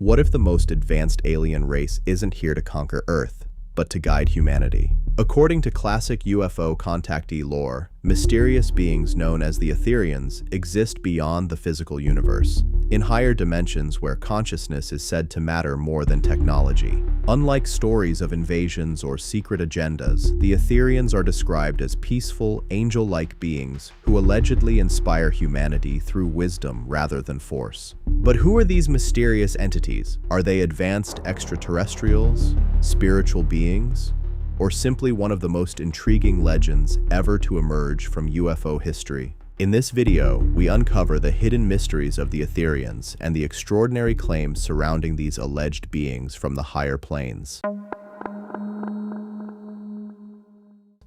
What if the most advanced alien race isn't here to conquer Earth, but to guide humanity? According to classic UFO contactee lore, mysterious beings known as the Etherians exist beyond the physical universe, in higher dimensions where consciousness is said to matter more than technology. Unlike stories of invasions or secret agendas, the Etherians are described as peaceful, angel-like beings who allegedly inspire humanity through wisdom rather than force. But who are these mysterious entities? Are they advanced extraterrestrials, spiritual beings, or simply one of the most intriguing legends ever to emerge from UFO history? In this video, we uncover the hidden mysteries of the Etherians and the extraordinary claims surrounding these alleged beings from the higher planes.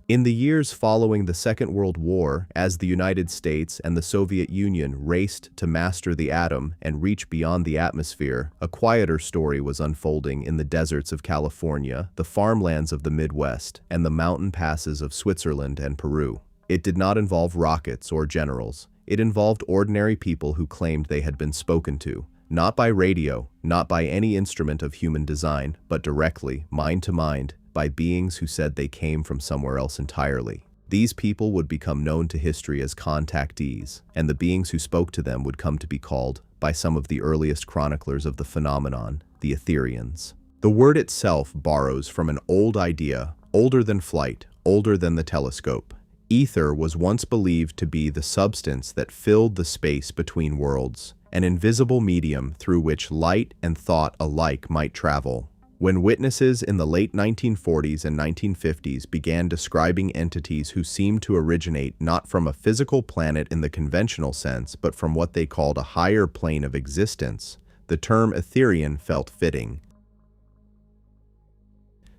In the years following the Second World War, as the United States and the Soviet Union raced to master the atom and reach beyond the atmosphere, a quieter story was unfolding in the deserts of California, the farmlands of the Midwest, and the mountain passes of Switzerland and Peru. It did not involve rockets or generals. It involved ordinary people who claimed they had been spoken to, not by radio, not by any instrument of human design, but directly, mind to mind, by beings who said they came from somewhere else entirely. These people would become known to history as contactees, and the beings who spoke to them would come to be called, by some of the earliest chroniclers of the phenomenon, the Etherians. The word itself borrows from an old idea, older than flight, older than the telescope. Ether was once believed to be the substance that filled the space between worlds, an invisible medium through which light and thought alike might travel. When witnesses in the late 1940s and 1950s began describing entities who seemed to originate not from a physical planet in the conventional sense, but from what they called a higher plane of existence, the term Etherian felt fitting.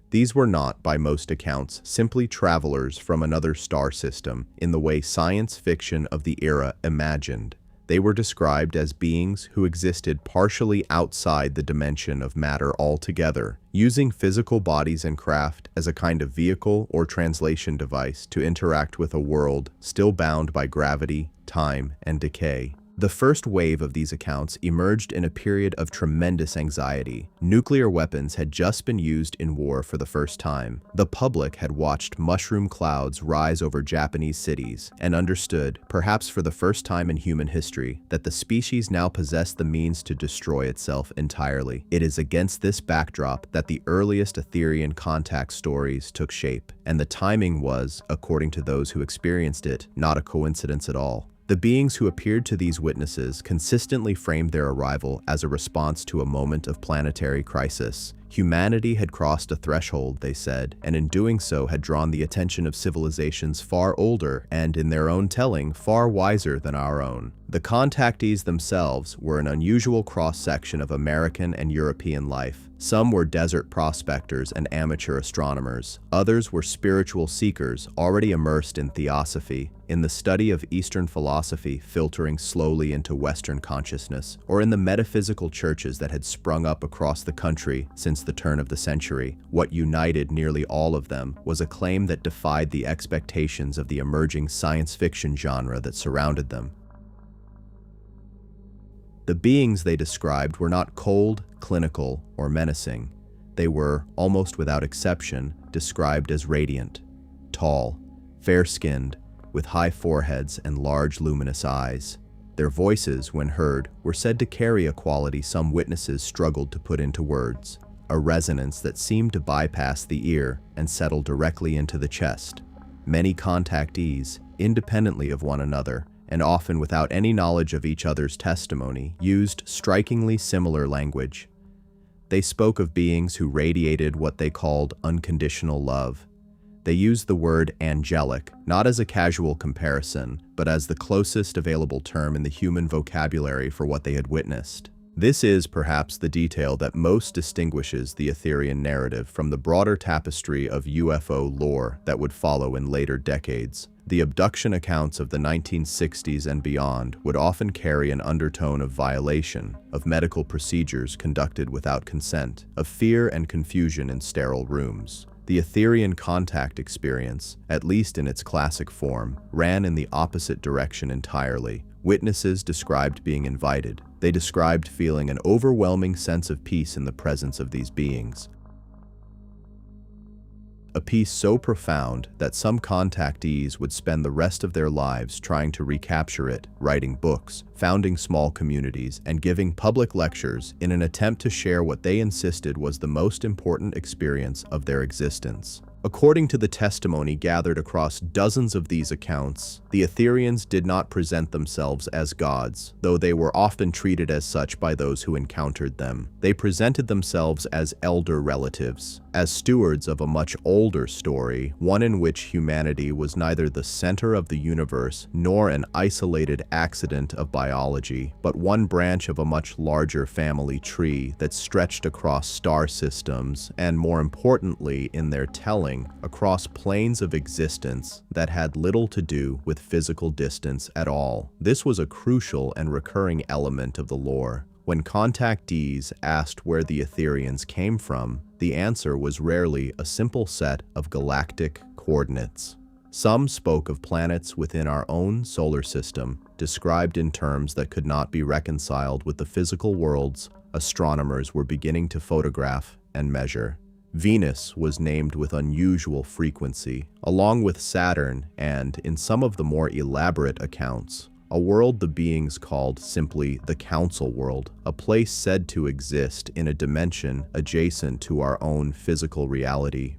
These were not, by most accounts, simply travelers from another star system in the way science fiction of the era imagined. They were described as beings who existed partially outside the dimension of matter altogether, using physical bodies and craft as a kind of vehicle or translation device to interact with a world still bound by gravity, time, and decay. The first wave of these accounts emerged in a period of tremendous anxiety. Nuclear weapons had just been used in war for the first time. The public had watched mushroom clouds rise over Japanese cities and understood, perhaps for the first time in human history, that the species now possessed the means to destroy itself entirely. It is against this backdrop that the earliest Etherian contact stories took shape, and the timing was, according to those who experienced it, not a coincidence at all. The beings who appeared to these witnesses consistently framed their arrival as a response to a moment of planetary crisis. Humanity had crossed a threshold, they said, and in doing so had drawn the attention of civilizations far older and, in their own telling, far wiser than our own. The contactees themselves were an unusual cross-section of American and European life. Some were desert prospectors and amateur astronomers. Others were spiritual seekers already immersed in theosophy, in the study of Eastern philosophy filtering slowly into Western consciousness, or in the metaphysical churches that had sprung up across the country since the turn of the century. What united nearly all of them was a claim that defied the expectations of the emerging science fiction genre that surrounded them. The beings they described were not cold, clinical, or menacing. They were, almost without exception, described as radiant, tall, fair-skinned, with high foreheads and large luminous eyes. Their voices, when heard, were said to carry a quality some witnesses struggled to put into words, a resonance that seemed to bypass the ear and settle directly into the chest. Many contactees, independently of one another, and often without any knowledge of each other's testimony, used strikingly similar language. They spoke of beings who radiated what they called unconditional love. They used the word angelic, not as a casual comparison, but as the closest available term in the human vocabulary for what they had witnessed. This is perhaps the detail that most distinguishes the Etherian narrative from the broader tapestry of UFO lore that would follow in later decades. The abduction accounts of the 1960s and beyond would often carry an undertone of violation, of medical procedures conducted without consent, of fear and confusion in sterile rooms. The Etherian contact experience, at least in its classic form, ran in the opposite direction entirely, Witnesses described being invited. They described feeling an overwhelming sense of peace in the presence of these beings. A peace so profound that some contactees would spend the rest of their lives trying to recapture it, writing books, founding small communities, and giving public lectures in an attempt to share what they insisted was the most important experience of their existence. According to the testimony gathered across dozens of these accounts, the Etherians did not present themselves as gods, though they were often treated as such by those who encountered them. They presented themselves as elder relatives, as stewards of a much older story, one in which humanity was neither the center of the universe nor an isolated accident of biology, but one branch of a much larger family tree that stretched across star systems and, more importantly in their telling, across planes of existence that had little to do with physical distance at all. This was a crucial and recurring element of the lore. When contactees asked where the Etherians came from, the answer was rarely a simple set of galactic coordinates. Some spoke of planets within our own solar system, described in terms that could not be reconciled with the physical worlds astronomers were beginning to photograph and measure. Venus was named with unusual frequency, along with Saturn and, in some of the more elaborate accounts, a world the beings called simply the Council World, a place said to exist in a dimension adjacent to our own physical reality,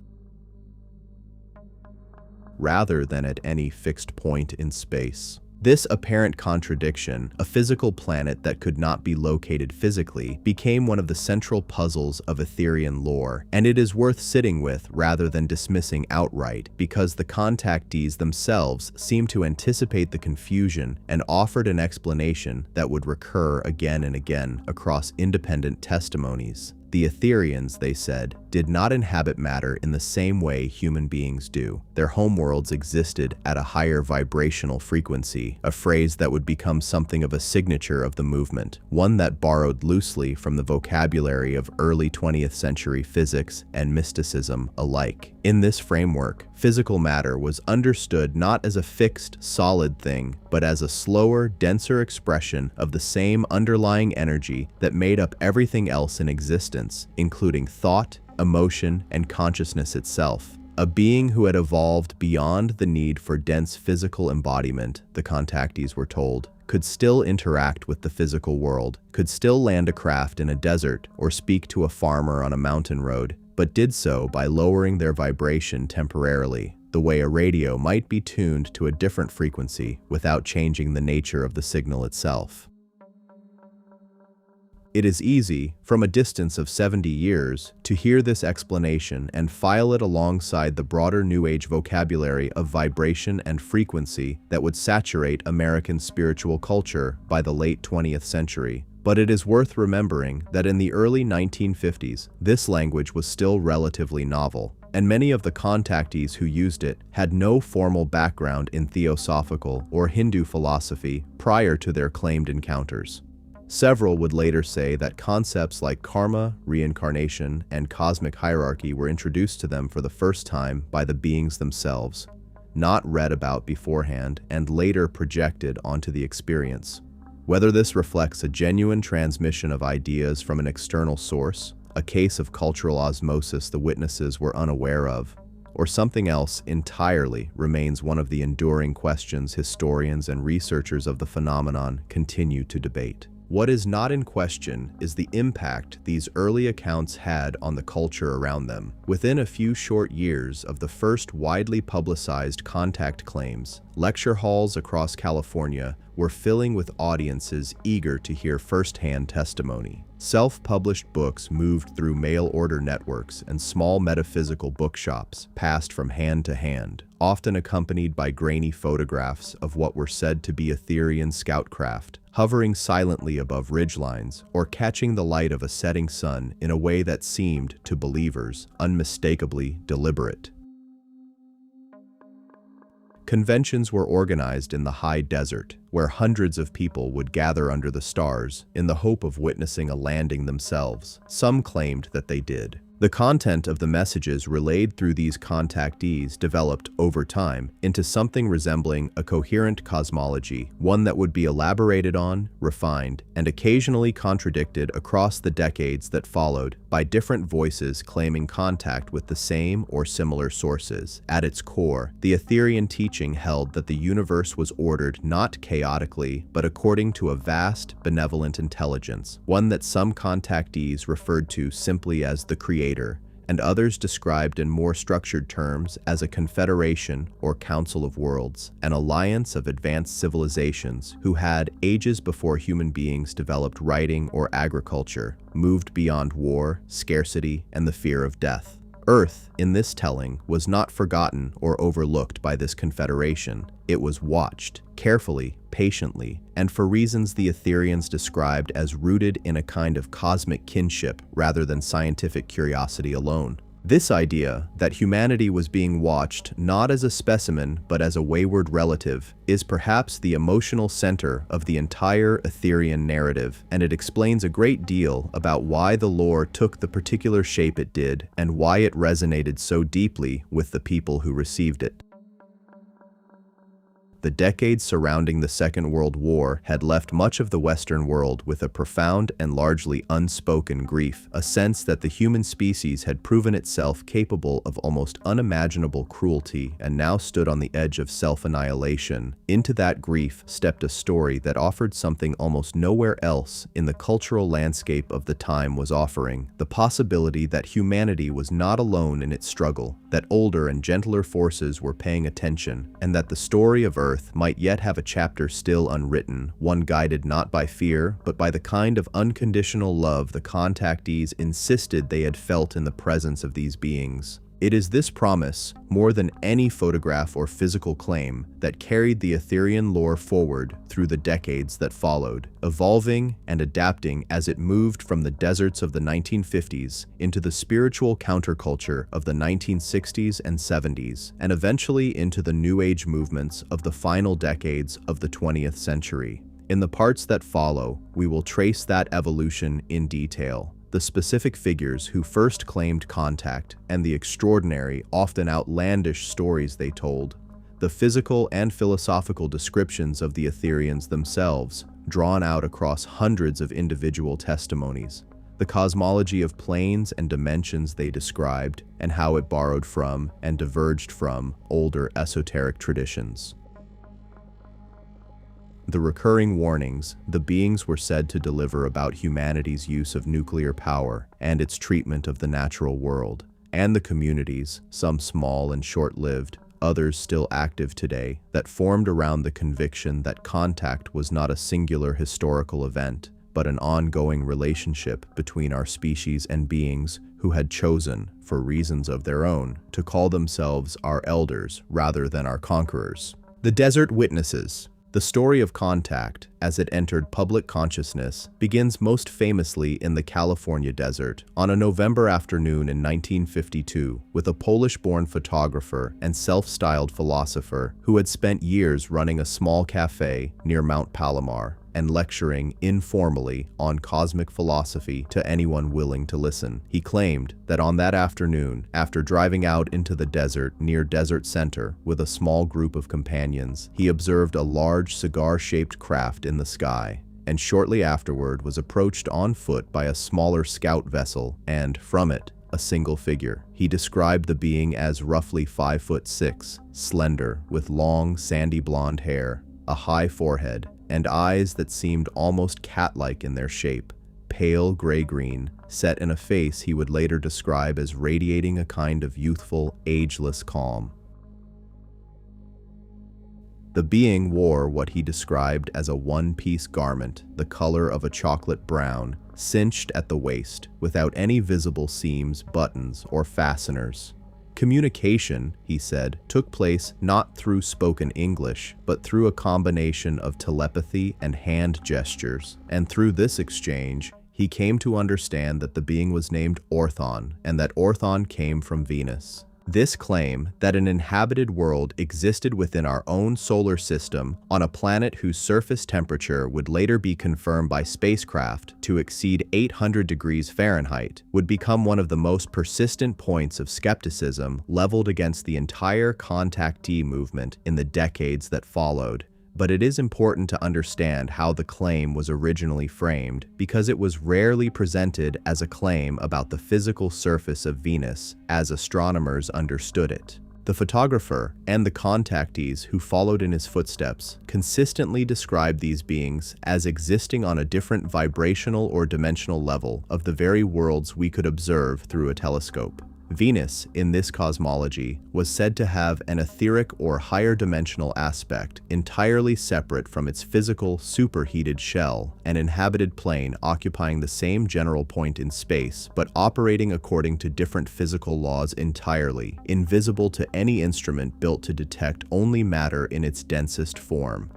rather than at any fixed point in space. This apparent contradiction, a physical planet that could not be located physically, became one of the central puzzles of Etherian lore, and it is worth sitting with rather than dismissing outright, because the contactees themselves seemed to anticipate the confusion and offered an explanation that would recur again and again across independent testimonies. The Etherians, they said, did not inhabit matter in the same way human beings do. Their homeworlds existed at a higher vibrational frequency, a phrase that would become something of a signature of the movement, one that borrowed loosely from the vocabulary of early 20th century physics and mysticism alike. In this framework, physical matter was understood not as a fixed, solid thing, but as a slower, denser expression of the same underlying energy that made up everything else in existence, including thought, emotion, and consciousness itself. A being who had evolved beyond the need for dense physical embodiment, the contactees were told, could still interact with the physical world, could still land a craft in a desert or speak to a farmer on a mountain road, but did so by lowering their vibration temporarily, the way a radio might be tuned to a different frequency without changing the nature of the signal itself. It is easy, from a distance of 70 years, to hear this explanation and file it alongside the broader New Age vocabulary of vibration and frequency that would saturate American spiritual culture by the late 20th century. But it is worth remembering that in the early 1950s, this language was still relatively novel, and many of the contactees who used it had no formal background in theosophical or Hindu philosophy prior to their claimed encounters. Several would later say that concepts like karma, reincarnation, and cosmic hierarchy were introduced to them for the first time by the beings themselves, not read about beforehand and later projected onto the experience. Whether this reflects a genuine transmission of ideas from an external source, a case of cultural osmosis the witnesses were unaware of, or something else entirely remains one of the enduring questions historians and researchers of the phenomenon continue to debate. What is not in question is the impact these early accounts had on the culture around them. Within a few short years of the first widely publicized contact claims, lecture halls across California were filling with audiences eager to hear first-hand testimony. Self-published books moved through mail-order networks and small metaphysical bookshops, passed from hand to hand, often accompanied by grainy photographs of what were said to be Etherian scoutcraft, hovering silently above ridgelines or catching the light of a setting sun in a way that seemed, to believers, unmistakably deliberate. Conventions were organized in the high desert, where hundreds of people would gather under the stars in the hope of witnessing a landing themselves. Some claimed that they did. The content of the messages relayed through these contactees developed, over time, into something resembling a coherent cosmology, one that would be elaborated on, refined, and occasionally contradicted across the decades that followed by different voices claiming contact with the same or similar sources. At its core, the Etherian teaching held that the universe was ordered not chaotically, but according to a vast, benevolent intelligence, one that some contactees referred to simply as the Creator, and others described in more structured terms as a confederation or council of worlds, an alliance of advanced civilizations who had, ages before human beings developed writing or agriculture, moved beyond war, scarcity, and the fear of death. Earth, in this telling, was not forgotten or overlooked by this confederation. It was watched, carefully, patiently, and for reasons the Etherians described as rooted in a kind of cosmic kinship rather than scientific curiosity alone. This idea, that humanity was being watched not as a specimen but as a wayward relative, is perhaps the emotional center of the entire Etherian narrative, and it explains a great deal about why the lore took the particular shape it did and why it resonated so deeply with the people who received it. The decades surrounding the Second World War had left much of the Western world with a profound and largely unspoken grief, a sense that the human species had proven itself capable of almost unimaginable cruelty and now stood on the edge of self-annihilation. Into that grief stepped a story that offered something almost nowhere else in the cultural landscape of the time was offering: the possibility that humanity was not alone in its struggle, that older and gentler forces were paying attention, and that the story of Earth might yet have a chapter still unwritten, one guided not by fear, but by the kind of unconditional love the contactees insisted they had felt in the presence of these beings. It is this promise, more than any photograph or physical claim, that carried the Etherian lore forward through the decades that followed, evolving and adapting as it moved from the deserts of the 1950s into the spiritual counterculture of the 1960s and 70s, and eventually into the New Age movements of the final decades of the 20th century. In the parts that follow, we will trace that evolution in detail, the specific figures who first claimed contact, and the extraordinary, often outlandish stories they told, the physical and philosophical descriptions of the Etherians themselves, drawn out across hundreds of individual testimonies, the cosmology of planes and dimensions they described, and how it borrowed from and diverged from older esoteric traditions. The recurring warnings the beings were said to deliver about humanity's use of nuclear power and its treatment of the natural world, and the communities, some small and short-lived, others still active today, that formed around the conviction that contact was not a singular historical event, but an ongoing relationship between our species and beings who had chosen, for reasons of their own, to call themselves our elders rather than our conquerors. The Desert Witnesses. The story of contact, as it entered public consciousness, begins most famously in the California desert on a November afternoon in 1952 with a Polish-born photographer and self-styled philosopher who had spent years running a small cafe near Mount Palomar and lecturing informally on cosmic philosophy to anyone willing to listen. He claimed that on that afternoon, after driving out into the desert near Desert Center with a small group of companions, he observed a large cigar-shaped craft in the sky, and shortly afterward was approached on foot by a smaller scout vessel and, from it, a single figure. He described the being as roughly 5'6", slender, with long, sandy blonde hair, a high forehead, and eyes that seemed almost cat-like in their shape, pale gray-green, set in a face he would later describe as radiating a kind of youthful, ageless calm. The being wore what he described as a one-piece garment, the color of a chocolate brown, cinched at the waist, without any visible seams, buttons, or fasteners. Communication, he said, took place not through spoken English, but through a combination of telepathy and hand gestures, and through this exchange, he came to understand that the being was named Orthon, and that Orthon came from Venus. This claim that an inhabited world existed within our own solar system on a planet whose surface temperature would later be confirmed by spacecraft to exceed 800 degrees Fahrenheit would become one of the most persistent points of skepticism leveled against the entire contactee movement in the decades that followed. But it is important to understand how the claim was originally framed, because it was rarely presented as a claim about the physical surface of Venus as astronomers understood it. The photographer and the contactees who followed in his footsteps consistently described these beings as existing on a different vibrational or dimensional level of the very worlds we could observe through a telescope. Venus, in this cosmology, was said to have an etheric or higher dimensional aspect entirely separate from its physical, superheated shell, an inhabited plane occupying the same general point in space but operating according to different physical laws entirely, invisible to any instrument built to detect only matter in its densest form.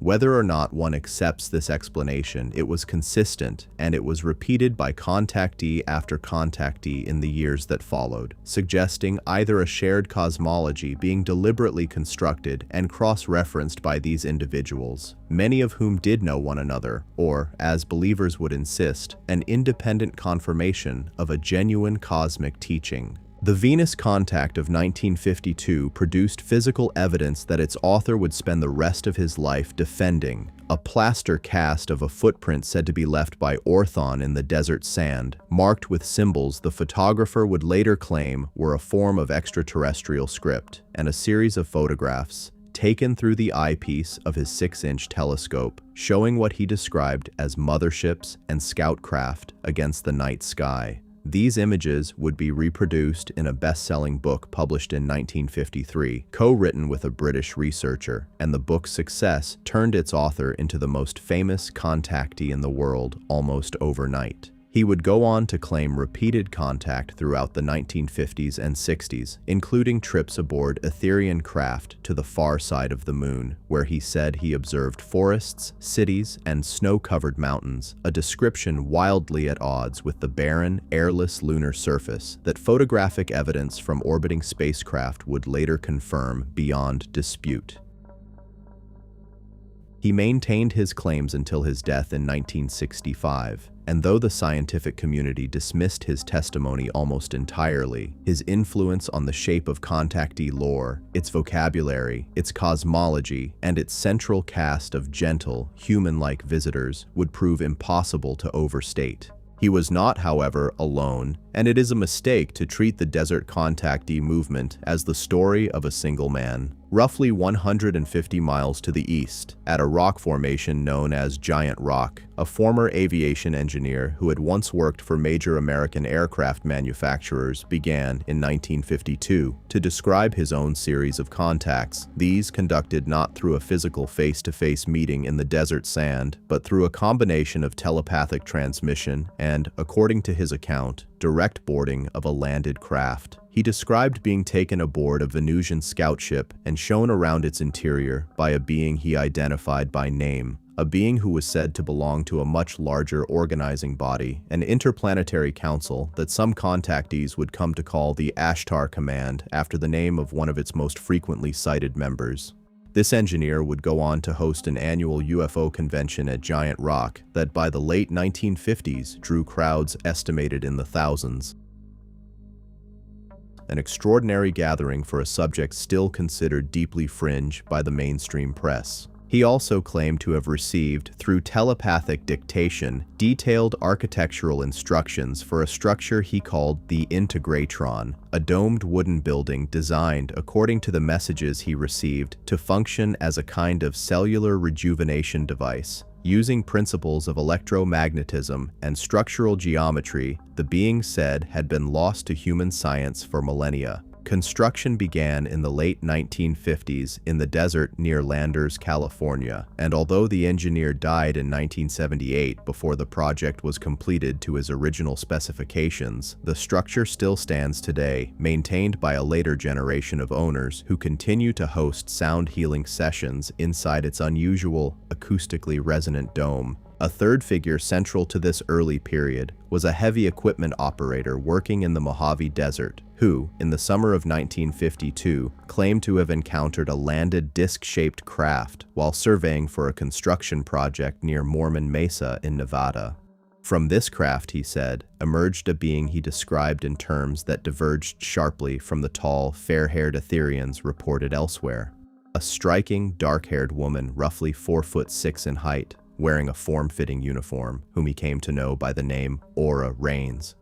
Whether or not one accepts this explanation, it was consistent, and it was repeated by contactee after contactee in the years that followed, suggesting either a shared cosmology being deliberately constructed and cross-referenced by these individuals, many of whom did know one another, or, as believers would insist, an independent confirmation of a genuine cosmic teaching. The Venus Contact of 1952 produced physical evidence that its author would spend the rest of his life defending, a plaster cast of a footprint said to be left by Orthon in the desert sand, marked with symbols the photographer would later claim were a form of extraterrestrial script, and a series of photographs taken through the eyepiece of his 6-inch telescope, showing what he described as motherships and scout craft against the night sky. These images would be reproduced in a best-selling book published in 1953, co-written with a British researcher, and the book's success turned its author into the most famous contactee in the world almost overnight. He would go on to claim repeated contact throughout the 1950s and 60s, including trips aboard Etherian craft to the far side of the moon, where he said he observed forests, cities, and snow-covered mountains, a description wildly at odds with the barren, airless lunar surface that photographic evidence from orbiting spacecraft would later confirm beyond dispute. He maintained his claims until his death in 1965, and though the scientific community dismissed his testimony almost entirely, his influence on the shape of contactee lore, its vocabulary, its cosmology, and its central cast of gentle, human-like visitors would prove impossible to overstate. He was not, however, alone, and it is a mistake to treat the desert contactee movement as the story of a single man. Roughly 150 miles to the east, at a rock formation known as Giant Rock, a former aviation engineer who had once worked for major American aircraft manufacturers began in 1952 to describe his own series of contacts, these conducted not through a physical face-to-face meeting in the desert sand, but through a combination of telepathic transmission and, according to his account, direct boarding of a landed craft. He described being taken aboard a Venusian scout ship and shown around its interior by a being he identified by name, a being who was said to belong to a much larger organizing body, an interplanetary council that some contactees would come to call the Ashtar Command after the name of one of its most frequently cited members. This engineer would go on to host an annual UFO convention at Giant Rock that by the late 1950s drew crowds estimated in the thousands. An extraordinary gathering for a subject still considered deeply fringe by the mainstream press. He also claimed to have received, through telepathic dictation, detailed architectural instructions for a structure he called the Integratron, a domed wooden building designed, according to the messages he received, to function as a kind of cellular rejuvenation device. Using principles of electromagnetism and structural geometry, the being said had been lost to human science for millennia. Construction began in the late 1950s in the desert near Landers, California, and although the engineer died in 1978 before the project was completed to his original specifications, the structure still stands today, maintained by a later generation of owners who continue to host sound healing sessions inside its unusual, acoustically resonant dome. A third figure central to this early period was a heavy equipment operator working in the Mojave Desert, who, in the summer of 1952, claimed to have encountered a landed disc-shaped craft while surveying for a construction project near Mormon Mesa in Nevada. From this craft, he said, emerged a being he described in terms that diverged sharply from the tall, fair-haired Etherians reported elsewhere. A striking, dark-haired woman roughly 4'6" in height, wearing a form-fitting uniform, whom he came to know by the name Aura Rains.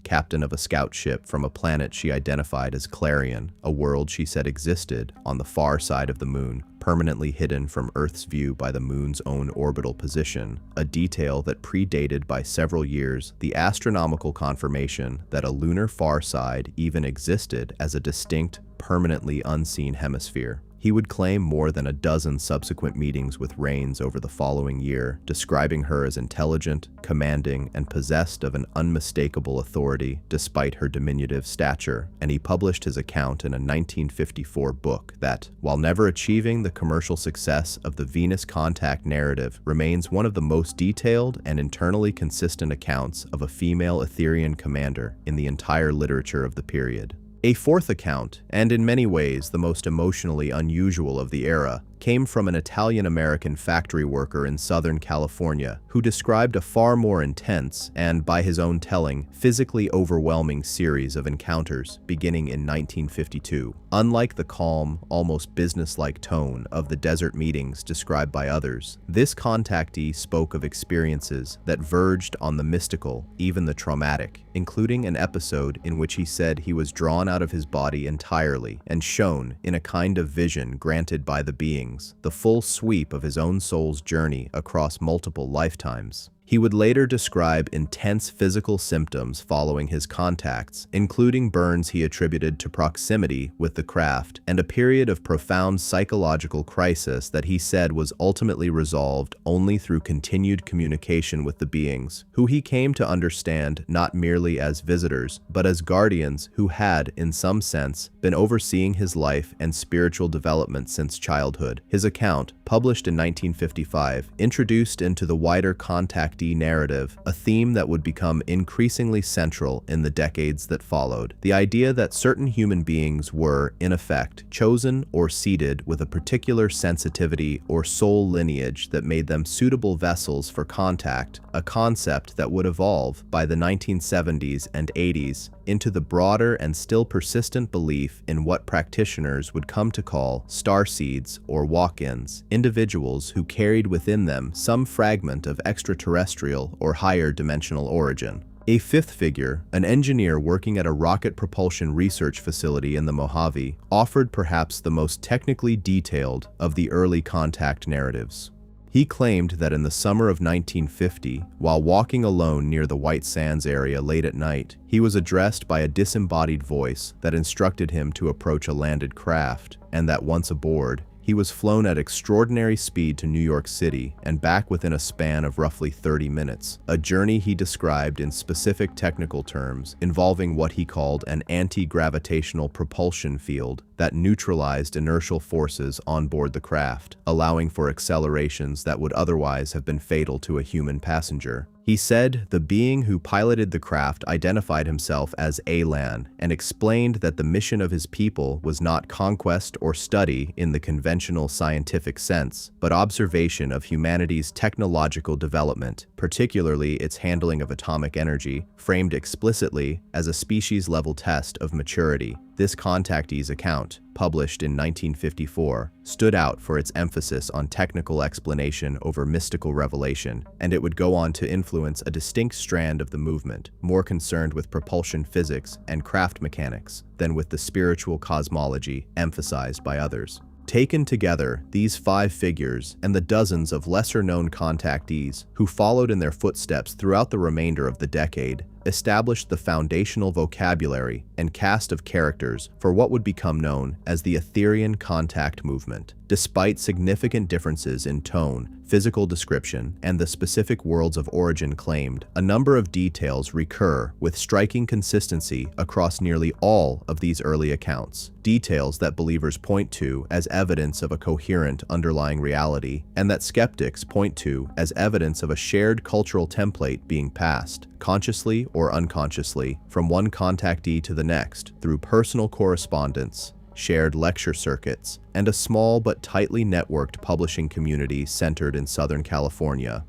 Captain of a scout ship from a planet she identified as Clarion, a world she said existed on the far side of the moon, permanently hidden from Earth's view by the moon's own orbital position, a detail that predated by several years the astronomical confirmation that a lunar far side even existed as a distinct, permanently unseen hemisphere. He would claim more than a dozen subsequent meetings with Rains over the following year, describing her as intelligent, commanding, and possessed of an unmistakable authority despite her diminutive stature, and he published his account in a 1954 book that, while never achieving the commercial success of the Venus contact narrative, remains one of the most detailed and internally consistent accounts of a female Etherian commander in the entire literature of the period. A fourth account, and in many ways the most emotionally unusual of the era, came from an Italian-American factory worker in Southern California who described a far more intense and, by his own telling, physically overwhelming series of encounters beginning in 1952. Unlike the calm, almost businesslike tone of the desert meetings described by others, this contactee spoke of experiences that verged on the mystical, even the traumatic, including an episode in which he said he was drawn out of his body entirely and shown, in a kind of vision granted by the being, the full sweep of his own soul's journey across multiple lifetimes. He would later describe intense physical symptoms following his contacts, including burns he attributed to proximity with the craft, and a period of profound psychological crisis that he said was ultimately resolved only through continued communication with the beings, who he came to understand not merely as visitors, but as guardians who had, in some sense, been overseeing his life and spiritual development since childhood. His account, published in 1955, introduced into the wider contactee narrative a theme that would become increasingly central in the decades that followed: the idea that certain human beings were, in effect, chosen or seeded with a particular sensitivity or soul lineage that made them suitable vessels for contact, a concept that would evolve by the 1970s and 80s into the broader and still persistent belief in what practitioners would come to call starseeds or walk-ins, individuals who carried within them some fragment of extraterrestrial or higher dimensional origin. A fifth figure, an engineer working at a rocket propulsion research facility in the Mojave, offered perhaps the most technically detailed of the early contact narratives. He claimed that in the summer of 1950, while walking alone near the White Sands area late at night, he was addressed by a disembodied voice that instructed him to approach a landed craft, and that once aboard, he was flown at extraordinary speed to New York City and back within a span of roughly 30 minutes, a journey he described in specific technical terms involving what he called an anti-gravitational propulsion field that neutralized inertial forces on board the craft, allowing for accelerations that would otherwise have been fatal to a human passenger. He said the being who piloted the craft identified himself as Alan and explained that the mission of his people was not conquest or study in the conventional scientific sense, but observation of humanity's technological development, particularly its handling of atomic energy, framed explicitly as a species-level test of maturity. This contactee's account, published in 1954, stood out for its emphasis on technical explanation over mystical revelation, and it would go on to influence a distinct strand of the movement, more concerned with propulsion physics and craft mechanics than with the spiritual cosmology emphasized by others. Taken together, these 5 figures and the dozens of lesser-known contactees who followed in their footsteps throughout the remainder of the decade established the foundational vocabulary and cast of characters for what would become known as the Etherian contact movement. Despite significant differences in tone, physical description, and the specific worlds of origin claimed, a number of details recur with striking consistency across nearly all of these early accounts. Details that believers point to as evidence of a coherent underlying reality, and that skeptics point to as evidence of a shared cultural template being passed, consciously or unconsciously, from one contactee to the next through personal correspondence, shared lecture circuits, and a small but tightly networked publishing community centered in Southern California.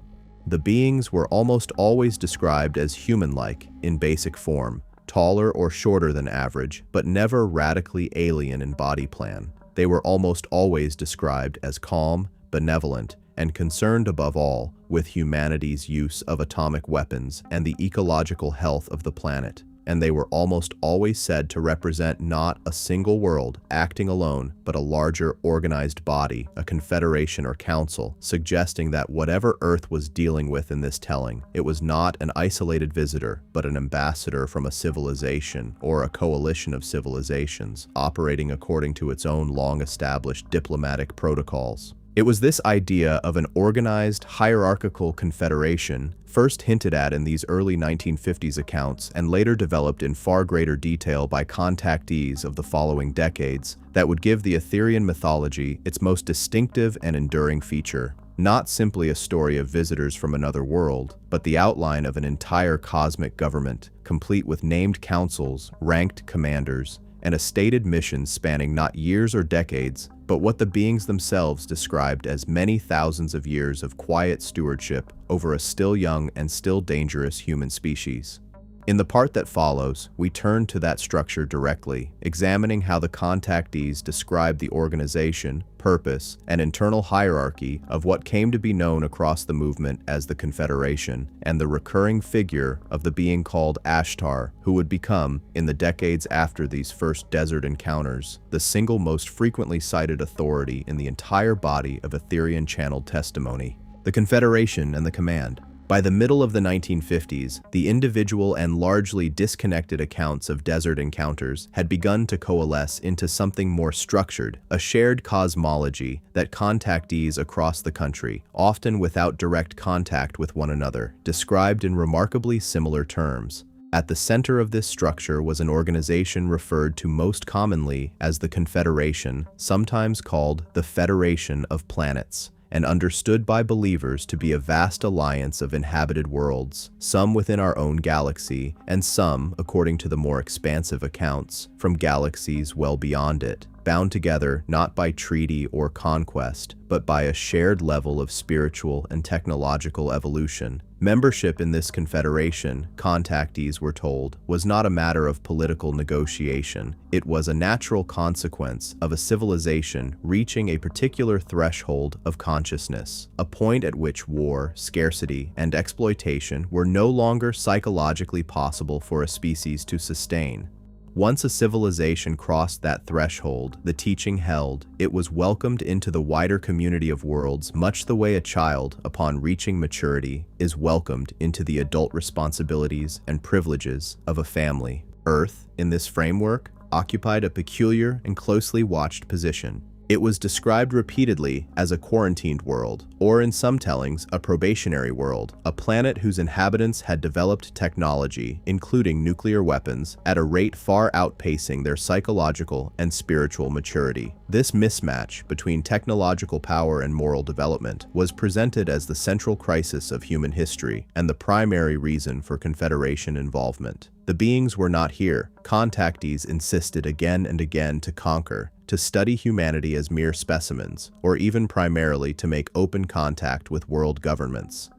The beings were almost always described as human-like in basic form, taller or shorter than average, but never radically alien in body plan. They were almost always described as calm, benevolent, and concerned above all with humanity's use of atomic weapons and the ecological health of the planet. And they were almost always said to represent not a single world acting alone, but a larger organized body, a confederation or council, suggesting that whatever Earth was dealing with in this telling, it was not an isolated visitor, but an ambassador from a civilization or a coalition of civilizations, operating according to its own long-established diplomatic protocols. It was this idea of an organized, hierarchical confederation, first hinted at in these early 1950s accounts and later developed in far greater detail by contactees of the following decades, that would give the Etherian mythology its most distinctive and enduring feature. Not simply a story of visitors from another world, but the outline of an entire cosmic government, complete with named councils, ranked commanders, and a stated mission spanning not years or decades, but what the beings themselves described as many thousands of years of quiet stewardship over a still young and still dangerous human species. In the part that follows, we turn to that structure directly, examining how the contactees describe the organization, purpose, and internal hierarchy of what came to be known across the movement as the Confederation, and the recurring figure of the being called Ashtar, who would become, in the decades after these first desert encounters, the single most frequently cited authority in the entire body of Etherian channeled testimony. The Confederation and the Command. By the middle of the 1950s, the individual and largely disconnected accounts of desert encounters had begun to coalesce into something more structured, a shared cosmology that contactees across the country, often without direct contact with one another, described in remarkably similar terms. At the center of this structure was an organization referred to most commonly as the Confederation, sometimes called the Federation of Planets, and understood by believers to be a vast alliance of inhabited worlds, some within our own galaxy, and some, according to the more expansive accounts, from galaxies well beyond it, bound together not by treaty or conquest, but by a shared level of spiritual and technological evolution. Membership in this confederation, contactees were told, was not a matter of political negotiation. It was a natural consequence of a civilization reaching a particular threshold of consciousness, a point at which war, scarcity, and exploitation were no longer psychologically possible for a species to sustain. Once a civilization crossed that threshold, the teaching held, it was welcomed into the wider community of worlds much the way a child, upon reaching maturity, is welcomed into the adult responsibilities and privileges of a family. Earth, in this framework, occupied a peculiar and closely watched position. It was described repeatedly as a quarantined world, or in some tellings, a probationary world, a planet whose inhabitants had developed technology, including nuclear weapons, at a rate far outpacing their psychological and spiritual maturity. This mismatch between technological power and moral development was presented as the central crisis of human history and the primary reason for Confederation involvement. The beings were not here. Contactees insisted again and again to conquer, to study humanity as mere specimens, or even primarily to make open contact with world governments.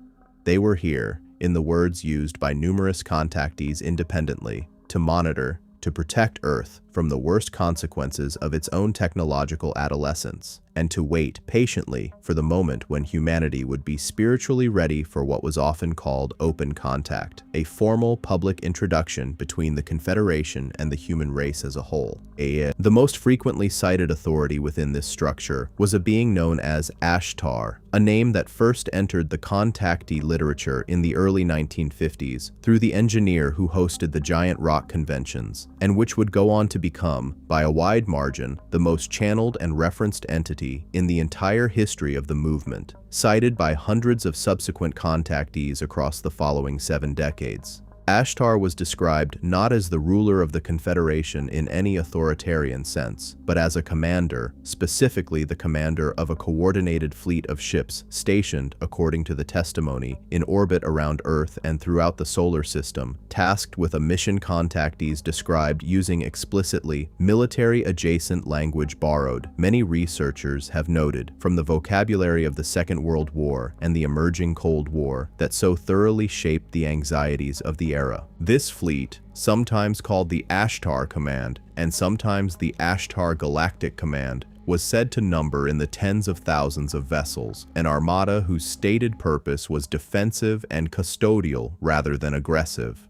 They were here, in the words used by numerous contactees independently, to monitor, to protect Earth from the worst consequences of its own technological adolescence, and to wait patiently for the moment when humanity would be spiritually ready for what was often called open contact, a formal public introduction between the Confederation and the human race as a whole. The most frequently cited authority within this structure was a being known as Ashtar, a name that first entered the contactee literature in the early 1950s through the engineer who hosted the giant rock conventions, and which would go on to become, by a wide margin, the most channeled and referenced entity in the entire history of the movement, cited by hundreds of subsequent contactees across the following 7 decades. Ashtar was described not as the ruler of the Confederation in any authoritarian sense, but as a commander, specifically the commander of a coordinated fleet of ships stationed, according to the testimony, in orbit around Earth and throughout the solar system, tasked with a mission. Contactees described using explicitly military-adjacent language borrowed, many researchers have noted, from the vocabulary of the Second World War and the emerging Cold War that so thoroughly shaped the anxieties of the era. This fleet, sometimes called the Ashtar Command and sometimes the Ashtar Galactic Command, was said to number in the tens of thousands of vessels, an armada whose stated purpose was defensive and custodial rather than aggressive,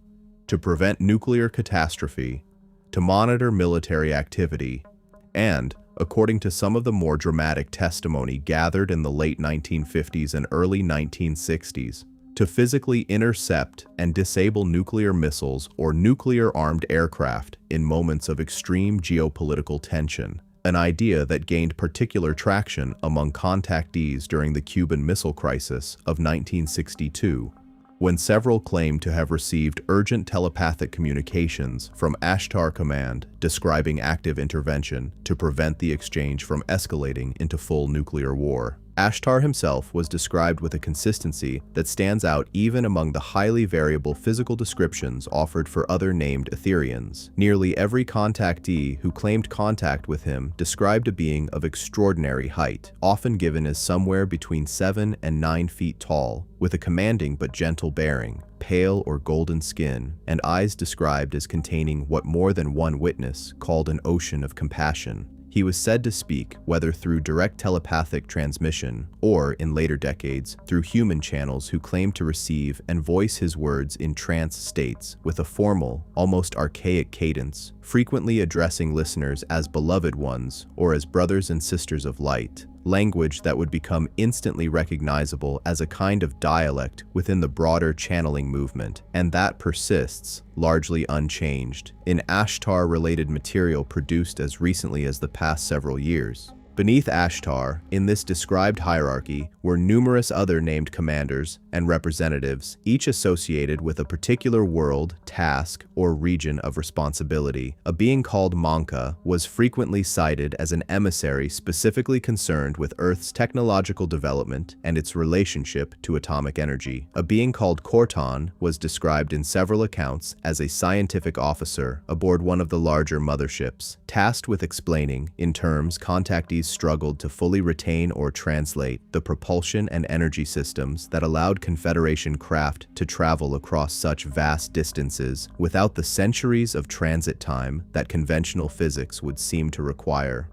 to prevent nuclear catastrophe, to monitor military activity, and, according to some of the more dramatic testimony gathered in the late 1950s and early 1960s, to physically intercept and disable nuclear missiles or nuclear-armed aircraft in moments of extreme geopolitical tension, an idea that gained particular traction among contactees during the Cuban Missile Crisis of 1962, when several claimed to have received urgent telepathic communications from Ashtar Command describing active intervention to prevent the exchange from escalating into full nuclear war. Ashtar himself was described with a consistency that stands out even among the highly variable physical descriptions offered for other named Etherians. Nearly every contactee who claimed contact with him described a being of extraordinary height, often given as somewhere between 7 and 9 feet tall, with a commanding but gentle bearing, pale or golden skin, and eyes described as containing what more than one witness called an ocean of compassion. He was said to speak, whether through direct telepathic transmission or, in later decades, through human channels who claimed to receive and voice his words in trance states with a formal, almost archaic cadence, frequently addressing listeners as beloved ones or as brothers and sisters of light, language that would become instantly recognizable as a kind of dialect within the broader channeling movement, and that persists, largely unchanged, in Ashtar-related material produced as recently as the past several years. Beneath Ashtar, in this described hierarchy, were numerous other named commanders and representatives, each associated with a particular world, task, or region of responsibility. A being called Manka was frequently cited as an emissary specifically concerned with Earth's technological development and its relationship to atomic energy. A being called Corton was described in several accounts as a scientific officer aboard one of the larger motherships, tasked with explaining, in terms contactees struggled to fully retain or translate, the propulsion and energy systems that allowed Confederation craft to travel across such vast distances without the centuries of transit time that conventional physics would seem to require.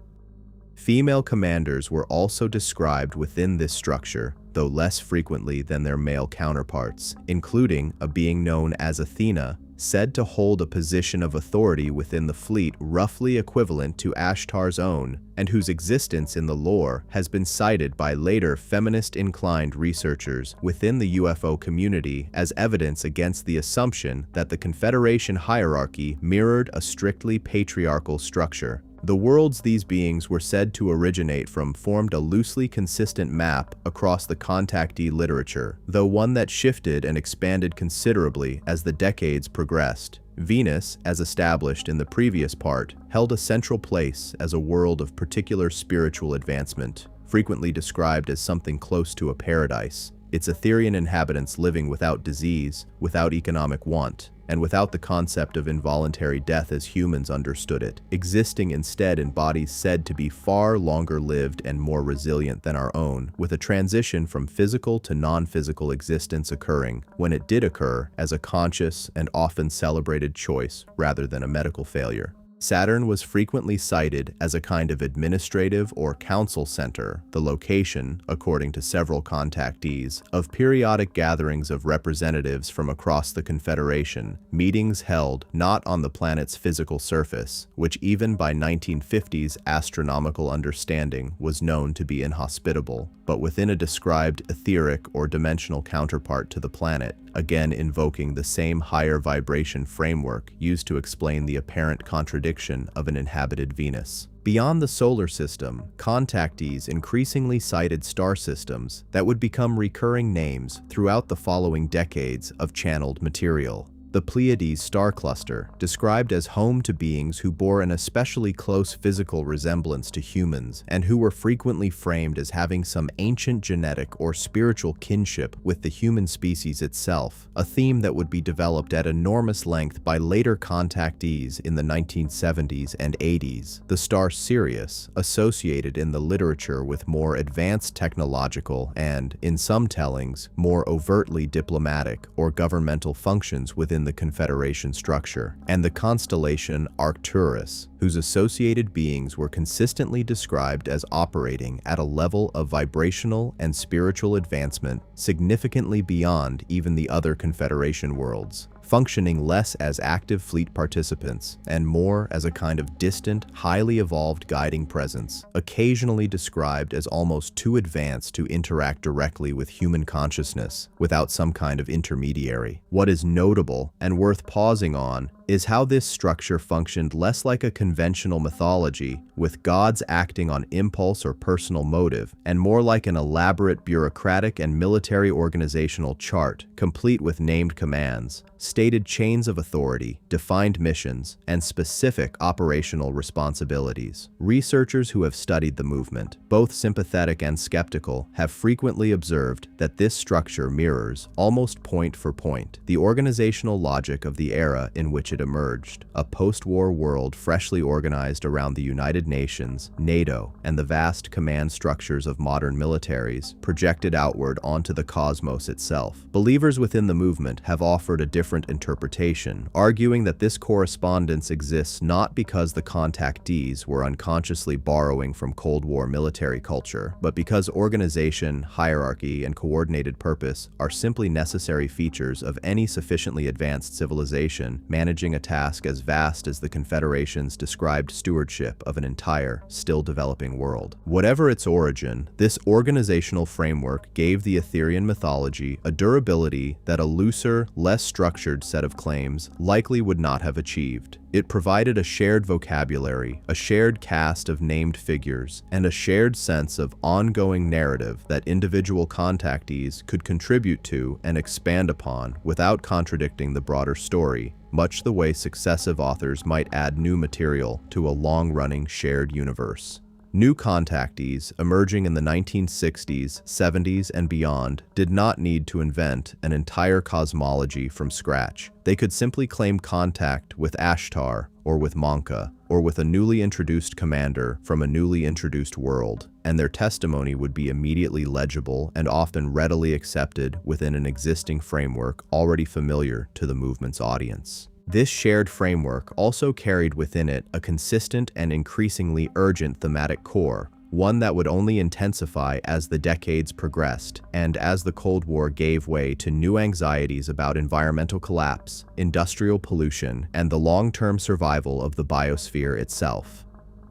Female commanders were also described within this structure, though less frequently than their male counterparts, including a being known as Athena, said to hold a position of authority within the fleet roughly equivalent to Ashtar's own, and whose existence in the lore has been cited by later feminist-inclined researchers within the UFO community as evidence against the assumption that the Confederation hierarchy mirrored a strictly patriarchal structure. The worlds these beings were said to originate from formed a loosely consistent map across the contactee literature, though one that shifted and expanded considerably as the decades progressed. Venus, as established in the previous part, held a central place as a world of particular spiritual advancement, frequently described as something close to a paradise, its Etherian inhabitants living without disease, without economic want, and without the concept of involuntary death as humans understood it, existing instead in bodies said to be far longer lived and more resilient than our own, with a transition from physical to non-physical existence occurring, when it did occur, as a conscious and often celebrated choice rather than a medical failure. Saturn was frequently cited as a kind of administrative or council center, the location, according to several contactees, of periodic gatherings of representatives from across the Confederation, meetings held not on the planet's physical surface, which even by 1950s astronomical understanding was known to be inhospitable, but within a described etheric or dimensional counterpart to the planet, again invoking the same higher vibration framework used to explain the apparent contradiction of an inhabited Venus. Beyond the solar system, contactees increasingly cited star systems that would become recurring names throughout the following decades of channeled material. The Pleiades star cluster, described as home to beings who bore an especially close physical resemblance to humans and who were frequently framed as having some ancient genetic or spiritual kinship with the human species itself, a theme that would be developed at enormous length by later contactees in the 1970s and 80s. The star Sirius, associated in the literature with more advanced technological and, in some tellings, more overtly diplomatic or governmental functions within the Confederation structure, and the constellation Arcturus, whose associated beings were consistently described as operating at a level of vibrational and spiritual advancement significantly beyond even the other Confederation worlds, functioning less as active fleet participants and more as a kind of distant, highly evolved guiding presence, occasionally described as almost too advanced to interact directly with human consciousness without some kind of intermediary. What is notable and worth pausing on is how this structure functioned less like a conventional mythology, with gods acting on impulse or personal motive, and more like an elaborate bureaucratic and military organizational chart, complete with named commands, stated chains of authority, defined missions, and specific operational responsibilities. Researchers who have studied the movement, both sympathetic and skeptical, have frequently observed that this structure mirrors, almost point for point, the organizational logic of the era in which it emerged, a post-war world freshly organized around the United Nations, NATO, and the vast command structures of modern militaries projected outward onto the cosmos itself. Believers within the movement have offered a different interpretation, arguing that this correspondence exists not because the contactees were unconsciously borrowing from Cold War military culture, but because organization, hierarchy, and coordinated purpose are simply necessary features of any sufficiently advanced civilization managing a task as vast as the Confederation's described stewardship of an entire, still developing world. Whatever its origin, this organizational framework gave the Etherian mythology a durability that a looser, less structured set of claims likely would not have achieved. It provided a shared vocabulary, a shared cast of named figures, and a shared sense of ongoing narrative that individual contactees could contribute to and expand upon without contradicting the broader story, much the way successive authors might add new material to a long-running shared universe. New contactees, emerging in the 1960s, 70s, and beyond, did not need to invent an entire cosmology from scratch. They could simply claim contact with Ashtar, or with Monka, or with a newly introduced commander from a newly introduced world, and their testimony would be immediately legible and often readily accepted within an existing framework already familiar to the movement's audience. This shared framework also carried within it a consistent and increasingly urgent thematic core, one that would only intensify as the decades progressed and as the Cold War gave way to new anxieties about environmental collapse, industrial pollution, and the long-term survival of the biosphere itself.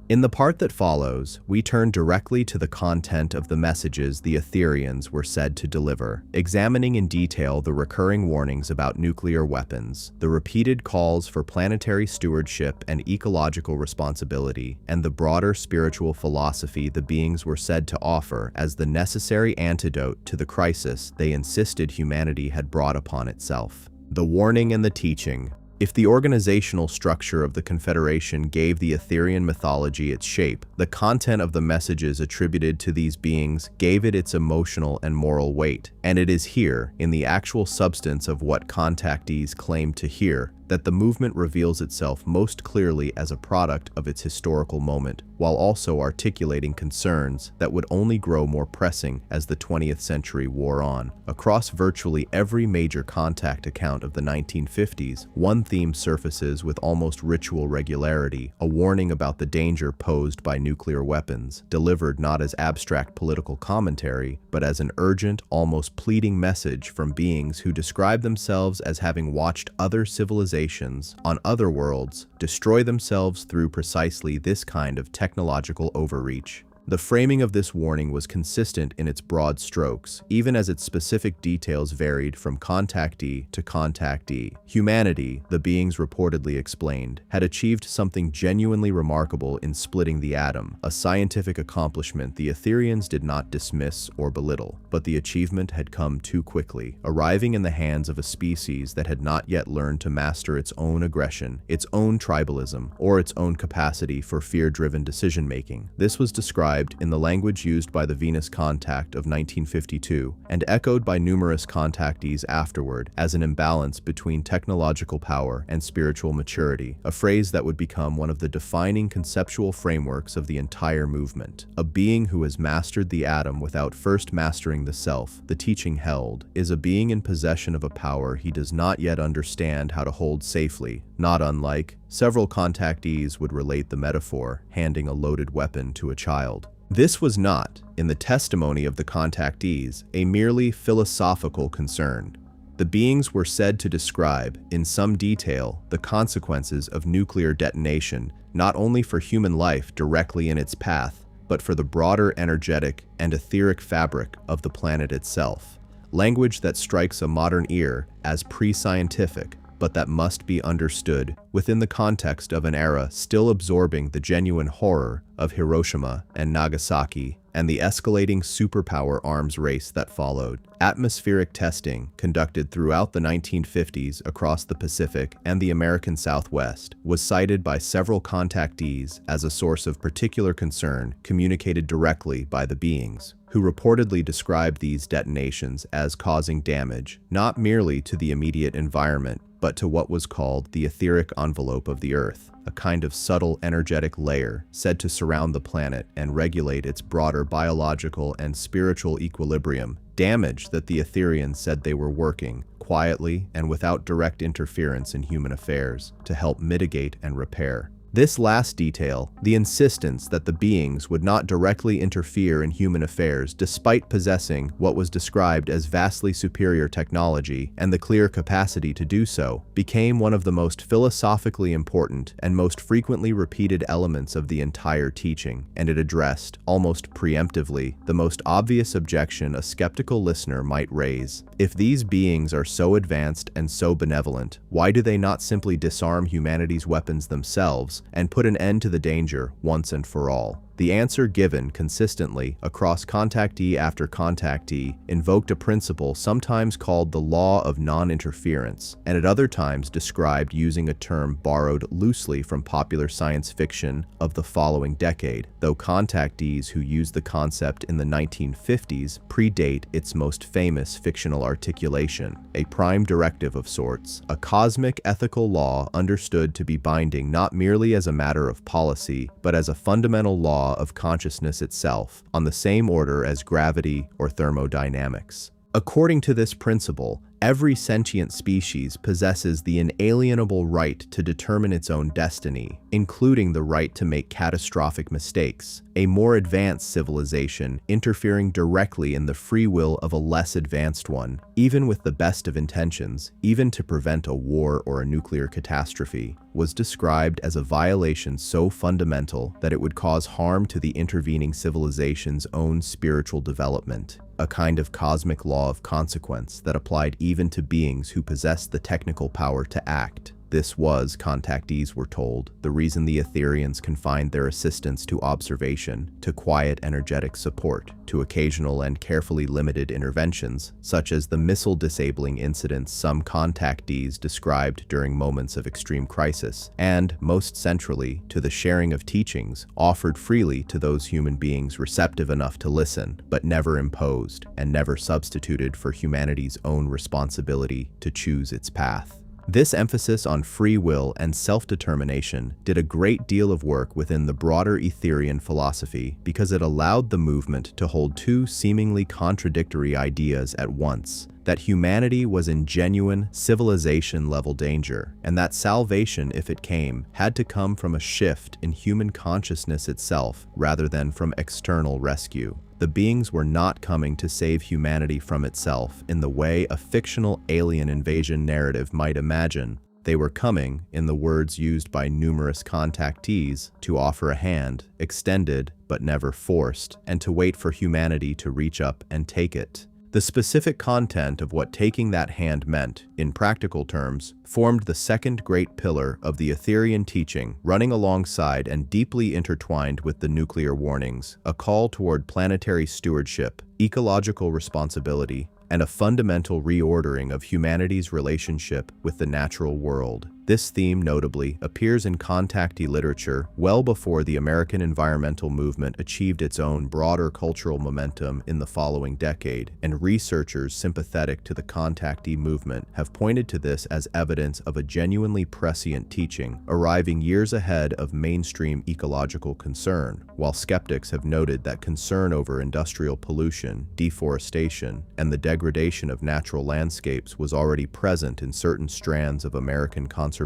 In the part that follows, we turn directly to the content of the messages the Etherians were said to deliver, examining in detail the recurring warnings about nuclear weapons, the repeated calls for planetary stewardship and ecological responsibility, and the broader spiritual philosophy the beings were said to offer as the necessary antidote to the crisis they insisted humanity had brought upon itself. The warning and the teaching. If the organizational structure of the Confederation gave the Etherian mythology its shape, the content of the messages attributed to these beings gave it its emotional and moral weight, and it is here, in the actual substance of what contactees claimed to hear, that the movement reveals itself most clearly as a product of its historical moment, while also articulating concerns that would only grow more pressing as the 20th century wore on. Across virtually every major contact account of the 1950s, one theme surfaces with almost ritual regularity: a warning about the danger posed by nuclear weapons, delivered not as abstract political commentary, but as an urgent, almost pleading message from beings who describe themselves as having watched other civilizations on other worlds destroy themselves through precisely this kind of technological overreach. The framing of this warning was consistent in its broad strokes, even as its specific details varied from contactee to contactee. Humanity, the beings reportedly explained, had achieved something genuinely remarkable in splitting the atom, a scientific accomplishment the Etherians did not dismiss or belittle. But the achievement had come too quickly, arriving in the hands of a species that had not yet learned to master its own aggression, its own tribalism, or its own capacity for fear-driven decision-making. This was described in the language used by the Venus contact of 1952 and echoed by numerous contactees afterward as an imbalance between technological power and spiritual maturity, a phrase that would become one of the defining conceptual frameworks of the entire movement. A being who has mastered the atom without first mastering the self, the teaching held, is a being in possession of a power he does not yet understand how to hold safely, not unlike, several contactees would relate the metaphor, handing a loaded weapon to a child. This was not, in the testimony of the contactees, a merely philosophical concern. The beings were said to describe, in some detail, the consequences of nuclear detonation, not only for human life directly in its path, but for the broader energetic and etheric fabric of the planet itself. Language that strikes a modern ear as pre-scientific, but that must be understood within the context of an era still absorbing the genuine horror of Hiroshima and Nagasaki and the escalating superpower arms race that followed. Atmospheric testing, conducted throughout the 1950s across the Pacific and the American Southwest, was cited by several contactees as a source of particular concern communicated directly by the beings, who reportedly described these detonations as causing damage not merely to the immediate environment, but to what was called the etheric envelope of the Earth, a kind of subtle energetic layer said to surround the planet and regulate its broader biological and spiritual equilibrium, damage that the Etherians said they were working, quietly and without direct interference in human affairs, to help mitigate and repair. This last detail, the insistence that the beings would not directly interfere in human affairs despite possessing what was described as vastly superior technology and the clear capacity to do so, became one of the most philosophically important and most frequently repeated elements of the entire teaching, and it addressed, almost preemptively, the most obvious objection a skeptical listener might raise. If these beings are so advanced and so benevolent, why do they not simply disarm humanity's weapons themselves and put an end to the danger once and for all? The answer given consistently across contactee after contactee invoked a principle sometimes called the law of non-interference, and at other times described using a term borrowed loosely from popular science fiction of the following decade, though contactees who used the concept in the 1950s predate its most famous fictional articulation, a prime directive of sorts, a cosmic ethical law understood to be binding not merely as a matter of policy, but as a fundamental law of consciousness itself, on the same order as gravity or thermodynamics. According to this principle, every sentient species possesses the inalienable right to determine its own destiny, including the right to make catastrophic mistakes, a more advanced civilization interfering directly in the free will of a less advanced one, even with the best of intentions, even to prevent a war or a nuclear catastrophe, was described as a violation so fundamental that it would cause harm to the intervening civilization's own spiritual development, a kind of cosmic law of consequence that applied even to beings who possessed the technical power to act. This was, contactees were told, the reason the Etherians confined their assistance to observation, to quiet energetic support, to occasional and carefully limited interventions, such as the missile-disabling incidents some contactees described during moments of extreme crisis, and, most centrally, to the sharing of teachings offered freely to those human beings receptive enough to listen, but never imposed, and never substituted for humanity's own responsibility to choose its path. This emphasis on free will and self-determination did a great deal of work within the broader Etherian philosophy because it allowed the movement to hold two seemingly contradictory ideas at once: that humanity was in genuine civilization-level danger, and that salvation, if it came, had to come from a shift in human consciousness itself rather than from external rescue. The beings were not coming to save humanity from itself in the way a fictional alien invasion narrative might imagine. They were coming, in the words used by numerous contactees, to offer a hand, extended but never forced, and to wait for humanity to reach up and take it. The specific content of what taking that hand meant, in practical terms, formed the second great pillar of the Etherian teaching, running alongside and deeply intertwined with the nuclear warnings: a call toward planetary stewardship, ecological responsibility, and a fundamental reordering of humanity's relationship with the natural world. This theme, notably, appears in contactee literature well before the American environmental movement achieved its own broader cultural momentum in the following decade, and researchers sympathetic to the contactee movement have pointed to this as evidence of a genuinely prescient teaching, arriving years ahead of mainstream ecological concern, while skeptics have noted that concern over industrial pollution, deforestation, and the degradation of natural landscapes was already present in certain strands of American conservationist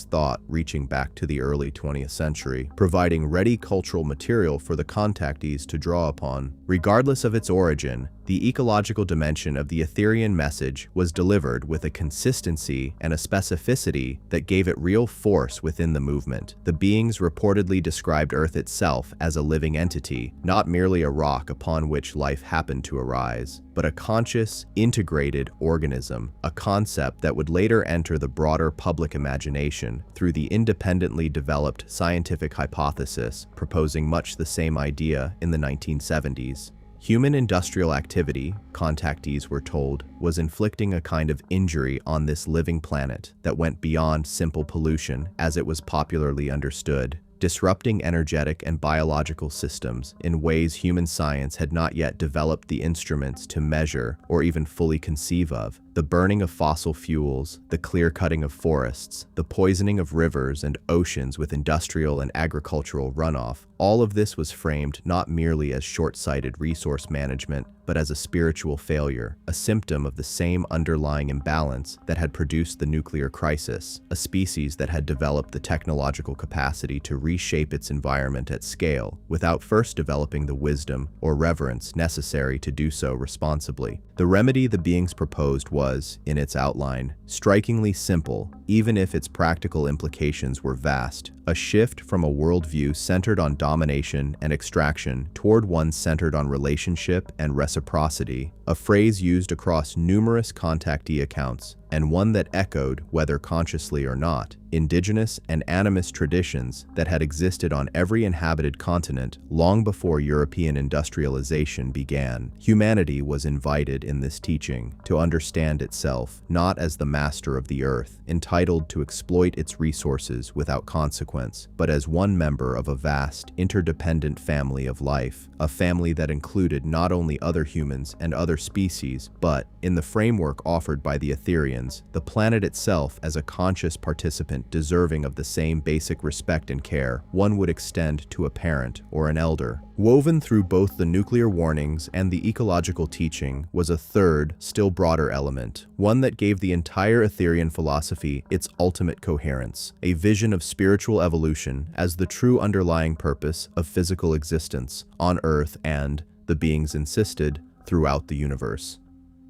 thought reaching back to the early 20th century, providing ready cultural material for the contactees to draw upon. Regardless of its origin, the ecological dimension of the Etherian message was delivered with a consistency and a specificity that gave it real force within the movement. The beings reportedly described Earth itself as a living entity, not merely a rock upon which life happened to arise, but a conscious, integrated organism, a concept that would later enter the broader public imagination through the independently developed scientific hypothesis, proposing much the same idea in the 1970s. Human industrial activity, contactees were told, was inflicting a kind of injury on this living planet that went beyond simple pollution as it was popularly understood, disrupting energetic and biological systems in ways human science had not yet developed the instruments to measure or even fully conceive of. The burning of fossil fuels, the clear-cutting of forests, the poisoning of rivers and oceans with industrial and agricultural runoff, all of this was framed not merely as short-sighted resource management, but as a spiritual failure, a symptom of the same underlying imbalance that had produced the nuclear crisis, a species that had developed the technological capacity to reshape its environment at scale without first developing the wisdom or reverence necessary to do so responsibly. The remedy the beings proposed was, in its outline, strikingly simple, even if its practical implications were vast: a shift from a worldview centered on domination and extraction toward one centered on relationship and reciprocity, a phrase used across numerous contactee accounts, and one that echoed, whether consciously or not, indigenous and animist traditions that had existed on every inhabited continent long before European industrialization began. Humanity was invited in this teaching to understand itself not as the master of the earth, entitled to exploit its resources without consequence, but as one member of a vast, interdependent family of life, a family that included not only other humans and other species, but, in the framework offered by the Etherians, the planet itself as a conscious participant deserving of the same basic respect and care one would extend to a parent or an elder. Woven through both the nuclear warnings and the ecological teaching was a third, still broader element, one that gave the entire Etherian philosophy its ultimate coherence, a vision of spiritual evolution as the true underlying purpose of physical existence on Earth and, the beings insisted, throughout the universe.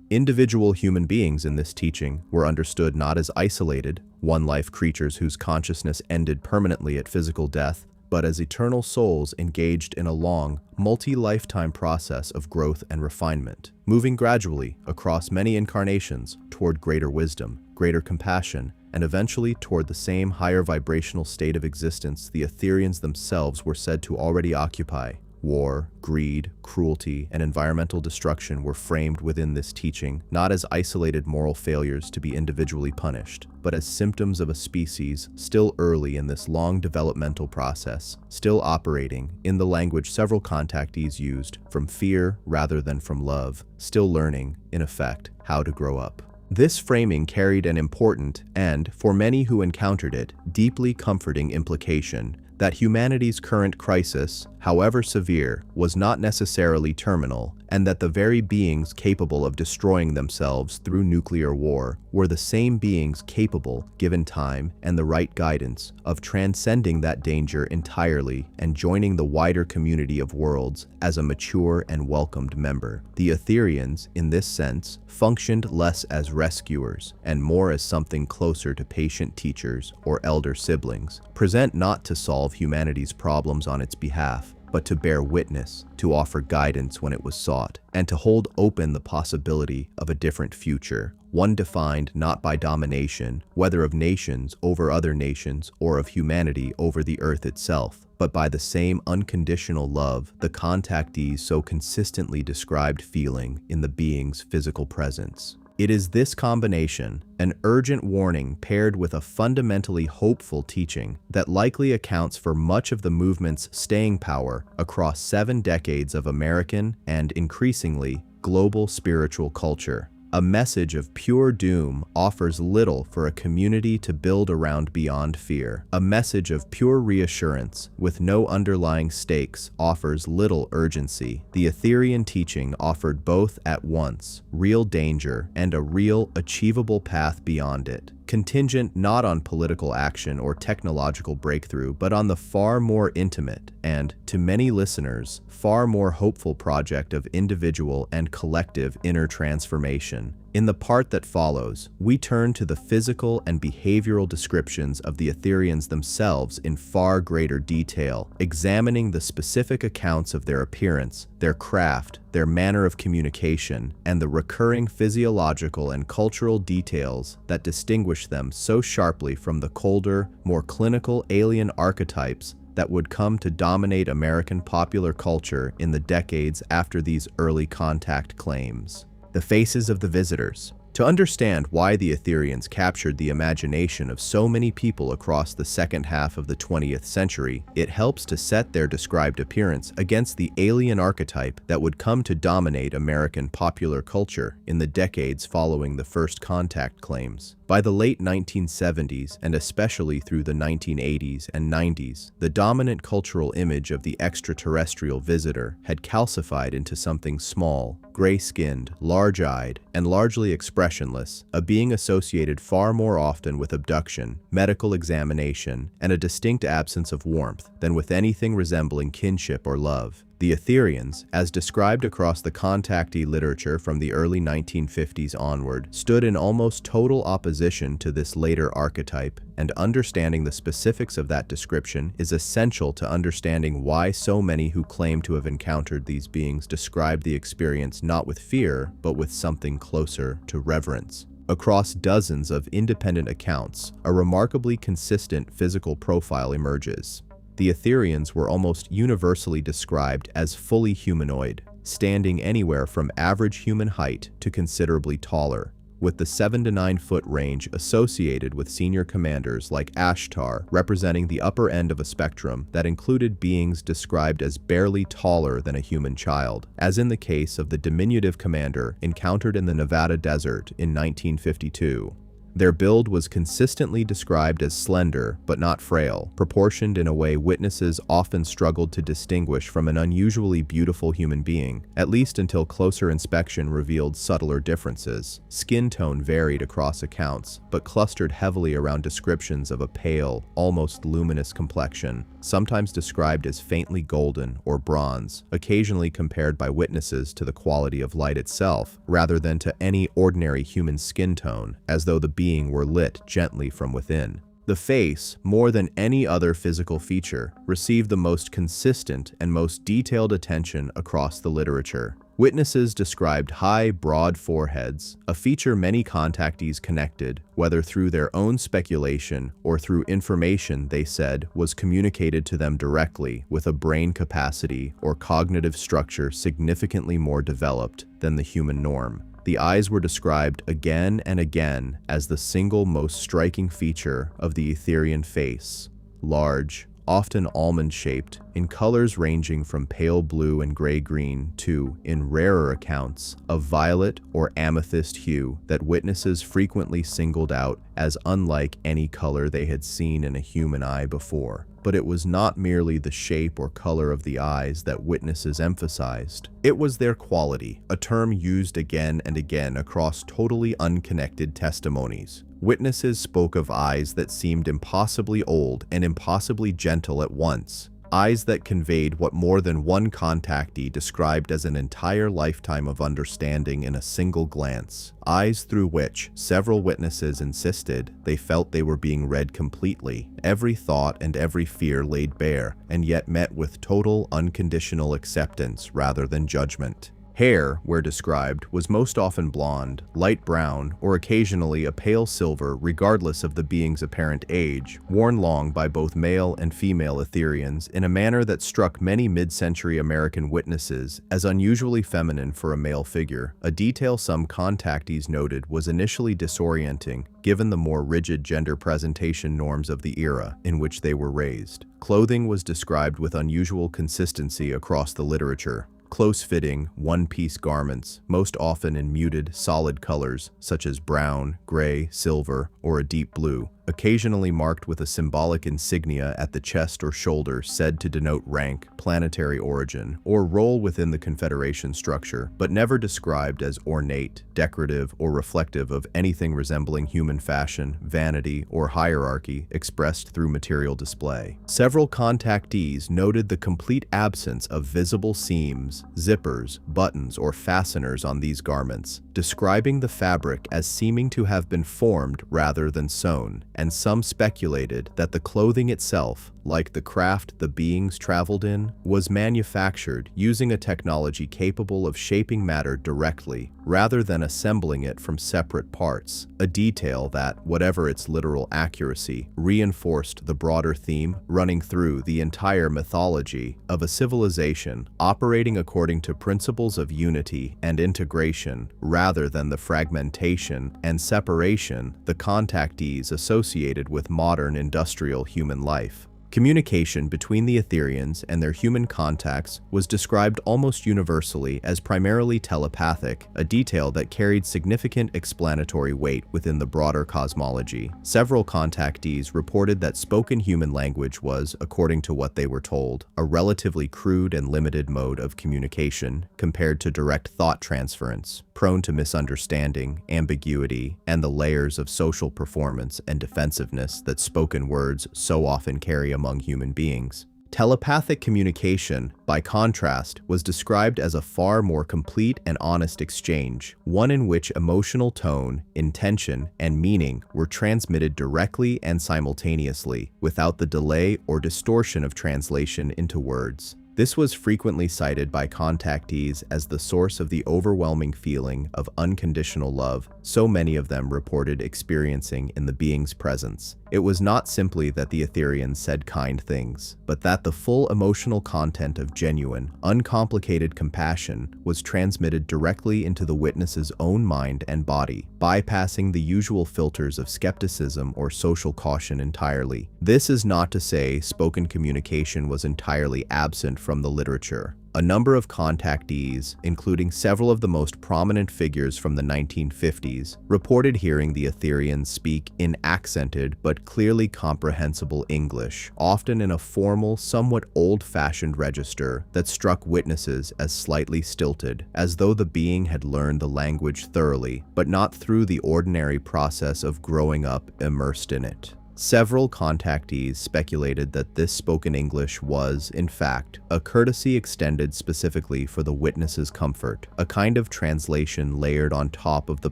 Individual human beings in this teaching were understood not as isolated, one-life creatures whose consciousness ended permanently at physical death, but as eternal souls engaged in a long, multi-lifetime process of growth and refinement, moving gradually across many incarnations toward greater wisdom, greater compassion, and eventually toward the same higher vibrational state of existence the Etherians themselves were said to already occupy. War, greed, cruelty, and environmental destruction were framed within this teaching not as isolated moral failures to be individually punished, but as symptoms of a species still early in this long developmental process, still operating, in the language several contactees used, from fear rather than from love, still learning, in effect, how to grow up. This framing carried an important and, for many who encountered it, deeply comforting implication that humanity's current crisis, however severe, was not necessarily terminal, and that the very beings capable of destroying themselves through nuclear war were the same beings capable, given time and the right guidance, of transcending that danger entirely and joining the wider community of worlds as a mature and welcomed member. The Etherians, in this sense, functioned less as rescuers and more as something closer to patient teachers or elder siblings, present not to solve humanity's problems on its behalf, but to bear witness, to offer guidance when it was sought, and to hold open the possibility of a different future, one defined not by domination, whether of nations over other nations or of humanity over the earth itself, but by the same unconditional love the contactees so consistently described feeling in the being's physical presence. It is this combination, an urgent warning paired with a fundamentally hopeful teaching, that likely accounts for much of the movement's staying power across 7 decades of American and, increasingly, global spiritual culture. A message of pure doom offers little for a community to build around beyond fear. A message of pure reassurance, with no underlying stakes, offers little urgency. The Etherian teaching offered both at once, real danger and a real, achievable path beyond it, contingent not on political action or technological breakthrough, but on the far more intimate and, to many listeners, far more hopeful project of individual and collective inner transformation. In the part that follows, we turn to the physical and behavioral descriptions of the Etherians themselves in far greater detail, examining the specific accounts of their appearance, their craft, their manner of communication, and the recurring physiological and cultural details that distinguish them so sharply from the colder, more clinical alien archetypes that would come to dominate American popular culture in the decades after these early contact claims. The faces of the visitors. To understand why the Etherians captured the imagination of so many people across the second half of the 20th century, it helps to set their described appearance against the alien archetype that would come to dominate American popular culture in the decades following the first contact claims. By the late 1970s, and especially through the 1980s and 90s, the dominant cultural image of the extraterrestrial visitor had calcified into something small, gray-skinned, large-eyed, and largely expressionless, a being associated far more often with abduction, medical examination, and a distinct absence of warmth than with anything resembling kinship or love. The Etherians, as described across the contactee literature from the early 1950s onward, stood in almost total opposition to this later archetype, and understanding the specifics of that description is essential to understanding why so many who claim to have encountered these beings describe the experience not with fear, but with something closer to reverence. Across dozens of independent accounts, a remarkably consistent physical profile emerges. The Etherians were almost universally described as fully humanoid, standing anywhere from average human height to considerably taller, with the 7 to 9 foot range associated with senior commanders like Ashtar representing the upper end of a spectrum that included beings described as barely taller than a human child, as in the case of the diminutive commander encountered in the Nevada desert in 1952. Their build was consistently described as slender, but not frail, proportioned in a way witnesses often struggled to distinguish from an unusually beautiful human being, at least until closer inspection revealed subtler differences. Skin tone varied across accounts, but clustered heavily around descriptions of a pale, almost luminous complexion, sometimes described as faintly golden or bronze, occasionally compared by witnesses to the quality of light itself, rather than to any ordinary human skin tone, as though the being were lit gently from within. The face, more than any other physical feature, received the most consistent and most detailed attention across the literature. Witnesses described high, broad foreheads, a feature many contactees connected, whether through their own speculation or through information they said was communicated to them directly, with a brain capacity or cognitive structure significantly more developed than the human norm. The eyes were described again and again as the single most striking feature of the Etherian face. Large, often almond-shaped, in colors ranging from pale blue and gray-green to, in rarer accounts, a violet or amethyst hue that witnesses frequently singled out as unlike any color they had seen in a human eye before. But it was not merely the shape or color of the eyes that witnesses emphasized. It was their quality, a term used again and again across totally unconnected testimonies. Witnesses spoke of eyes that seemed impossibly old and impossibly gentle at once. Eyes that conveyed what more than one contactee described as an entire lifetime of understanding in a single glance. Eyes through which several witnesses insisted they felt they were being read completely, every thought and every fear laid bare, and yet met with total, unconditional acceptance rather than judgment. Hair, where described, was most often blonde, light brown, or occasionally a pale silver regardless of the being's apparent age, worn long by both male and female Etherians in a manner that struck many mid-century American witnesses as unusually feminine for a male figure, a detail some contactees noted was initially disorienting given the more rigid gender presentation norms of the era in which they were raised. Clothing was described with unusual consistency across the literature. Close-fitting, one-piece garments, most often in muted, solid colors such as brown, gray, silver, or a deep blue, occasionally marked with a symbolic insignia at the chest or shoulder said to denote rank, planetary origin, or role within the Confederation structure, but never described as ornate, decorative, or reflective of anything resembling human fashion, vanity, or hierarchy expressed through material display. Several contactees noted the complete absence of visible seams, zippers, buttons, or fasteners on these garments, describing the fabric as seeming to have been formed rather than sewn, and some speculated that the clothing itself, like the craft the beings traveled in, was manufactured using a technology capable of shaping matter directly rather than assembling it from separate parts, a detail that, whatever its literal accuracy, reinforced the broader theme running through the entire mythology of a civilization operating according to principles of unity and integration rather than the fragmentation and separation the contactees associated with modern industrial human life. Communication between the Etherians and their human contacts was described almost universally as primarily telepathic, a detail that carried significant explanatory weight within the broader cosmology. Several contactees reported that spoken human language was, according to what they were told, a relatively crude and limited mode of communication compared to direct thought transference, prone to misunderstanding, ambiguity, and the layers of social performance and defensiveness that spoken words so often carry among human beings. Telepathic communication, by contrast, was described as a far more complete and honest exchange, one in which emotional tone, intention, and meaning were transmitted directly and simultaneously, without the delay or distortion of translation into words. This was frequently cited by contactees as the source of the overwhelming feeling of unconditional love so many of them reported experiencing in the being's presence. It was not simply that the Etherians said kind things, but that the full emotional content of genuine, uncomplicated compassion was transmitted directly into the witness's own mind and body, bypassing the usual filters of skepticism or social caution entirely. This is not to say spoken communication was entirely absent from the literature. A number of contactees, including several of the most prominent figures from the 1950s, reported hearing the Etherians speak in accented but clearly comprehensible English, often in a formal, somewhat old-fashioned register that struck witnesses as slightly stilted, as though the being had learned the language thoroughly, but not through the ordinary process of growing up immersed in it. Several contactees speculated that this spoken English was, in fact, a courtesy extended specifically for the witness's comfort, a kind of translation layered on top of the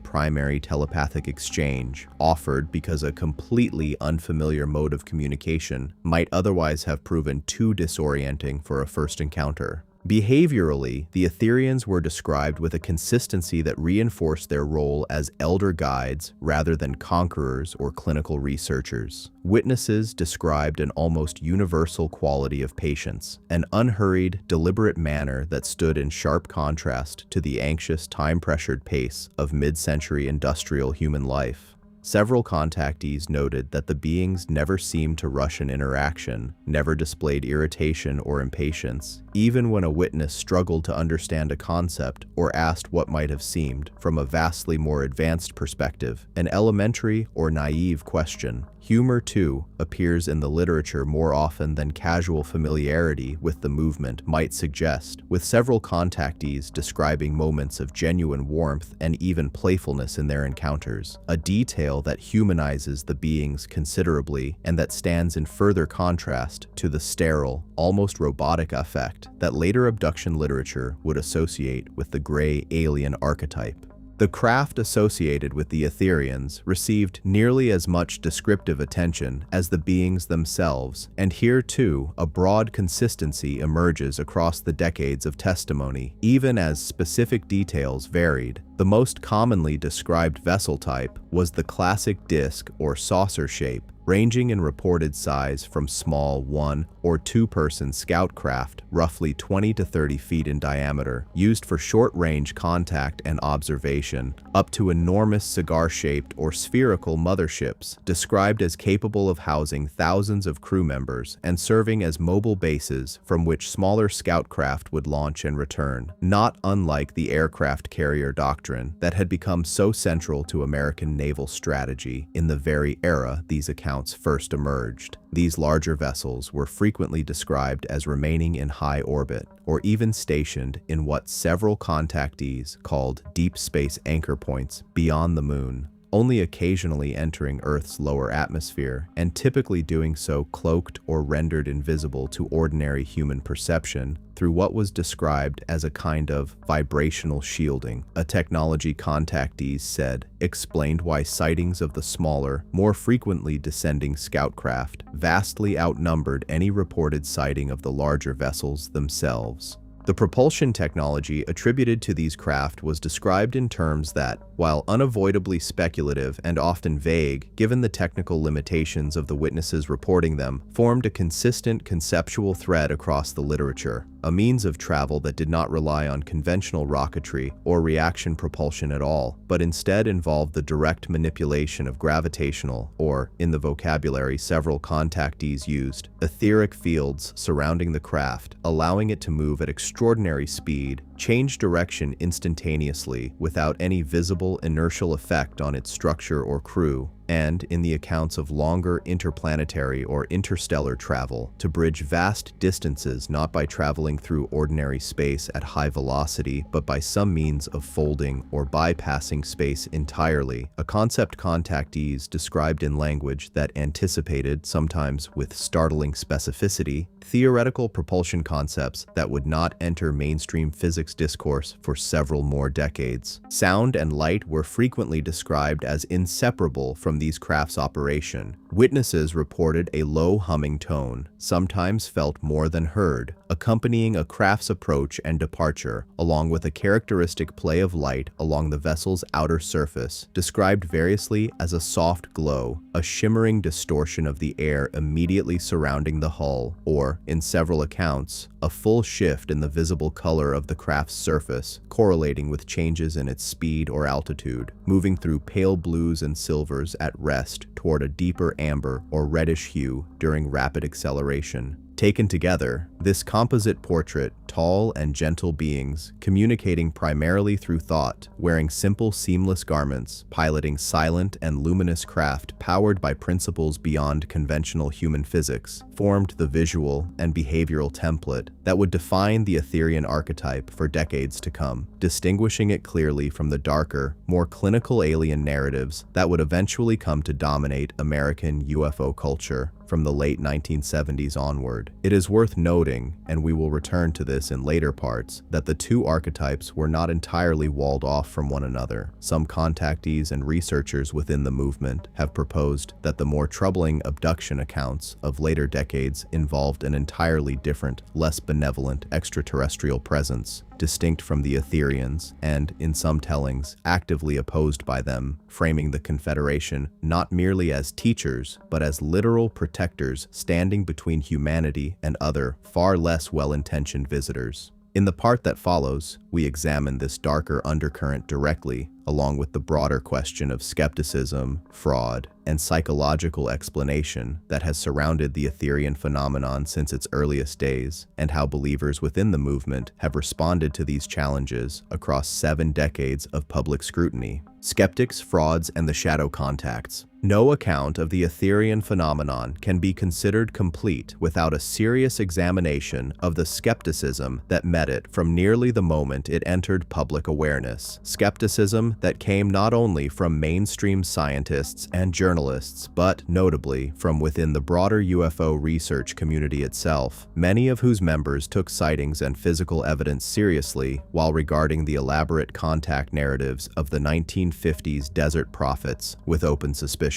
primary telepathic exchange, offered because a completely unfamiliar mode of communication might otherwise have proven too disorienting for a first encounter. Behaviorally, the Etherians were described with a consistency that reinforced their role as elder guides rather than conquerors or clinical researchers. Witnesses described an almost universal quality of patience, an unhurried, deliberate manner that stood in sharp contrast to the anxious, time-pressured pace of mid-century industrial human life. Several contactees noted that the beings never seemed to rush an interaction, never displayed irritation or impatience, even when a witness struggled to understand a concept or asked what might have seemed, from a vastly more advanced perspective, an elementary or naive question. Humor, too, appears in the literature more often than casual familiarity with the movement might suggest, with several contactees describing moments of genuine warmth and even playfulness in their encounters, a detail that humanizes the beings considerably and that stands in further contrast to the sterile, almost robotic effect that later abduction literature would associate with the gray alien archetype. The craft associated with the Etherians received nearly as much descriptive attention as the beings themselves, and here too a broad consistency emerges across the decades of testimony, even as specific details varied. The most commonly described vessel type was the classic disc or saucer shape, ranging in reported size from small 1- or 2-person scout craft, roughly 20 to 30 feet in diameter, used for short-range contact and observation, up to enormous cigar-shaped or spherical motherships, described as capable of housing thousands of crew members and serving as mobile bases from which smaller scout craft would launch and return, not unlike the aircraft carrier doctrine that had become so central to American naval strategy in the very era these accounts first emerged. These larger vessels were frequently described as remaining in high orbit, or even stationed in what several contactees called deep space anchor points beyond the moon, only occasionally entering Earth's lower atmosphere, and typically doing so cloaked or rendered invisible to ordinary human perception through what was described as a kind of vibrational shielding. A technology contactees said explained why sightings of the smaller, more frequently descending scout craft vastly outnumbered any reported sighting of the larger vessels themselves. The propulsion technology attributed to these craft was described in terms that, while unavoidably speculative and often vague, given the technical limitations of the witnesses reporting them, formed a consistent conceptual thread across the literature, a means of travel that did not rely on conventional rocketry or reaction propulsion at all, but instead involved the direct manipulation of gravitational, or, in the vocabulary several contactees used, etheric fields surrounding the craft, allowing it to move at extraordinary speed, change direction instantaneously without any visible inertial effect on its structure or crew, and, in the accounts of longer interplanetary or interstellar travel, to bridge vast distances not by traveling through ordinary space at high velocity, but by some means of folding or bypassing space entirely, a concept contactees described in language that anticipated, sometimes with startling specificity, theoretical propulsion concepts that would not enter mainstream physics discourse for several more decades. Sound and light were frequently described as inseparable from these crafts' operation. Witnesses reported a low humming tone, sometimes felt more than heard, accompanying a craft's approach and departure, along with a characteristic play of light along the vessel's outer surface, described variously as a soft glow, a shimmering distortion of the air immediately surrounding the hull, or, in several accounts, a full shift in the visible color of the craft's surface, correlating with changes in its speed or altitude, moving through pale blues and silvers at rest toward a deeper amber or reddish hue during rapid acceleration. Taken together, this composite portrait, tall and gentle beings, communicating primarily through thought, wearing simple seamless garments, piloting silent and luminous craft powered by principles beyond conventional human physics, formed the visual and behavioral template that would define the Etherian archetype for decades to come, distinguishing it clearly from the darker, more clinical alien narratives that would eventually come to dominate American UFO culture from the late 1970s onward. It is worth noting, and we will return to this in later parts, that the two archetypes were not entirely walled off from one another. Some contactees and researchers within the movement have proposed that the more troubling abduction accounts of later decades involved an entirely different, less benevolent extraterrestrial presence, distinct from the Etherians, and, in some tellings, actively opposed by them, framing the Confederation not merely as teachers, but as literal protectors standing between humanity and other, far less well-intentioned visitors. In the part that follows, we examine this darker undercurrent directly, along with the broader question of skepticism, fraud, and psychological explanation that has surrounded the Etherian phenomenon since its earliest days, and how believers within the movement have responded to these challenges across 7 decades of public scrutiny. Skeptics, frauds, and the shadow contacts. No account of the Etherian phenomenon can be considered complete without a serious examination of the skepticism that met it from nearly the moment it entered public awareness. Skepticism that came not only from mainstream scientists and journalists, but notably from within the broader UFO research community itself, many of whose members took sightings and physical evidence seriously while regarding the elaborate contact narratives of the 1950s desert prophets with open suspicion.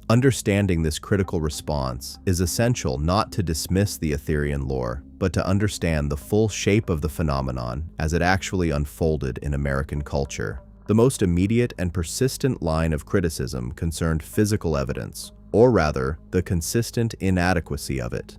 Understanding this critical response is essential not to dismiss the Etherian lore, but to understand the full shape of the phenomenon as it actually unfolded in American culture. The most immediate and persistent line of criticism concerned physical evidence, or rather, the consistent inadequacy of it.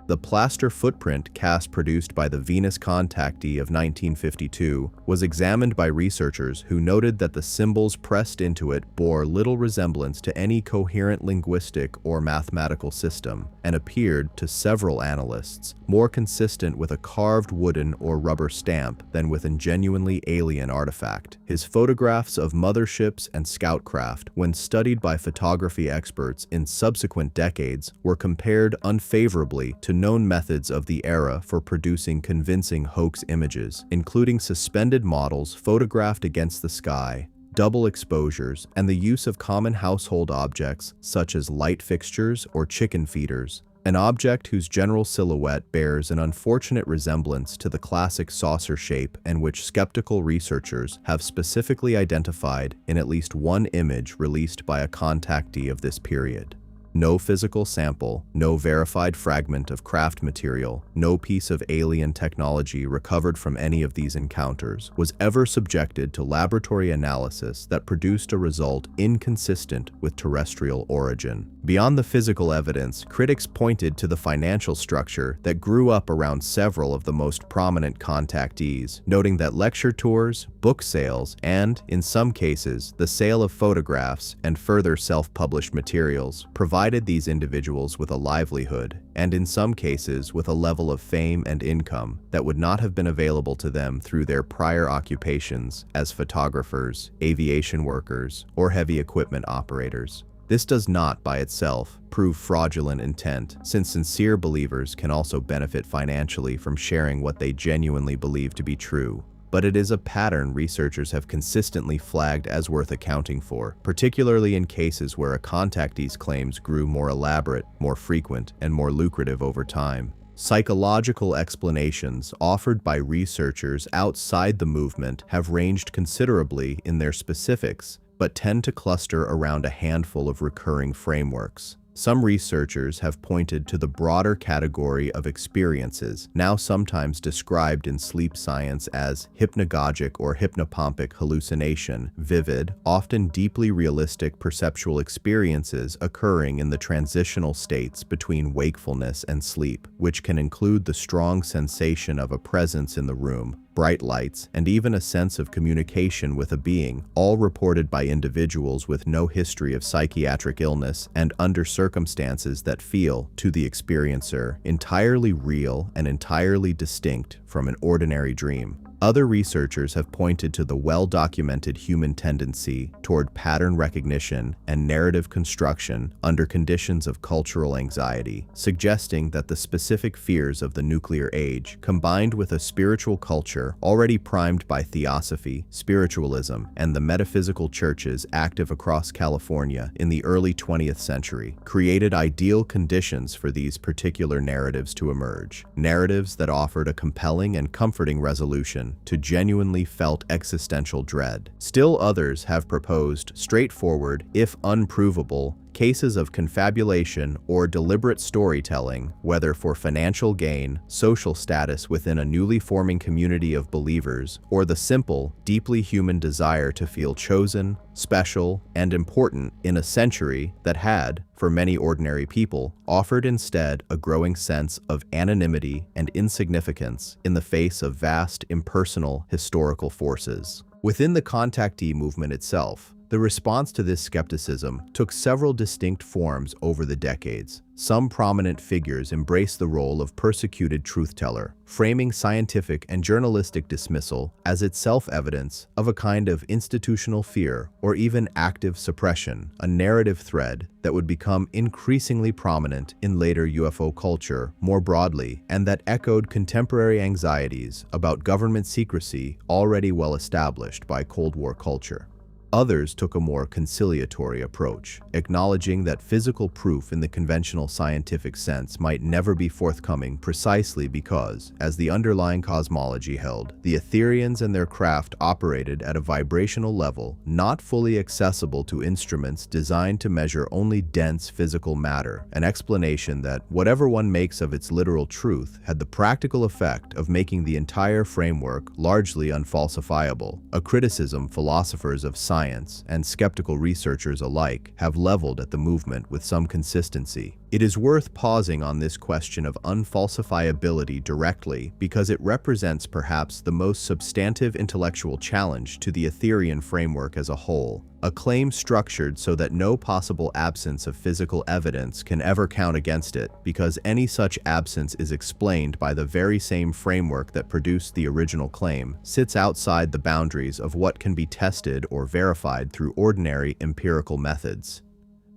The plaster footprint cast produced by the Venus contactee of 1952 was examined by researchers who noted that the symbols pressed into it bore little resemblance to any coherent linguistic or mathematical system, and appeared to several analysts more consistent with a carved wooden or rubber stamp than with a genuinely alien artifact. His photographs of motherships and scout craft, when studied by photography experts in subsequent decades, were compared unfavorably to known methods of the era for producing convincing hoax images, including suspended models photographed against the sky, double exposures, and the use of common household objects such as light fixtures or chicken feeders, an object whose general silhouette bears an unfortunate resemblance to the classic saucer shape and which skeptical researchers have specifically identified in at least one image released by a contactee of this period. No physical sample, no verified fragment of craft material, no piece of alien technology recovered from any of these encounters was ever subjected to laboratory analysis that produced a result inconsistent with terrestrial origin. Beyond the physical evidence, critics pointed to the financial structure that grew up around several of the most prominent contactees, noting that lecture tours, book sales, and, in some cases, the sale of photographs and further self-published materials provided these individuals with a livelihood, and in some cases with a level of fame and income that would not have been available to them through their prior occupations as photographers, aviation workers, or heavy equipment operators. This does not, by itself, prove fraudulent intent, since sincere believers can also benefit financially from sharing what they genuinely believe to be true. But it is a pattern researchers have consistently flagged as worth accounting for, particularly in cases where a contactee's claims grew more elaborate, more frequent, and more lucrative over time. Psychological explanations offered by researchers outside the movement have ranged considerably in their specifics, but tend to cluster around a handful of recurring frameworks. Some researchers have pointed to the broader category of experiences, now sometimes described in sleep science as hypnagogic or hypnopompic hallucination, vivid, often deeply realistic perceptual experiences occurring in the transitional states between wakefulness and sleep, which can include the strong sensation of a presence in the room, bright lights, and even a sense of communication with a being, all reported by individuals with no history of psychiatric illness and under circumstances that feel, to the experiencer, entirely real and entirely distinct from an ordinary dream. Other researchers have pointed to the well-documented human tendency toward pattern recognition and narrative construction under conditions of cultural anxiety, suggesting that the specific fears of the nuclear age, combined with a spiritual culture already primed by theosophy, spiritualism, and the metaphysical churches active across California in the early 20th century, created ideal conditions for these particular narratives to emerge. Narratives that offered a compelling and comforting resolution to genuinely felt existential dread. Still others have proposed straightforward, if unprovable, cases of confabulation or deliberate storytelling, whether for financial gain, social status within a newly forming community of believers, or the simple, deeply human desire to feel chosen, special, and important in a century that had, for many ordinary people, offered instead a growing sense of anonymity and insignificance in the face of vast, impersonal historical forces. Within the contactee movement itself, the response to this skepticism took several distinct forms over the decades. Some prominent figures embraced the role of persecuted truth-teller, framing scientific and journalistic dismissal as itself evidence of a kind of institutional fear or even active suppression, a narrative thread that would become increasingly prominent in later UFO culture more broadly, and that echoed contemporary anxieties about government secrecy already well established by Cold War culture. Others took a more conciliatory approach, acknowledging that physical proof in the conventional scientific sense might never be forthcoming precisely because, as the underlying cosmology held, the Etherians and their craft operated at a vibrational level not fully accessible to instruments designed to measure only dense physical matter, an explanation that, whatever one makes of its literal truth, had the practical effect of making the entire framework largely unfalsifiable, a criticism philosophers of science and skeptical researchers alike have leveled at the movement with some consistency. It is worth pausing on this question of unfalsifiability directly because it represents perhaps the most substantive intellectual challenge to the Etherian framework as a whole, a claim structured so that no possible absence of physical evidence can ever count against it because any such absence is explained by the very same framework that produced the original claim, sits outside the boundaries of what can be tested or verified through ordinary empirical methods.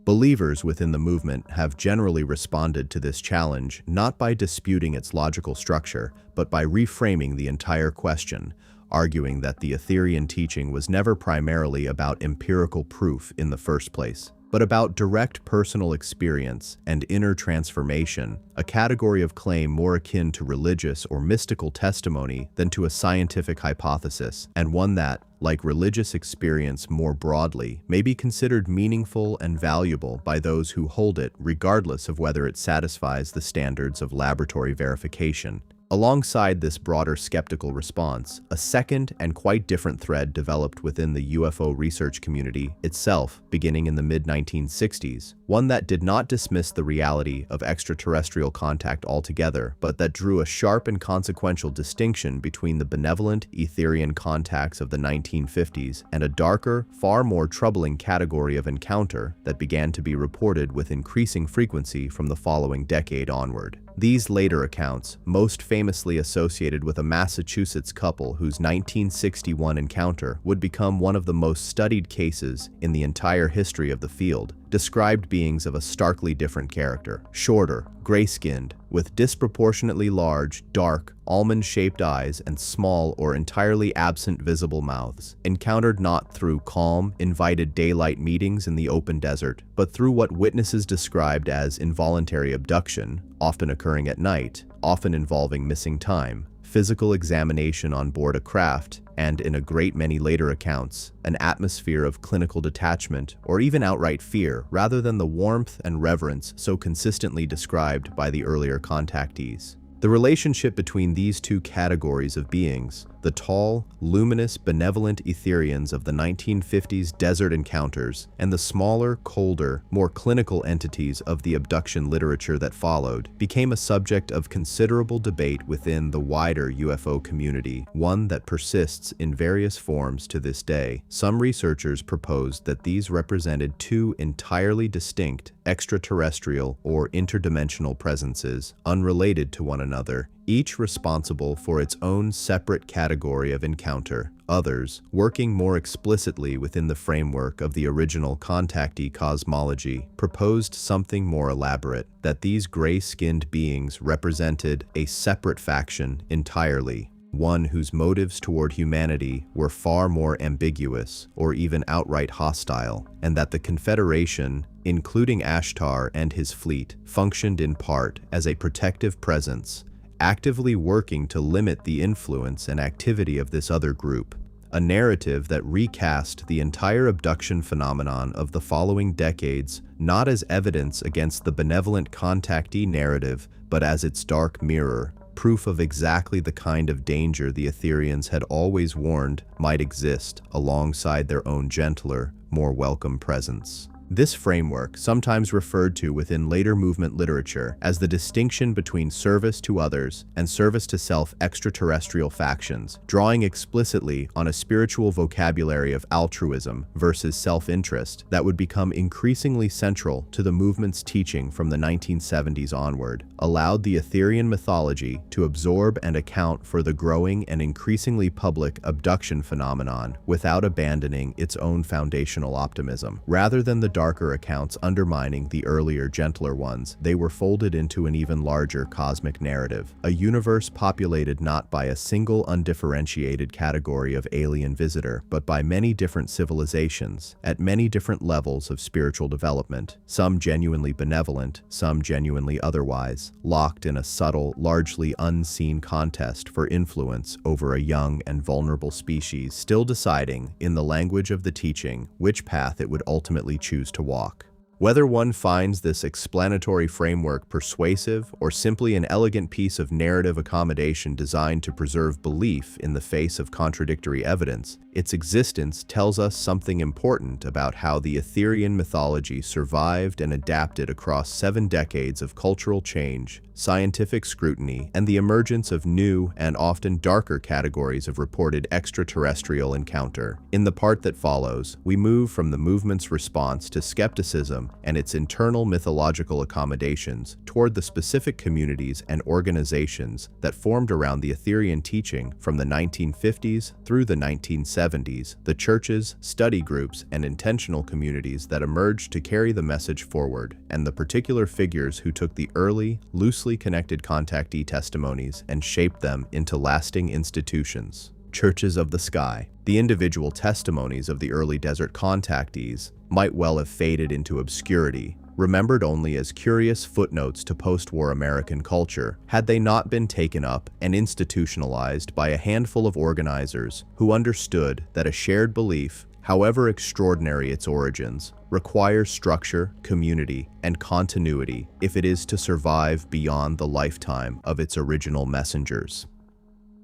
Believers within the movement have generally responded to this challenge not by disputing its logical structure, but by reframing the entire question, arguing that the Etherian teaching was never primarily about empirical proof in the first place, but about direct personal experience and inner transformation, a category of claim more akin to religious or mystical testimony than to a scientific hypothesis, and one that, like religious experience more broadly, may be considered meaningful and valuable by those who hold it regardless of whether it satisfies the standards of laboratory verification. Alongside this broader skeptical response, a second and quite different thread developed within the UFO research community itself beginning in the mid-1960s, one that did not dismiss the reality of extraterrestrial contact altogether, but that drew a sharp and consequential distinction between the benevolent Etherian contacts of the 1950s and a darker, far more troubling category of encounter that began to be reported with increasing frequency from the following decade onward. These later accounts, most famously associated with a Massachusetts couple whose 1961 encounter would become one of the most studied cases in the entire history of the field, described beings of a starkly different character, shorter, gray-skinned, with disproportionately large, dark, almond-shaped eyes and small or entirely absent visible mouths, encountered not through calm, invited daylight meetings in the open desert, but through what witnesses described as involuntary abduction, often occurring at night, often involving missing time, physical examination on board a craft, and in a great many later accounts, an atmosphere of clinical detachment or even outright fear rather than the warmth and reverence so consistently described by the earlier contactees. The relationship between these two categories of beings, the tall, luminous, benevolent Etherians of the 1950s desert encounters, and the smaller, colder, more clinical entities of the abduction literature that followed, became a subject of considerable debate within the wider UFO community, one that persists in various forms to this day. Some researchers proposed that these represented two entirely distinct extraterrestrial or interdimensional presences, unrelated to one another, each responsible for its own separate category of encounter. Others, working more explicitly within the framework of the original contactee cosmology, proposed something more elaborate, that these gray-skinned beings represented a separate faction entirely, one whose motives toward humanity were far more ambiguous or even outright hostile, and that the Confederation, including Ashtar and his fleet, functioned in part as a protective presence, actively working to limit the influence and activity of this other group, a narrative that recast the entire abduction phenomenon of the following decades not as evidence against the benevolent contactee narrative, but as its dark mirror, proof of exactly the kind of danger the Etherians had always warned might exist alongside their own gentler, more welcome presence. This framework, sometimes referred to within later movement literature as the distinction between service to others and service to self extraterrestrial factions, drawing explicitly on a spiritual vocabulary of altruism versus self-interest that would become increasingly central to the movement's teaching from the 1970s onward, allowed the Etherian mythology to absorb and account for the growing and increasingly public abduction phenomenon without abandoning its own foundational optimism. Rather than the darker accounts undermining the earlier, gentler ones, they were folded into an even larger cosmic narrative, a universe populated not by a single undifferentiated category of alien visitor, but by many different civilizations at many different levels of spiritual development, some genuinely benevolent, some genuinely otherwise, locked in a subtle, largely unseen contest for influence over a young and vulnerable species, still deciding, in the language of the teaching, which path it would ultimately choose to walk. Whether one finds this explanatory framework persuasive or simply an elegant piece of narrative accommodation designed to preserve belief in the face of contradictory evidence, its existence tells us something important about how the Etherian mythology survived and adapted across 7 decades of cultural change, scientific scrutiny, and the emergence of new and often darker categories of reported extraterrestrial encounter. In the part that follows, we move from the movement's response to skepticism and its internal mythological accommodations toward the specific communities and organizations that formed around the Etherian teaching from the 1950s through the 1970s, the churches, study groups, and intentional communities that emerged to carry the message forward, and the particular figures who took the early, loosely connected contactee testimonies and shaped them into lasting institutions. Churches of the Sky. The individual testimonies of the early desert contactees might well have faded into obscurity, remembered only as curious footnotes to post-war American culture, had they not been taken up and institutionalized by a handful of organizers who understood that a shared belief, however extraordinary its origins, requires structure, community, and continuity if it is to survive beyond the lifetime of its original messengers.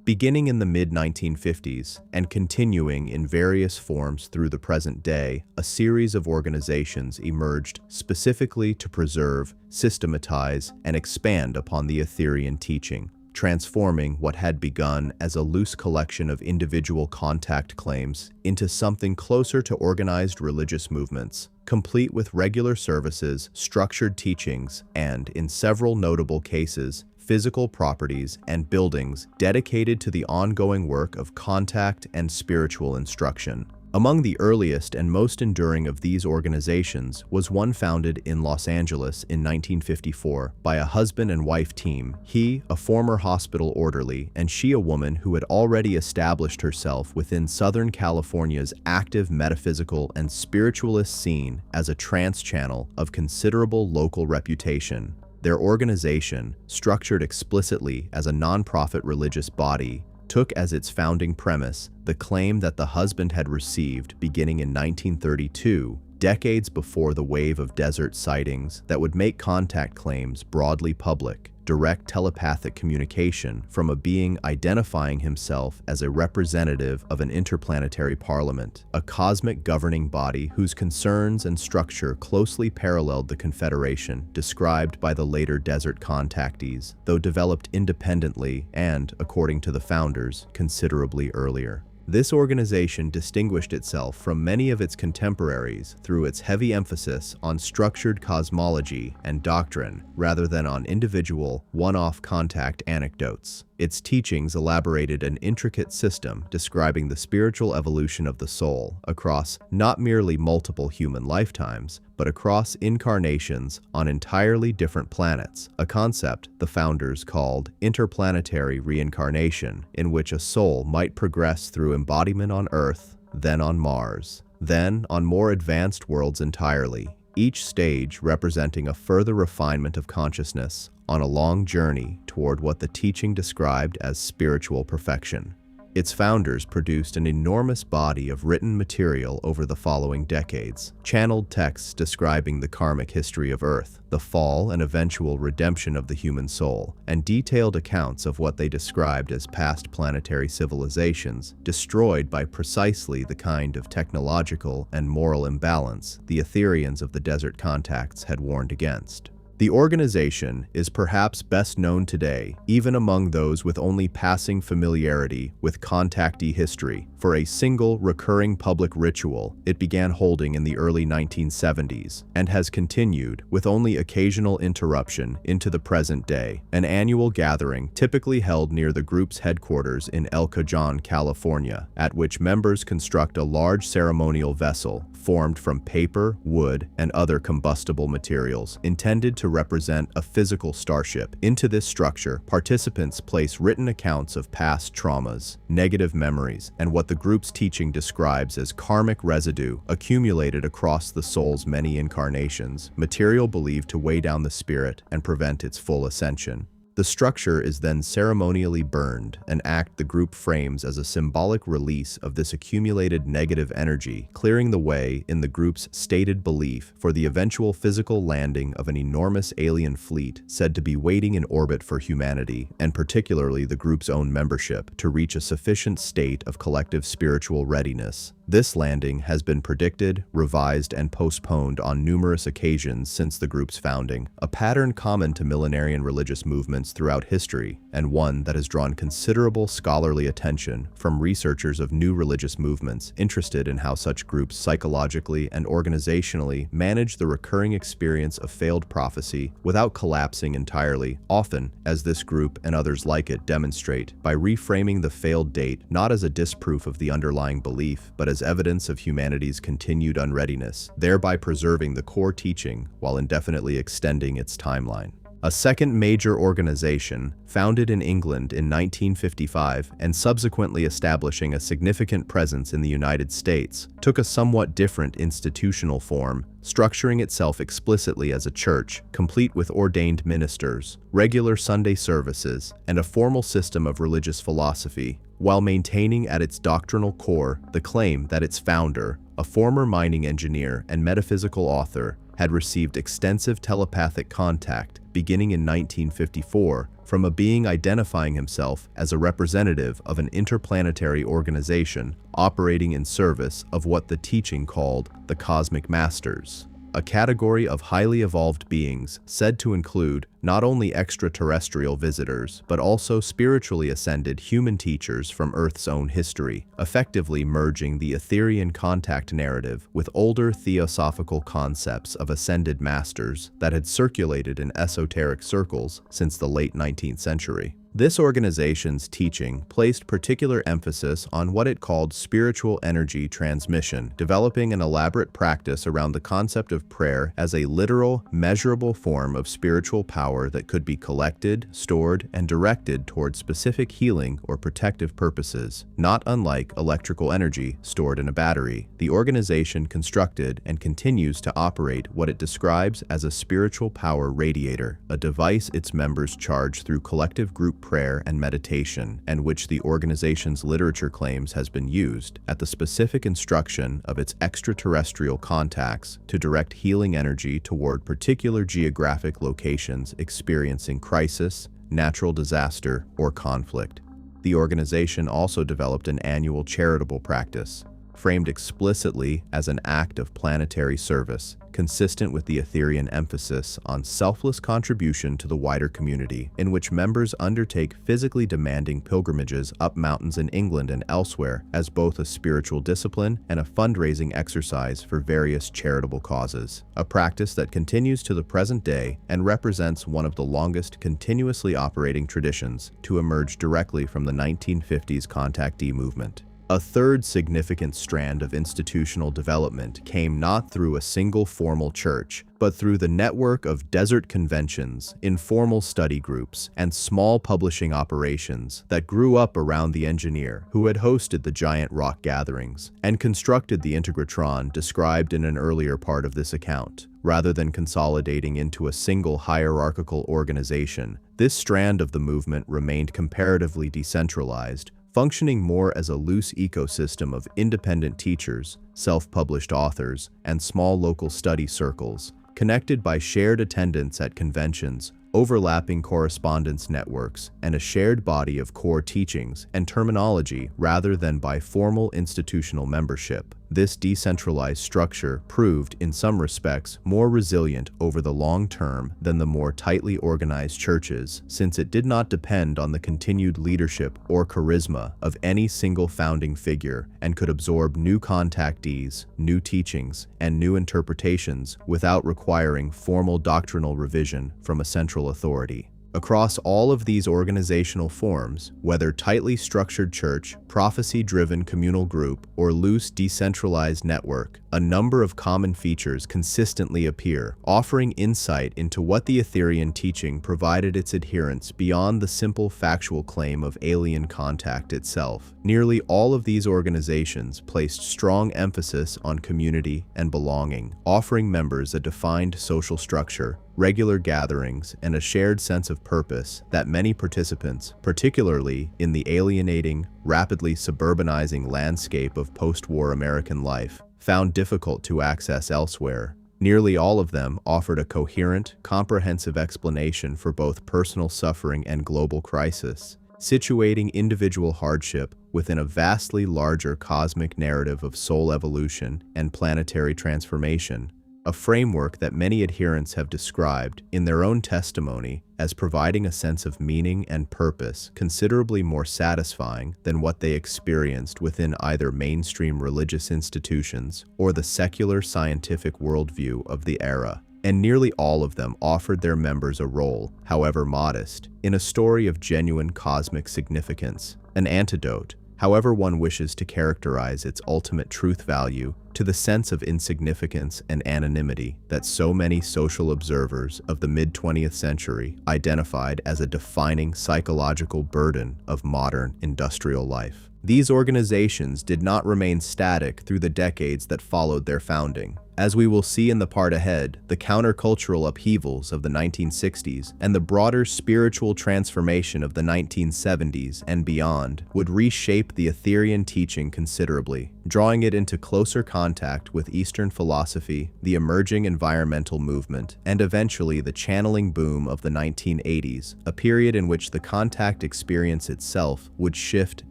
Beginning in the mid-1950s and continuing in various forms through the present day, a series of organizations emerged specifically to preserve, systematize, and expand upon the Etherian teaching, transforming what had begun as a loose collection of individual contact claims into something closer to organized religious movements, complete with regular services, structured teachings, and, in several notable cases, physical properties and buildings dedicated to the ongoing work of contact and spiritual instruction. Among the earliest and most enduring of these organizations was one founded in Los Angeles in 1954 by a husband and wife team, he a former hospital orderly and she a woman who had already established herself within Southern California's active metaphysical and spiritualist scene as a trance channel of considerable local reputation. Their organization, structured explicitly as a nonprofit religious body, took as its founding premise the claim that the husband had received beginning in 1932, decades before the wave of desert sightings that would make contact claims broadly public, direct telepathic communication from a being identifying himself as a representative of an interplanetary parliament, a cosmic governing body whose concerns and structure closely paralleled the Confederation described by the later desert contactees, though developed independently and, according to the founders, considerably earlier. This organization distinguished itself from many of its contemporaries through its heavy emphasis on structured cosmology and doctrine rather than on individual, one-off contact anecdotes. Its teachings elaborated an intricate system describing the spiritual evolution of the soul across not merely multiple human lifetimes, but across incarnations on entirely different planets, a concept the founders called interplanetary reincarnation, in which a soul might progress through embodiment on Earth, then on Mars, then on more advanced worlds entirely, each stage representing a further refinement of consciousness on a long journey toward what the teaching described as spiritual perfection. Its founders produced an enormous body of written material over the following decades, channeled texts describing the karmic history of Earth, the fall and eventual redemption of the human soul, and detailed accounts of what they described as past planetary civilizations, destroyed by precisely the kind of technological and moral imbalance the Etherians of the desert contacts had warned against. The organization is perhaps best known today, even among those with only passing familiarity with contactee history, for a single recurring public ritual it began holding in the early 1970s, and has continued, with only occasional interruption, into the present day. An annual gathering typically held near the group's headquarters in El Cajon, California, at which members construct a large ceremonial vessel formed from paper, wood, and other combustible materials, intended to represent a physical starship. Into this structure, participants place written accounts of past traumas, negative memories, and what the group's teaching describes as karmic residue accumulated across the soul's many incarnations, material believed to weigh down the spirit and prevent its full ascension. The structure is then ceremonially burned, an act the group frames as a symbolic release of this accumulated negative energy, clearing the way, in the group's stated belief, for the eventual physical landing of an enormous alien fleet said to be waiting in orbit for humanity, and particularly the group's own membership, to reach a sufficient state of collective spiritual readiness. This landing has been predicted, revised, and postponed on numerous occasions since the group's founding, a pattern common to millenarian religious movements throughout history, and one that has drawn considerable scholarly attention from researchers of new religious movements interested in how such groups psychologically and organizationally manage the recurring experience of failed prophecy without collapsing entirely, often, as this group and others like it demonstrate, by reframing the failed date not as a disproof of the underlying belief, but as evidence of humanity's continued unreadiness, thereby preserving the core teaching while indefinitely extending its timeline. A second major organization, founded in England in 1955 and subsequently establishing a significant presence in the United States, took a somewhat different institutional form, structuring itself explicitly as a church, complete with ordained ministers, regular Sunday services, and a formal system of religious philosophy, while maintaining at its doctrinal core the claim that its founder, a former mining engineer and metaphysical author, had received extensive telepathic contact beginning in 1954 from a being identifying himself as a representative of an interplanetary organization operating in service of what the teaching called the Cosmic Masters, a category of highly evolved beings said to include not only extraterrestrial visitors, but also spiritually ascended human teachers from Earth's own history, effectively merging the Etherian contact narrative with older theosophical concepts of ascended masters that had circulated in esoteric circles since the late 19th century. This organization's teaching placed particular emphasis on what it called spiritual energy transmission, developing an elaborate practice around the concept of prayer as a literal, measurable form of spiritual power that could be collected, stored, and directed toward specific healing or protective purposes, not unlike electrical energy stored in a battery. The organization constructed and continues to operate what it describes as a spiritual power radiator, a device its members charge through collective group prayer and meditation, and which the organization's literature claims has been used, at the specific instruction of its extraterrestrial contacts, to direct healing energy toward particular geographic locations experiencing crisis, natural disaster, or conflict. The organization also developed an annual charitable practice, framed explicitly as an act of planetary service, consistent with the Etherian emphasis on selfless contribution to the wider community, in which members undertake physically demanding pilgrimages up mountains in England and elsewhere as both a spiritual discipline and a fundraising exercise for various charitable causes, a practice that continues to the present day and represents one of the longest continuously operating traditions to emerge directly from the 1950s contactee movement. A third significant strand of institutional development came not through a single formal church, but through the network of desert conventions, informal study groups, and small publishing operations that grew up around the engineer who had hosted the giant rock gatherings and constructed the integratron described in an earlier part of this account. Rather than consolidating into a single hierarchical organization, this strand of the movement remained comparatively decentralized, functioning more as a loose ecosystem of independent teachers, self-published authors, and small local study circles, connected by shared attendance at conventions, overlapping correspondence networks, and a shared body of core teachings and terminology rather than by formal institutional membership. This decentralized structure proved, in some respects, more resilient over the long term than the more tightly organized churches, since it did not depend on the continued leadership or charisma of any single founding figure and could absorb new contactees, new teachings, and new interpretations without requiring formal doctrinal revision from a central authority. Across all of these organizational forms, whether tightly structured church, prophecy-driven communal group, or loose decentralized network, a number of common features consistently appear, offering insight into what the Etherian teaching provided its adherents beyond the simple factual claim of alien contact itself. Nearly all of these organizations placed strong emphasis on community and belonging, offering members a defined social structure, regular gatherings, and a shared sense of purpose that many participants, particularly in the alienating, rapidly suburbanizing landscape of post-war American life, found difficult to access elsewhere. Nearly all of them offered a coherent, comprehensive explanation for both personal suffering and global crisis, situating individual hardship within a vastly larger cosmic narrative of soul evolution and planetary transformation, a framework that many adherents have described, in their own testimony, as providing a sense of meaning and purpose considerably more satisfying than what they experienced within either mainstream religious institutions or the secular scientific worldview of the era. And nearly all of them offered their members a role, however modest, in a story of genuine cosmic significance, an antidote, however one wishes to characterize its ultimate truth value, to the sense of insignificance and anonymity that so many social observers of the mid-20th century identified as a defining psychological burden of modern industrial life. These organizations did not remain static through the decades that followed their founding. As we will see in the part ahead, the countercultural upheavals of the 1960s and the broader spiritual transformation of the 1970s and beyond would reshape the Etherian teaching considerably, drawing it into closer contact with Eastern philosophy, the emerging environmental movement, and eventually the channeling boom of the 1980s, a period in which the contact experience itself would shift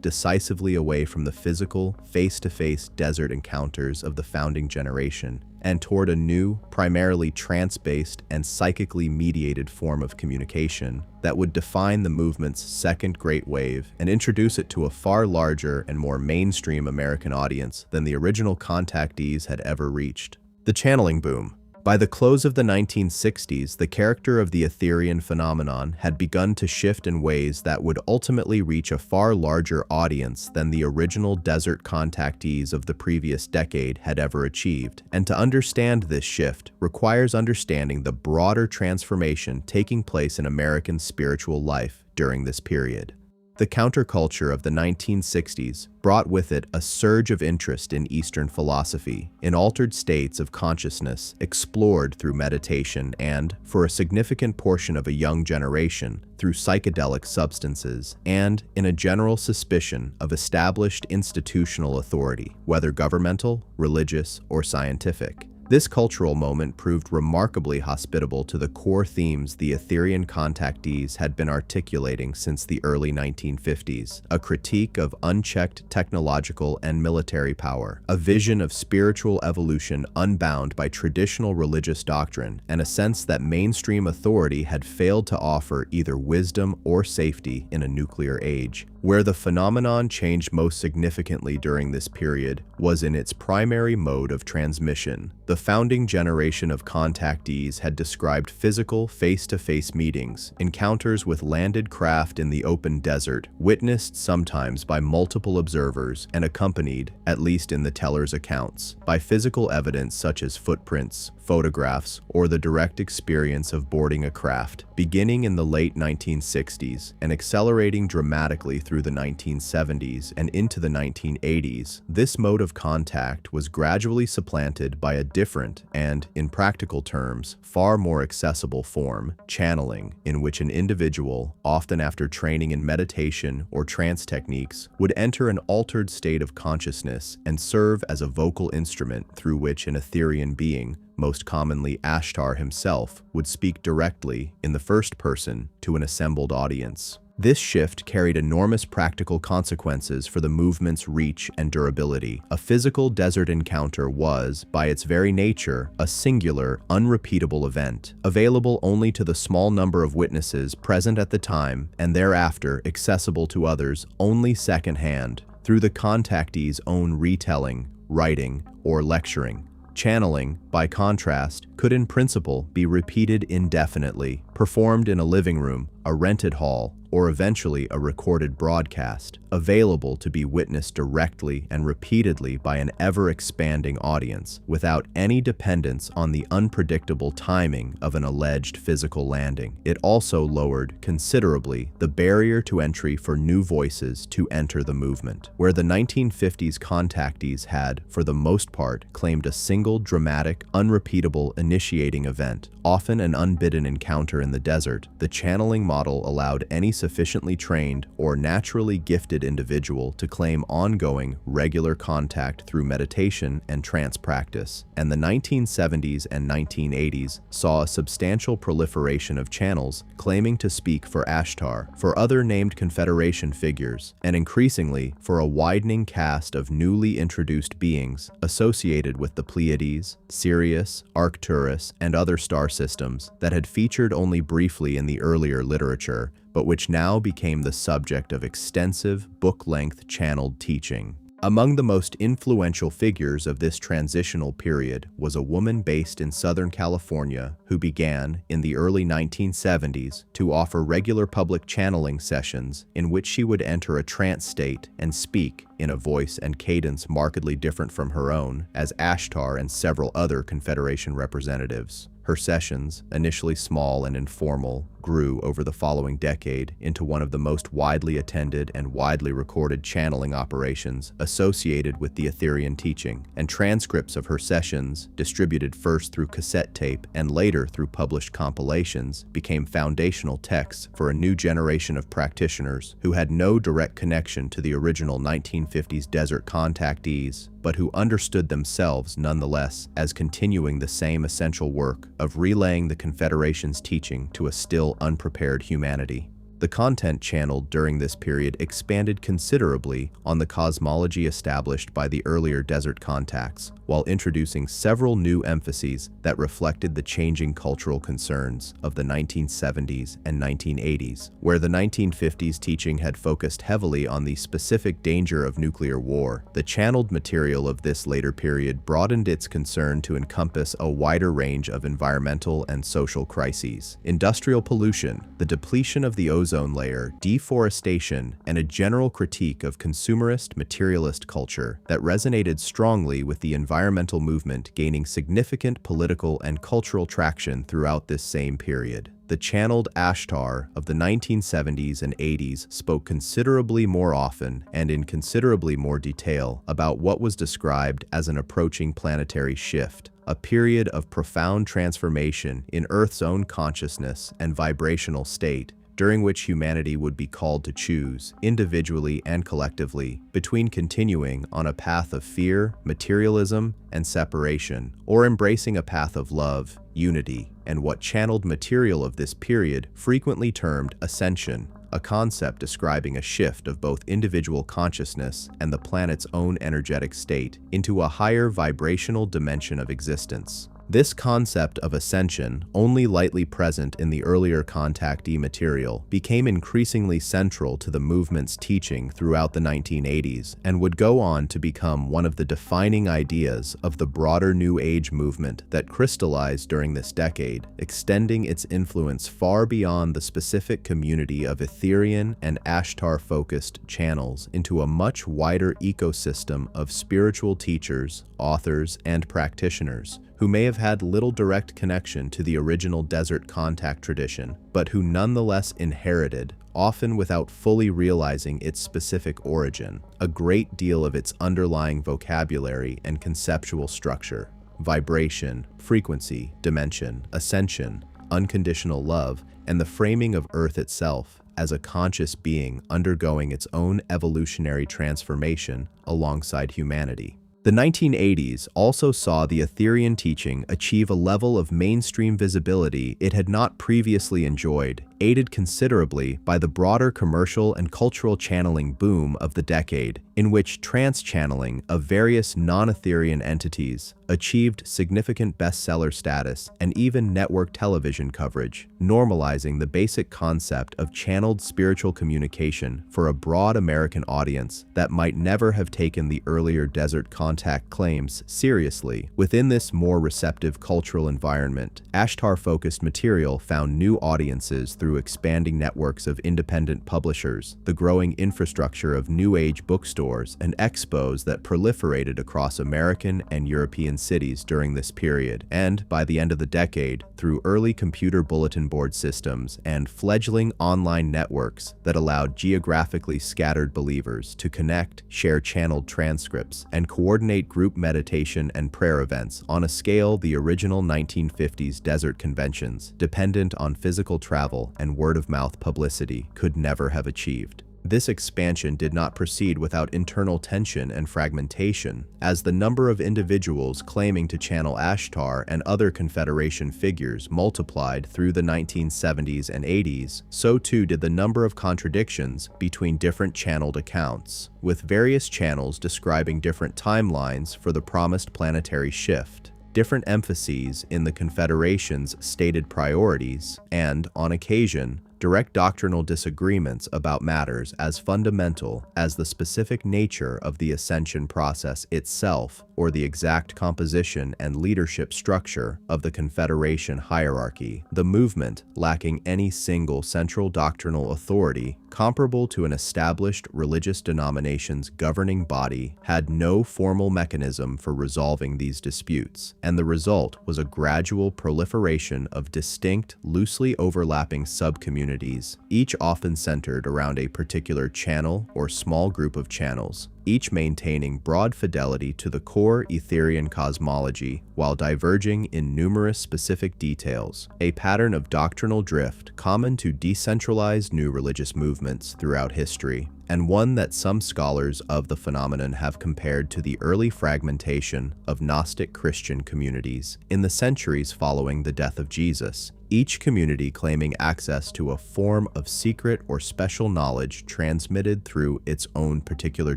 decisively away from the physical, face-to-face desert encounters of the founding generation and toward a new, primarily trance-based and psychically mediated form of communication that would define the movement's second great wave and introduce it to a far larger and more mainstream American audience than the original contactees had ever reached. The channeling boom. By the close of the 1960s, the character of the Etherian phenomenon had begun to shift in ways that would ultimately reach a far larger audience than the original desert contactees of the previous decade had ever achieved. And to understand this shift requires understanding the broader transformation taking place in American spiritual life during this period. The counterculture of the 1960s brought with it a surge of interest in Eastern philosophy, in altered states of consciousness explored through meditation and, for a significant portion of a young generation, through psychedelic substances, and in a general suspicion of established institutional authority, whether governmental, religious, or scientific. This cultural moment proved remarkably hospitable to the core themes the Etherian contactees had been articulating since the early 1950s, a critique of unchecked technological and military power, a vision of spiritual evolution unbound by traditional religious doctrine, and a sense that mainstream authority had failed to offer either wisdom or safety in a nuclear age. Where the phenomenon changed most significantly during this period was in its primary mode of transmission. The founding generation of contactees had described physical, face-to-face meetings, encounters with landed craft in the open desert, witnessed sometimes by multiple observers and accompanied, at least in the teller's accounts, by physical evidence such as footprints, photographs, or the direct experience of boarding a craft. Beginning in the late 1960s and accelerating dramatically through the 1970s and into the 1980s, this mode of contact was gradually supplanted by a different and, in practical terms, far more accessible form, channeling, in which an individual, often after training in meditation or trance techniques, would enter an altered state of consciousness and serve as a vocal instrument through which an Etherian being, most commonly Ashtar himself, would speak directly, in the first person, to an assembled audience. This shift carried enormous practical consequences for the movement's reach and durability. A physical desert encounter was, by its very nature, a singular, unrepeatable event, available only to the small number of witnesses present at the time and thereafter accessible to others only secondhand, through the contactee's own retelling, writing, or lecturing. Channeling, by contrast, could in principle be repeated indefinitely, performed in a living room, a rented hall, or eventually a recorded broadcast, available to be witnessed directly and repeatedly by an ever-expanding audience, without any dependence on the unpredictable timing of an alleged physical landing. It also lowered considerably the barrier to entry for new voices to enter the movement. Where the 1950s contactees had, for the most part, claimed a single dramatic, unrepeatable initiating event, often an unbidden encounter in the desert, the channeling model allowed any sufficiently trained or naturally gifted individual to claim ongoing, regular contact through meditation and trance practice, and the 1970s and 1980s saw a substantial proliferation of channels claiming to speak for Ashtar, for other named Confederation figures, and increasingly for a widening cast of newly introduced beings associated with the Pleiades, Sirius, Arcturus, and other star systems that had featured only briefly in the earlier literature, but which now became the subject of extensive, book-length channeled teaching. Among the most influential figures of this transitional period was a woman based in Southern California who began, in the early 1970s, to offer regular public channeling sessions in which she would enter a trance state and speak, in a voice and cadence markedly different from her own, as Ashtar and several other Confederation representatives. Her sessions, initially small and informal, grew over the following decade into one of the most widely attended and widely recorded channeling operations associated with the Etherian teaching, and transcripts of her sessions, distributed first through cassette tape and later through published compilations, became foundational texts for a new generation of practitioners who had no direct connection to the original 1950s desert contactees, but who understood themselves nonetheless as continuing the same essential work of relaying the Confederation's teaching to a still unprepared humanity. The content channeled during this period expanded considerably on the cosmology established by the earlier desert contacts, while introducing several new emphases that reflected the changing cultural concerns of the 1970s and 1980s, where the 1950s teaching had focused heavily on the specific danger of nuclear war. The channeled material of this later period broadened its concern to encompass a wider range of environmental and social crises: industrial pollution, the depletion of the ozone layer, deforestation, and a general critique of consumerist, materialist culture that resonated strongly with the environmental movement, gaining significant political and cultural traction throughout this same period. The channeled Ashtar of the 1970s and 80s spoke considerably more often and in considerably more detail about what was described as an approaching planetary shift, a period of profound transformation in Earth's own consciousness and vibrational state, during which humanity would be called to choose, individually and collectively, between continuing on a path of fear, materialism, and separation, or embracing a path of love, unity, and what channeled material of this period frequently termed ascension, a concept describing a shift of both individual consciousness and the planet's own energetic state into a higher vibrational dimension of existence. This concept of ascension, only lightly present in the earlier contactee material, became increasingly central to the movement's teaching throughout the 1980s and would go on to become one of the defining ideas of the broader New Age movement that crystallized during this decade, extending its influence far beyond the specific community of Etherian and Ashtar-focused channels into a much wider ecosystem of spiritual teachers, authors, and practitioners who may have had little direct connection to the original desert contact tradition, but who nonetheless inherited, often without fully realizing its specific origin, a great deal of its underlying vocabulary and conceptual structure. Vibration, frequency, dimension, ascension, unconditional love, and the framing of Earth itself as a conscious being undergoing its own evolutionary transformation alongside humanity. The 1980s also saw the Etherian teaching achieve a level of mainstream visibility it had not previously enjoyed, aided considerably by the broader commercial and cultural channeling boom of the decade, in which trance-channeling of various non-Etherian entities achieved significant bestseller status and even network television coverage, normalizing the basic concept of channeled spiritual communication for a broad American audience that might never have taken the earlier desert contact claims seriously. Within this more receptive cultural environment, Ashtar-focused material found new audiences through expanding networks of independent publishers, the growing infrastructure of New Age bookstores, and expos that proliferated across American and European cities during this period, and by the end of the decade, through early computer bulletin board systems and fledgling online networks that allowed geographically scattered believers to connect, share channeled transcripts, and coordinate group meditation and prayer events on a scale the original 1950s desert conventions, dependent on physical travel and word-of-mouth publicity, could never have achieved. This expansion did not proceed without internal tension and fragmentation, as the number of individuals claiming to channel Ashtar and other Confederation figures multiplied through the 1970s and 80s, so too did the number of contradictions between different channeled accounts, with various channels describing different timelines for the promised planetary shift, different emphases in the Confederation's stated priorities, and, on occasion, direct doctrinal disagreements about matters as fundamental as the specific nature of the ascension process itself or the exact composition and leadership structure of the Confederation hierarchy. The movement, lacking any single central doctrinal authority comparable to an established religious denomination's governing body, had no formal mechanism for resolving these disputes, and the result was a gradual proliferation of distinct, loosely overlapping subcommunities, each often centered around a particular channel or small group of channels, each maintaining broad fidelity to the core Etherian cosmology while diverging in numerous specific details, a pattern of doctrinal drift common to decentralized new religious movements throughout history, and one that some scholars of the phenomenon have compared to the early fragmentation of Gnostic Christian communities in the centuries following the death of Jesus, each community claiming access to a form of secret or special knowledge transmitted through its own particular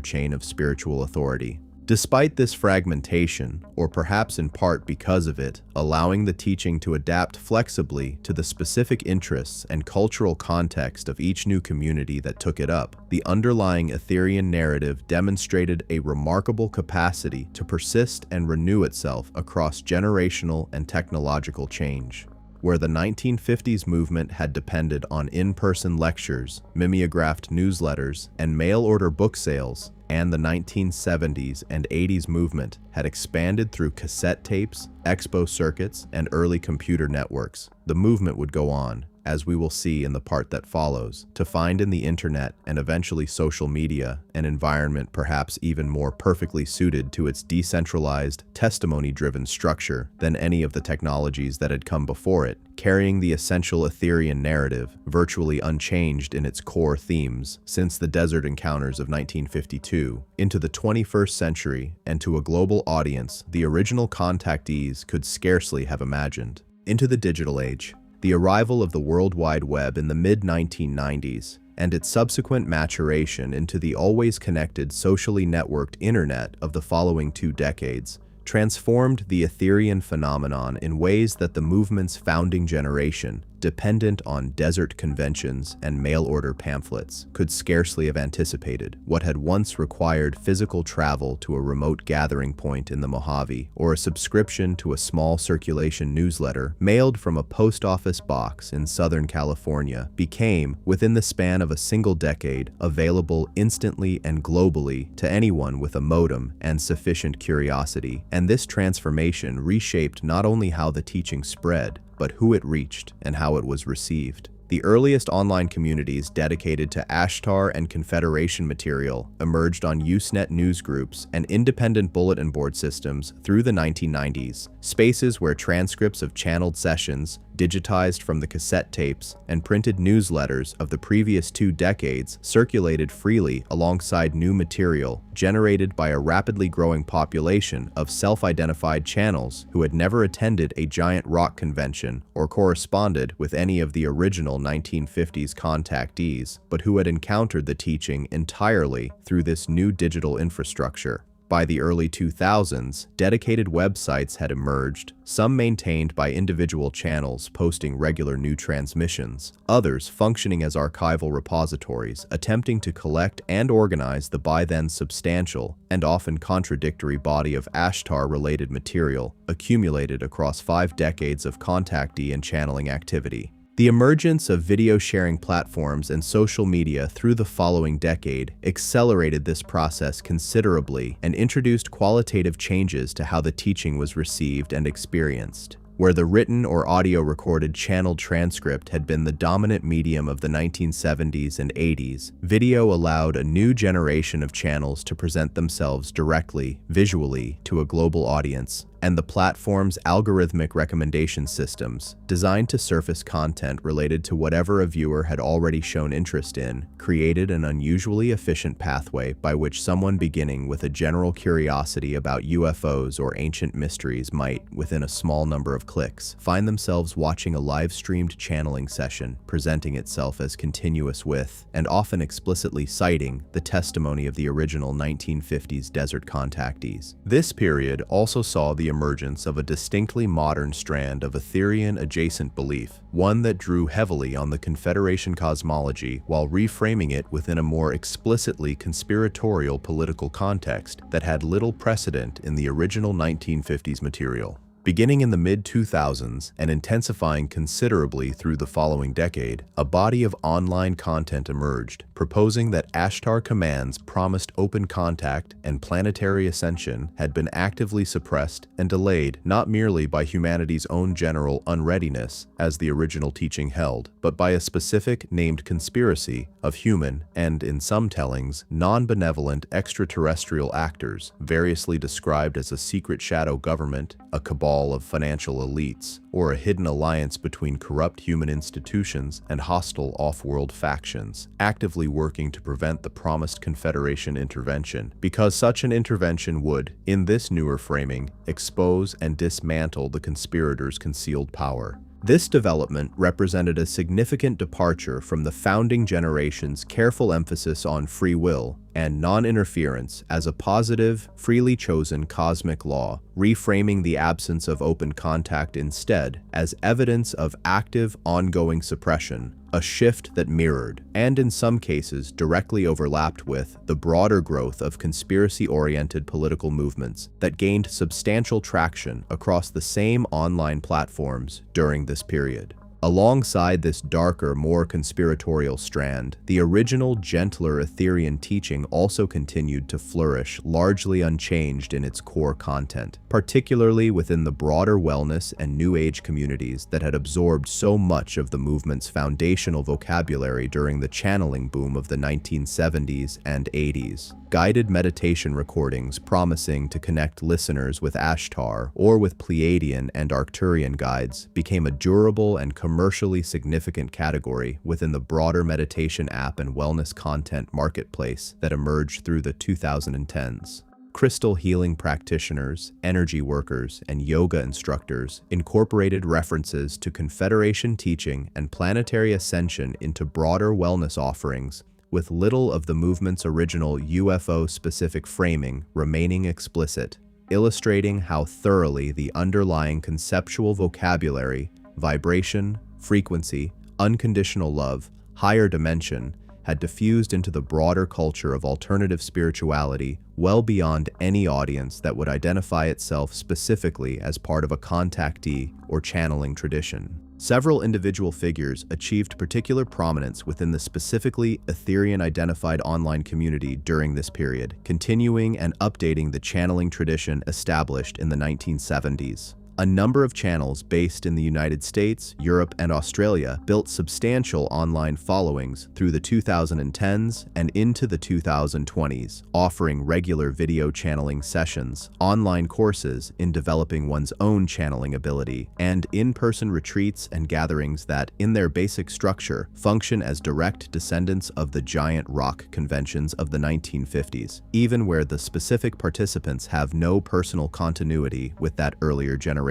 chain of spiritual authority. Despite this fragmentation, or perhaps in part because of it, allowing the teaching to adapt flexibly to the specific interests and cultural context of each new community that took it up, the underlying Etherian narrative demonstrated a remarkable capacity to persist and renew itself across generational and technological change. Where the 1950s movement had depended on in-person lectures, mimeographed newsletters, and mail-order book sales, and the 1970s and 80s movement had expanded through cassette tapes, expo circuits, and early computer networks, the movement would go on, as we will see in the part that follows, to find in the internet and eventually social media an environment perhaps even more perfectly suited to its decentralized, testimony-driven structure than any of the technologies that had come before it, carrying the essential Etherian narrative, virtually unchanged in its core themes since the desert encounters of 1952, into the 21st century and to a global audience the original contactees could scarcely have imagined. Into the digital age. The arrival of the World Wide Web in the mid-1990s, and its subsequent maturation into the always connected socially networked internet of the following 2 decades, transformed the Etherian phenomenon in ways that the movement's founding generation dependent on desert conventions and mail-order pamphlets, could scarcely have anticipated what had once required physical travel to a remote gathering point in the Mojave, or a subscription to a small circulation newsletter mailed from a post office box in Southern California, became, within the span of a single decade, available instantly and globally to anyone with a modem and sufficient curiosity. And this transformation reshaped not only how the teaching spread, but who it reached and how it was received. The earliest online communities dedicated to Ashtar and Confederation material emerged on Usenet newsgroups and independent bulletin board systems through the 1990s, spaces where transcripts of channeled sessions, digitized from the cassette tapes, and printed newsletters of the previous 2 decades circulated freely alongside new material generated by a rapidly growing population of self-identified channels who had never attended a giant rock convention or corresponded with any of the original 1950s contactees, but who had encountered the teaching entirely through this new digital infrastructure. By the early 2000s, dedicated websites had emerged, some maintained by individual channels posting regular new transmissions, others functioning as archival repositories, attempting to collect and organize the by then substantial and often contradictory body of Ashtar-related material accumulated across 5 decades of contactee and channeling activity. The emergence of video sharing platforms and social media through the following decade accelerated this process considerably and introduced qualitative changes to how the teaching was received and experienced. Where the written or audio-recorded channeled transcript had been the dominant medium of the 1970s and 80s, video allowed a new generation of channels to present themselves directly, visually, to a global audience, and the platform's algorithmic recommendation systems, designed to surface content related to whatever a viewer had already shown interest in, created an unusually efficient pathway by which someone beginning with a general curiosity about UFOs or ancient mysteries might, within a small number of clicks, find themselves watching a live-streamed channeling session presenting itself as continuous with, and often explicitly citing, the testimony of the original 1950s desert contactees. This period also saw the emergence of a distinctly modern strand of Etherian adjacent belief, one that drew heavily on the Confederation cosmology while reframing it within a more explicitly conspiratorial political context that had little precedent in the original 1950s material. Beginning in the mid-2000s and intensifying considerably through the following decade, a body of online content emerged, proposing that Ashtar commands promised open contact and planetary ascension had been actively suppressed and delayed not merely by humanity's own general unreadiness, as the original teaching held, but by a specific named conspiracy of human and, in some tellings, non-benevolent extraterrestrial actors, variously described as a secret shadow government, a cabal of financial elites, or a hidden alliance between corrupt human institutions and hostile off-world factions, actively working to prevent the promised Confederation intervention, because such an intervention would, in this newer framing, expose and dismantle the conspirators' concealed power. This development represented a significant departure from the founding generation's careful emphasis on free will and non-interference as a positive, freely chosen cosmic law, reframing the absence of open contact instead as evidence of active, ongoing suppression, a shift that mirrored, and in some cases directly overlapped with, the broader growth of conspiracy-oriented political movements that gained substantial traction across the same online platforms during this period. Alongside this darker, more conspiratorial strand, the original, gentler Etherian teaching also continued to flourish, largely unchanged in its core content, particularly within the broader wellness and New Age communities that had absorbed so much of the movement's foundational vocabulary during the channeling boom of the 1970s and 80s. Guided meditation recordings promising to connect listeners with Ashtar or with Pleiadian and Arcturian guides became a durable and commercially significant category within the broader meditation app and wellness content marketplace that emerged through the 2010s. Crystal healing practitioners, energy workers, and yoga instructors incorporated references to Confederation teaching and planetary ascension into broader wellness offerings, with little of the movement's original UFO-specific framing remaining explicit, illustrating how thoroughly the underlying conceptual vocabulary, vibration, frequency, unconditional love, higher dimension, had diffused into the broader culture of alternative spirituality well beyond any audience that would identify itself specifically as part of a contactee or channeling tradition. Several individual figures achieved particular prominence within the specifically Etherian-identified online community during this period, continuing and updating the channeling tradition established in the 1970s. A number of channels based in the United States, Europe, and Australia built substantial online followings through the 2010s and into the 2020s, offering regular video channeling sessions, online courses in developing one's own channeling ability, and in-person retreats and gatherings that, in their basic structure, function as direct descendants of the giant rock conventions of the 1950s, even where the specific participants have no personal continuity with that earlier generation.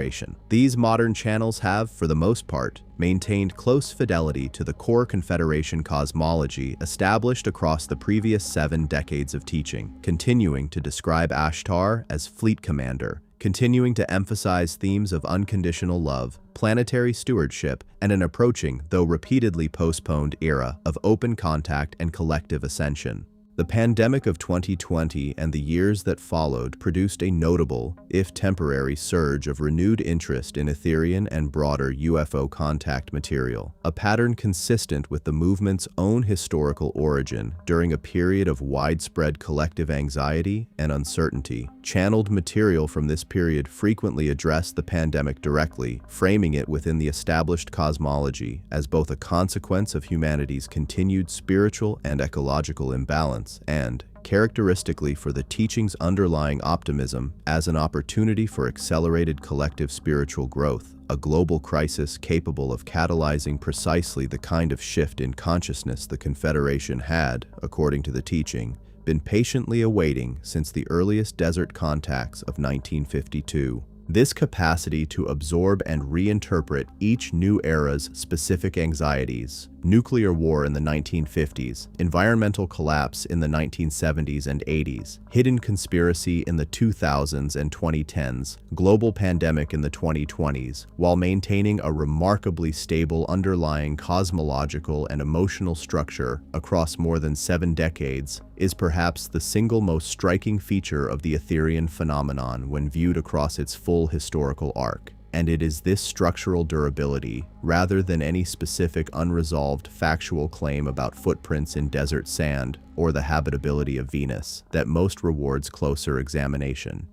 These modern channels have, for the most part, maintained close fidelity to the core Confederation cosmology established across the previous 7 decades of teaching, continuing to describe Ashtar as Fleet Commander, continuing to emphasize themes of unconditional love, planetary stewardship, and an approaching, though repeatedly postponed, era of open contact and collective ascension. The pandemic of 2020 and the years that followed produced a notable, if temporary, surge of renewed interest in Etherian and broader UFO contact material, a pattern consistent with the movement's own historical origin during a period of widespread collective anxiety and uncertainty. Channeled material from this period frequently addressed the pandemic directly, framing it within the established cosmology as both a consequence of humanity's continued spiritual and ecological imbalance and, characteristically for the teaching's underlying optimism, as an opportunity for accelerated collective spiritual growth, a global crisis capable of catalyzing precisely the kind of shift in consciousness the Confederation had, according to the teaching, been patiently awaiting since the earliest desert contacts of 1952. This capacity to absorb and reinterpret each new era's specific anxieties, nuclear war in the 1950s, environmental collapse in the 1970s and 80s, hidden conspiracy in the 2000s and 2010s, global pandemic in the 2020s, while maintaining a remarkably stable underlying cosmological and emotional structure across more than 7 decades, is perhaps the single most striking feature of the Etherian phenomenon when viewed across its full historical arc. And it is this structural durability, rather than any specific unresolved factual claim about footprints in desert sand or the habitability of Venus, that most rewards closer examination.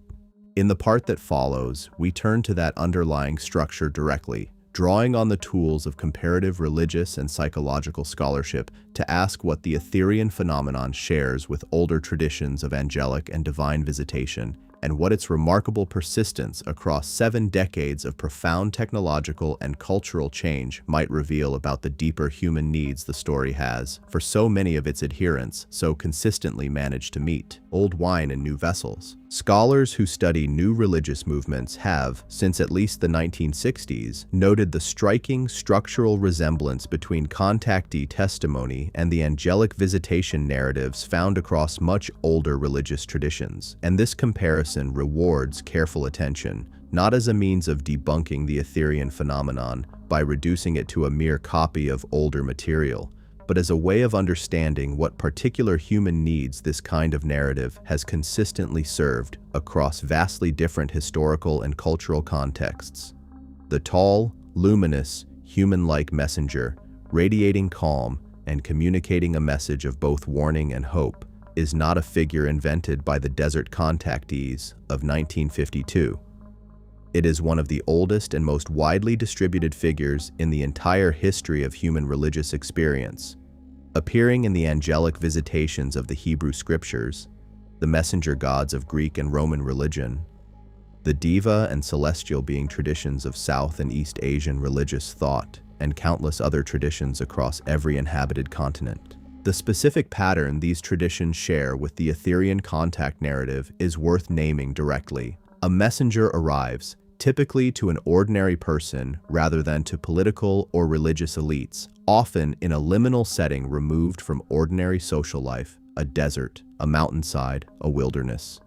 In the part that follows, we turn to that underlying structure directly, drawing on the tools of comparative religious and psychological scholarship to ask what the Etherian phenomenon shares with older traditions of angelic and divine visitation, and what its remarkable persistence across 7 decades of profound technological and cultural change might reveal about the deeper human needs the story has, for so many of its adherents so consistently managed to meet. Old wine in new vessels. Scholars who study new religious movements have, since at least the 1960s, noted the striking structural resemblance between contactee testimony and the angelic visitation narratives found across much older religious traditions, and this comparison rewards careful attention, not as a means of debunking the Etherian phenomenon by reducing it to a mere copy of older material, but as a way of understanding what particular human needs this kind of narrative has consistently served across vastly different historical and cultural contexts. The tall, luminous, human-like messenger, radiating calm and communicating a message of both warning and hope, is not a figure invented by the desert contactees of 1952. It is one of the oldest and most widely distributed figures in the entire history of human religious experience. Appearing in the angelic visitations of the Hebrew scriptures, the messenger gods of Greek and Roman religion, the diva and celestial being traditions of South and East Asian religious thought, and countless other traditions across every inhabited continent. The specific pattern these traditions share with the Etherian contact narrative is worth naming directly. A messenger arrives, typically to an ordinary person rather than to political or religious elites, often in a liminal setting removed from ordinary social life, a desert, a mountainside, a wilderness.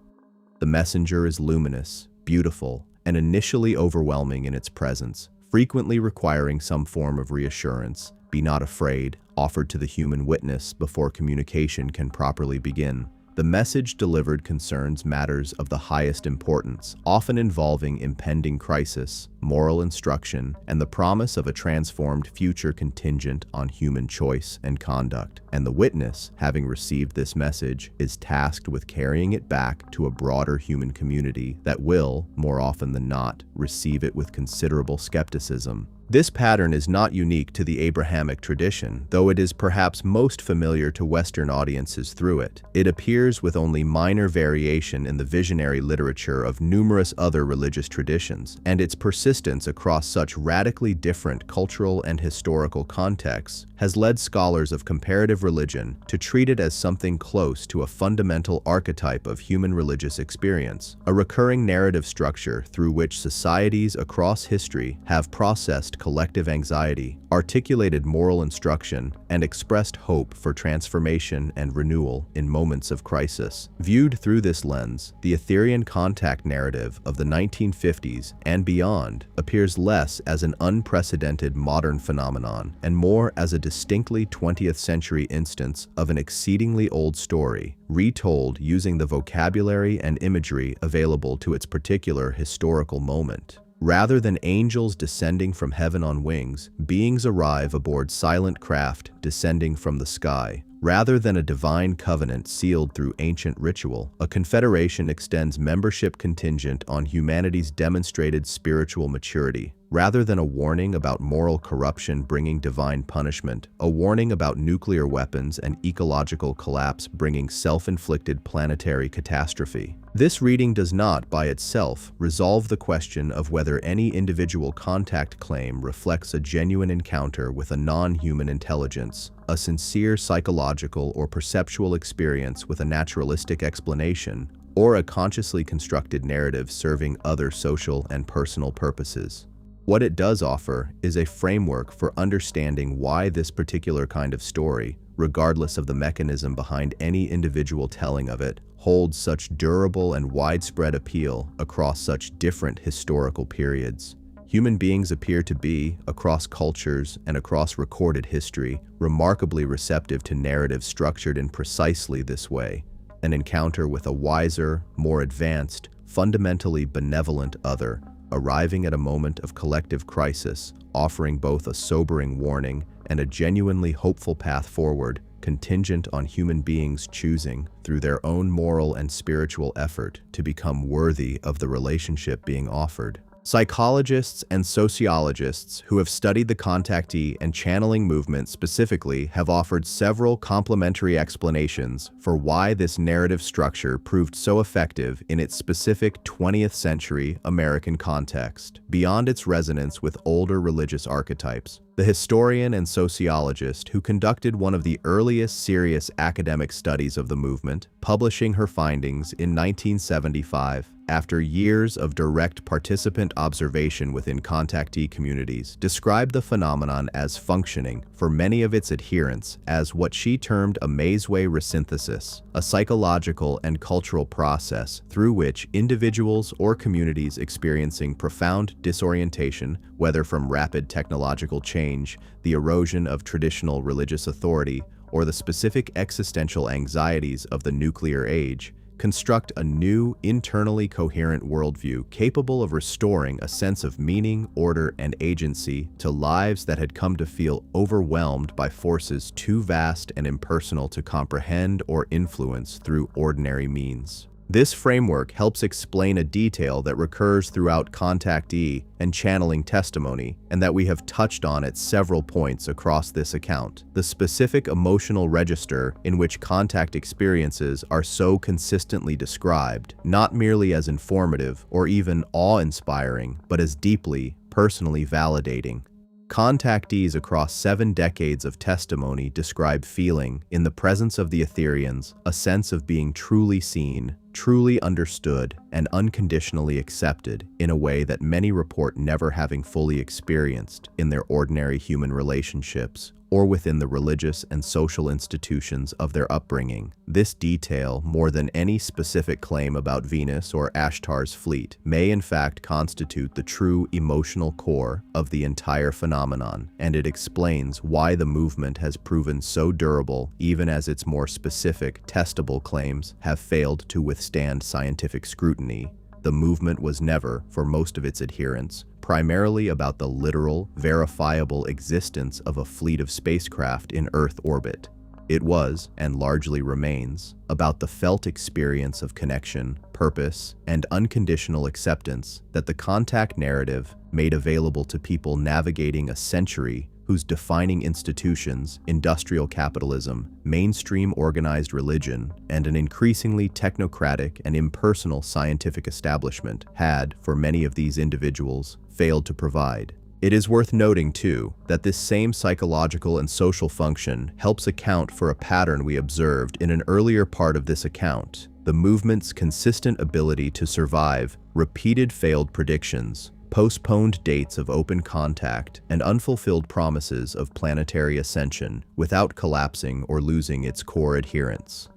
The messenger is luminous, beautiful, and initially overwhelming in its presence, frequently requiring some form of reassurance, "Be not afraid," offered to the human witness before communication can properly begin. The message delivered concerns matters of the highest importance, often involving impending crisis, moral instruction, and the promise of a transformed future contingent on human choice and conduct. And the witness, having received this message, is tasked with carrying it back to a broader human community that will, more often than not, receive it with considerable skepticism. This pattern is not unique to the Abrahamic tradition, though it is perhaps most familiar to Western audiences through it. It appears with only minor variation in the visionary literature of numerous other religious traditions, and its persistence across such radically different cultural and historical contexts has led scholars of comparative religion to treat it as something close to a fundamental archetype of human religious experience, a recurring narrative structure through which societies across history have processed collective anxiety, articulated moral instruction, and expressed hope for transformation and renewal in moments of crisis. Viewed through this lens, the Etherian contact narrative of the 1950s and beyond appears less as an unprecedented modern phenomenon and more as a distinctly 20th century instance of an exceedingly old story, retold using the vocabulary and imagery available to its particular historical moment. Rather than angels descending from heaven on wings, beings arrive aboard silent craft descending from the sky. Rather than a divine covenant sealed through ancient ritual, a confederation extends membership contingent on humanity's demonstrated spiritual maturity. Rather than a warning about moral corruption bringing divine punishment, a warning about nuclear weapons and ecological collapse bringing self-inflicted planetary catastrophe. This reading does not, by itself, resolve the question of whether any individual contact claim reflects a genuine encounter with a non-human intelligence, a sincere psychological or perceptual experience with a naturalistic explanation, or a consciously constructed narrative serving other social and personal purposes. What it does offer is a framework for understanding why this particular kind of story, regardless of the mechanism behind any individual telling of it, holds such durable and widespread appeal across such different historical periods. Human beings appear to be, across cultures and across recorded history, remarkably receptive to narratives structured in precisely this way. An encounter with a wiser, more advanced, fundamentally benevolent other, arriving at a moment of collective crisis, offering both a sobering warning and a genuinely hopeful path forward, contingent on human beings choosing, through their own moral and spiritual effort, to become worthy of the relationship being offered. Psychologists and sociologists who have studied the contactee and channeling movement specifically have offered several complementary explanations for why this narrative structure proved so effective in its specific 20th century American context, beyond its resonance with older religious archetypes. The historian and sociologist who conducted one of the earliest serious academic studies of the movement, publishing her findings in 1975, after years of direct participant observation within contactee communities, described the phenomenon as functioning, for many of its adherents, as what she termed a maze-way resynthesis, a psychological and cultural process through which individuals or communities experiencing profound disorientation, whether from rapid technological change, the erosion of traditional religious authority, or the specific existential anxieties of the nuclear age, construct a new, internally coherent worldview capable of restoring a sense of meaning, order, and agency to lives that had come to feel overwhelmed by forces too vast and impersonal to comprehend or influence through ordinary means. This framework helps explain a detail that recurs throughout contactee and channeling testimony, and that we have touched on at several points across this account: the specific emotional register in which contact experiences are so consistently described, not merely as informative or even awe-inspiring, but as deeply, personally validating. Contactees across 7 decades of testimony describe feeling, in the presence of the Etherians, a sense of being truly seen, truly understood and unconditionally accepted in a way that many report never having fully experienced in their ordinary human relationships or within the religious and social institutions of their upbringing. This detail, more than any specific claim about Venus or Ashtar's fleet, may in fact constitute the true emotional core of the entire phenomenon, and it explains why the movement has proven so durable even as its more specific, testable claims have failed to withstand scientific scrutiny. The movement was never, for most of its adherents, primarily about the literal, verifiable existence of a fleet of spacecraft in Earth orbit. It was, and largely remains, about the felt experience of connection, purpose, and unconditional acceptance that the contact narrative made available to people navigating a century whose defining institutions, industrial capitalism, mainstream organized religion, and an increasingly technocratic and impersonal scientific establishment had, for many of these individuals, failed to provide. It is worth noting, too, that this same psychological and social function helps account for a pattern we observed in an earlier part of this account: the movement's consistent ability to survive repeated failed predictions, postponed dates of open contact, and unfulfilled promises of planetary ascension without collapsing or losing its core adherents.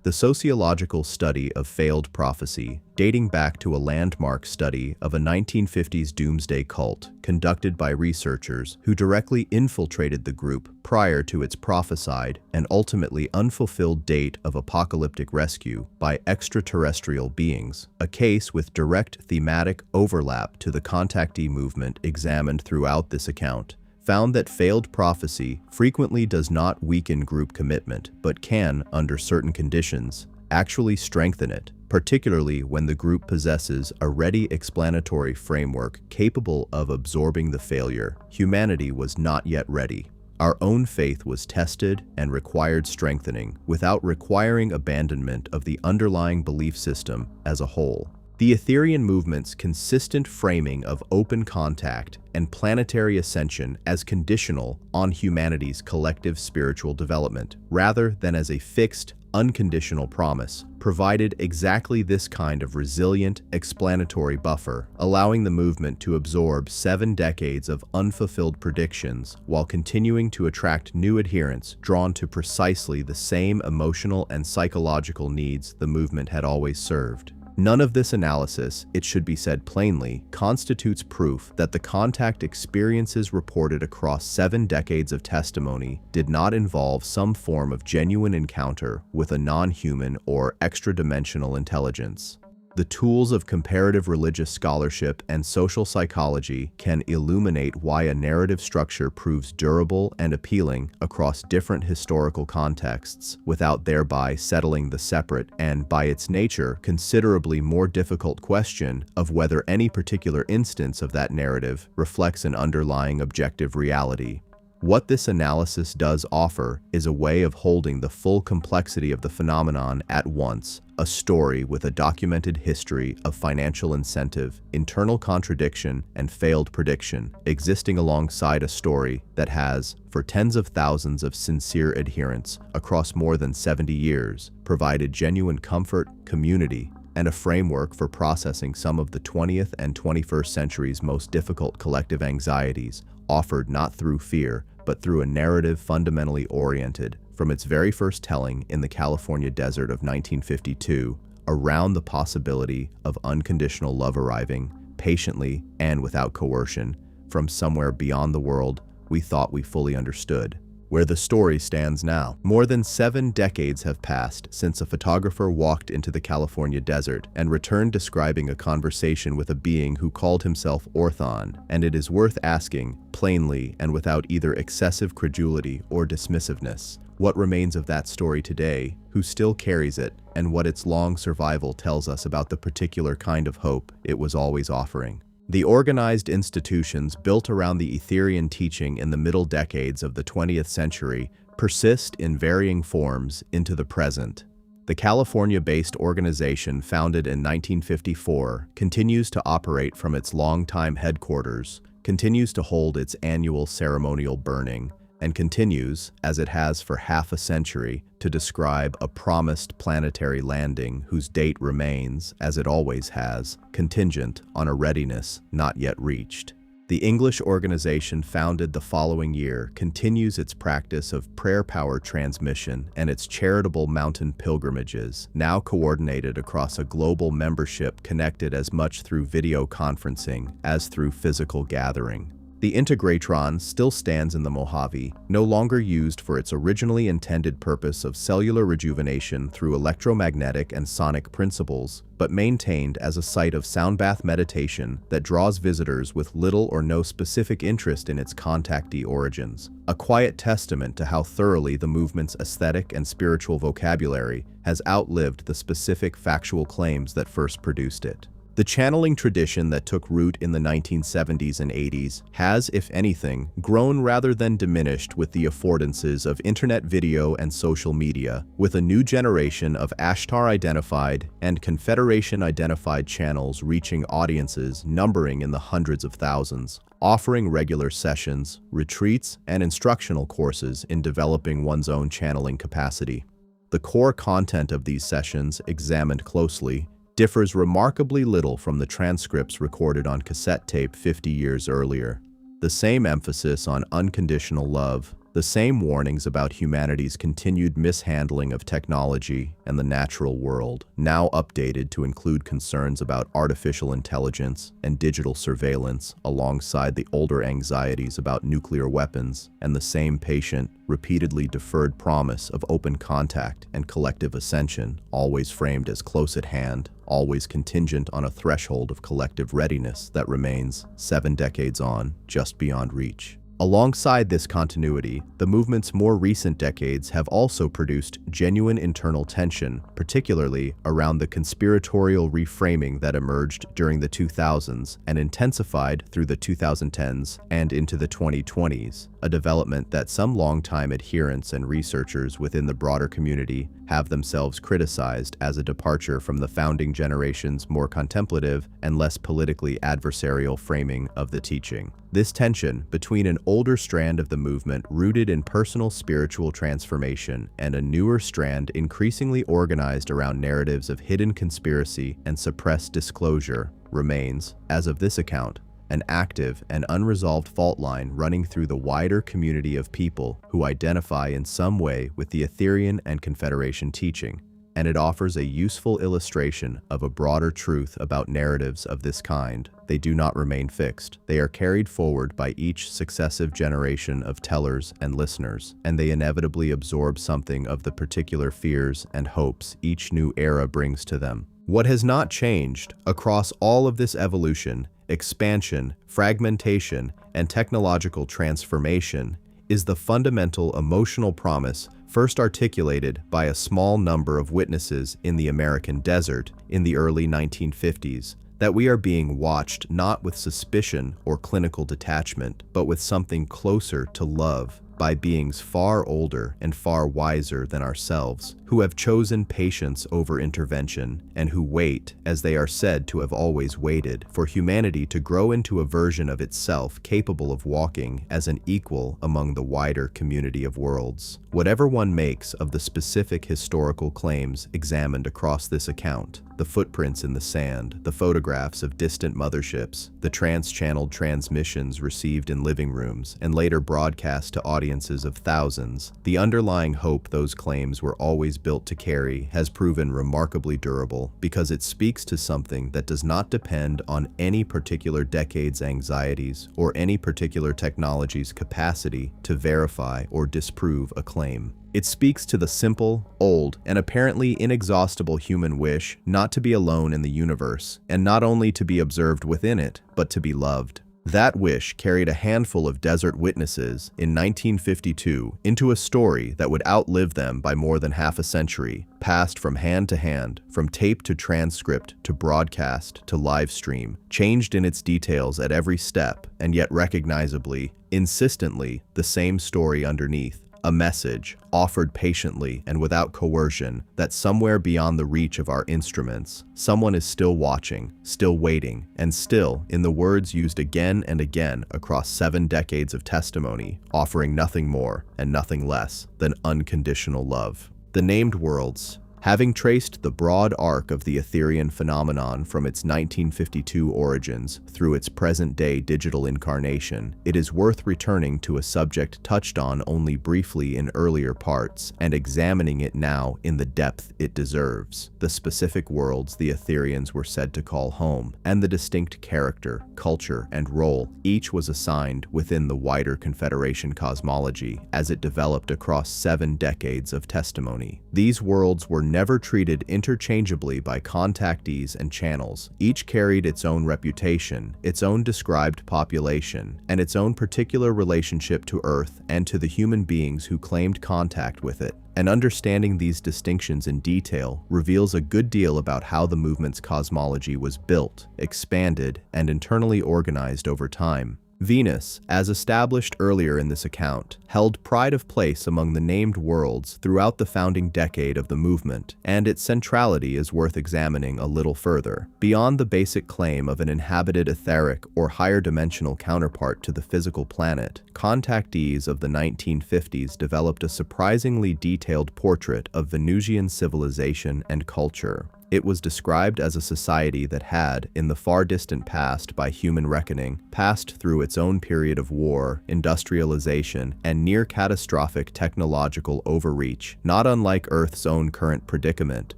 The sociological study of failed prophecy, dating back to a landmark study of a 1950s doomsday cult conducted by researchers who directly infiltrated the group prior to its prophesied and ultimately unfulfilled date of apocalyptic rescue by extraterrestrial beings, a case with direct thematic overlap to the contactee movement examined throughout this account, found that failed prophecy frequently does not weaken group commitment, but can, under certain conditions, actually strengthen it, particularly when the group possesses a ready explanatory framework capable of absorbing the failure. Humanity was not yet ready. Our own faith was tested and required strengthening without requiring abandonment of the underlying belief system as a whole. The Etherian movement's consistent framing of open contact and planetary ascension as conditional on humanity's collective spiritual development, rather than as a fixed, unconditional promise, provided exactly this kind of resilient, explanatory buffer, allowing the movement to absorb 7 decades of unfulfilled predictions while continuing to attract new adherents drawn to precisely the same emotional and psychological needs the movement had always served. None of this analysis, it should be said plainly, constitutes proof that the contact experiences reported across 7 decades of testimony did not involve some form of genuine encounter with a non-human or extra-dimensional intelligence. The tools of comparative religious scholarship and social psychology can illuminate why a narrative structure proves durable and appealing across different historical contexts, without thereby settling the separate and, by its nature, considerably more difficult question of whether any particular instance of that narrative reflects an underlying objective reality. What this analysis does offer is a way of holding the full complexity of the phenomenon at once: a story with a documented history of financial incentive, internal contradiction, and failed prediction, existing alongside a story that has, for tens of thousands of sincere adherents across more than 70 years, provided genuine comfort, community, and a framework for processing some of the 20th and 21st century's most difficult collective anxieties, offered not through fear, but through a narrative fundamentally oriented, from its very first telling in the California desert of 1952, around the possibility of unconditional love arriving, patiently and without coercion, from somewhere beyond the world we thought we fully understood. Where the story stands now. More than 7 decades have passed since a photographer walked into the California desert and returned describing a conversation with a being who called himself Orthon, and it is worth asking, plainly and without either excessive credulity or dismissiveness, what remains of that story today, who still carries it, and what its long survival tells us about the particular kind of hope it was always offering. The organized institutions built around the Etherian teaching in the middle decades of the 20th century persist in varying forms into the present. The California-based organization, founded in 1954, continues to operate from its longtime headquarters, continues to hold its annual ceremonial burning, and continues, as it has for half a century, to describe a promised planetary landing whose date remains, as it always has, contingent on a readiness not yet reached. The English organization, founded the following year, continues its practice of prayer power transmission and its charitable mountain pilgrimages, now coordinated across a global membership connected as much through video conferencing as through physical gathering. The Integratron still stands in the Mojave, no longer used for its originally intended purpose of cellular rejuvenation through electromagnetic and sonic principles, but maintained as a site of sound bath meditation that draws visitors with little or no specific interest in its contactee origins, a quiet testament to how thoroughly the movement's aesthetic and spiritual vocabulary has outlived the specific factual claims that first produced it. The channeling tradition that took root in the 1970s and 80s has, if anything, grown rather than diminished with the affordances of internet video and social media, with a new generation of Ashtar-identified and Confederation-identified channels reaching audiences numbering in the hundreds of thousands, offering regular sessions, retreats, and instructional courses in developing one's own channeling capacity. The core content of these sessions, examined closely, differs remarkably little from the transcripts recorded on cassette tape 50 years earlier. The same emphasis on unconditional love, the same warnings about humanity's continued mishandling of technology and the natural world, now updated to include concerns about artificial intelligence and digital surveillance, alongside the older anxieties about nuclear weapons, and the same patient, repeatedly deferred promise of open contact and collective ascension, always framed as close at hand, always contingent on a threshold of collective readiness that remains, 7 decades on, just beyond reach. Alongside this continuity, the movement's more recent decades have also produced genuine internal tension, particularly around the conspiratorial reframing that emerged during the 2000s and intensified through the 2010s and into the 2020s, a development that some longtime adherents and researchers within the broader community have themselves criticized as a departure from the founding generation's more contemplative and less politically adversarial framing of the teaching. This tension between an older strand of the movement rooted in personal spiritual transformation and a newer strand increasingly organized around narratives of hidden conspiracy and suppressed disclosure remains, as of this account, an active and unresolved fault line running through the wider community of people who identify in some way with the Etherian and Confederation teaching, and it offers a useful illustration of a broader truth about narratives of this kind. They do not remain fixed. They are carried forward by each successive generation of tellers and listeners, and they inevitably absorb something of the particular fears and hopes each new era brings to them. What has not changed across all of this evolution, expansion, fragmentation, and technological transformation is the fundamental emotional promise first articulated by a small number of witnesses in the American desert in the early 1950s, that we are being watched not with suspicion or clinical detachment, but with something closer to love, by beings far older and far wiser than ourselves, who have chosen patience over intervention, and who wait, as they are said to have always waited, for humanity to grow into a version of itself capable of walking as an equal among the wider community of worlds. Whatever one makes of the specific historical claims examined across this account, the footprints in the sand, the photographs of distant motherships, the trans-channeled transmissions received in living rooms and later broadcast to audiences of thousands, the underlying hope those claims were always built to carry has proven remarkably durable because it speaks to something that does not depend on any particular decade's anxieties or any particular technology's capacity to verify or disprove a claim. It speaks to the simple, old, and apparently inexhaustible human wish not to be alone in the universe, and not only to be observed within it, but to be loved. That wish carried a handful of desert witnesses in 1952 into a story that would outlive them by more than half a century, passed from hand to hand, from tape to transcript to broadcast to live stream, changed in its details at every step, and yet recognizably, insistently, the same story underneath. a message, offered patiently and without coercion, that somewhere beyond the reach of our instruments, someone is still watching, still waiting, and still, in the words used again and again across 7 decades of testimony, offering nothing more and nothing less than unconditional love. The named worlds. Having traced the broad arc of the Etherian phenomenon from its 1952 origins through its present-day digital incarnation, it is worth returning to a subject touched on only briefly in earlier parts and examining it now in the depth it deserves: the specific worlds the Etherians were said to call home, and the distinct character, culture, and role each was assigned within the wider Confederation cosmology as it developed across 7 decades of testimony. These worlds were never treated interchangeably by contactees and channels. Each carried its own reputation, its own described population, and its own particular relationship to Earth and to the human beings who claimed contact with it. And understanding these distinctions in detail reveals a good deal about how the movement's cosmology was built, expanded, and internally organized over time. Venus, as established earlier in this account, held pride of place among the named worlds throughout the founding decade of the movement, and its centrality is worth examining a little further. Beyond the basic claim of an inhabited etheric or higher dimensional counterpart to the physical planet, contactees of the 1950s developed a surprisingly detailed portrait of Venusian civilization and culture. It was described as a society that had, in the far distant past by human reckoning, passed through its own period of war, industrialization, and near-catastrophic technological overreach, not unlike Earth's own current predicament,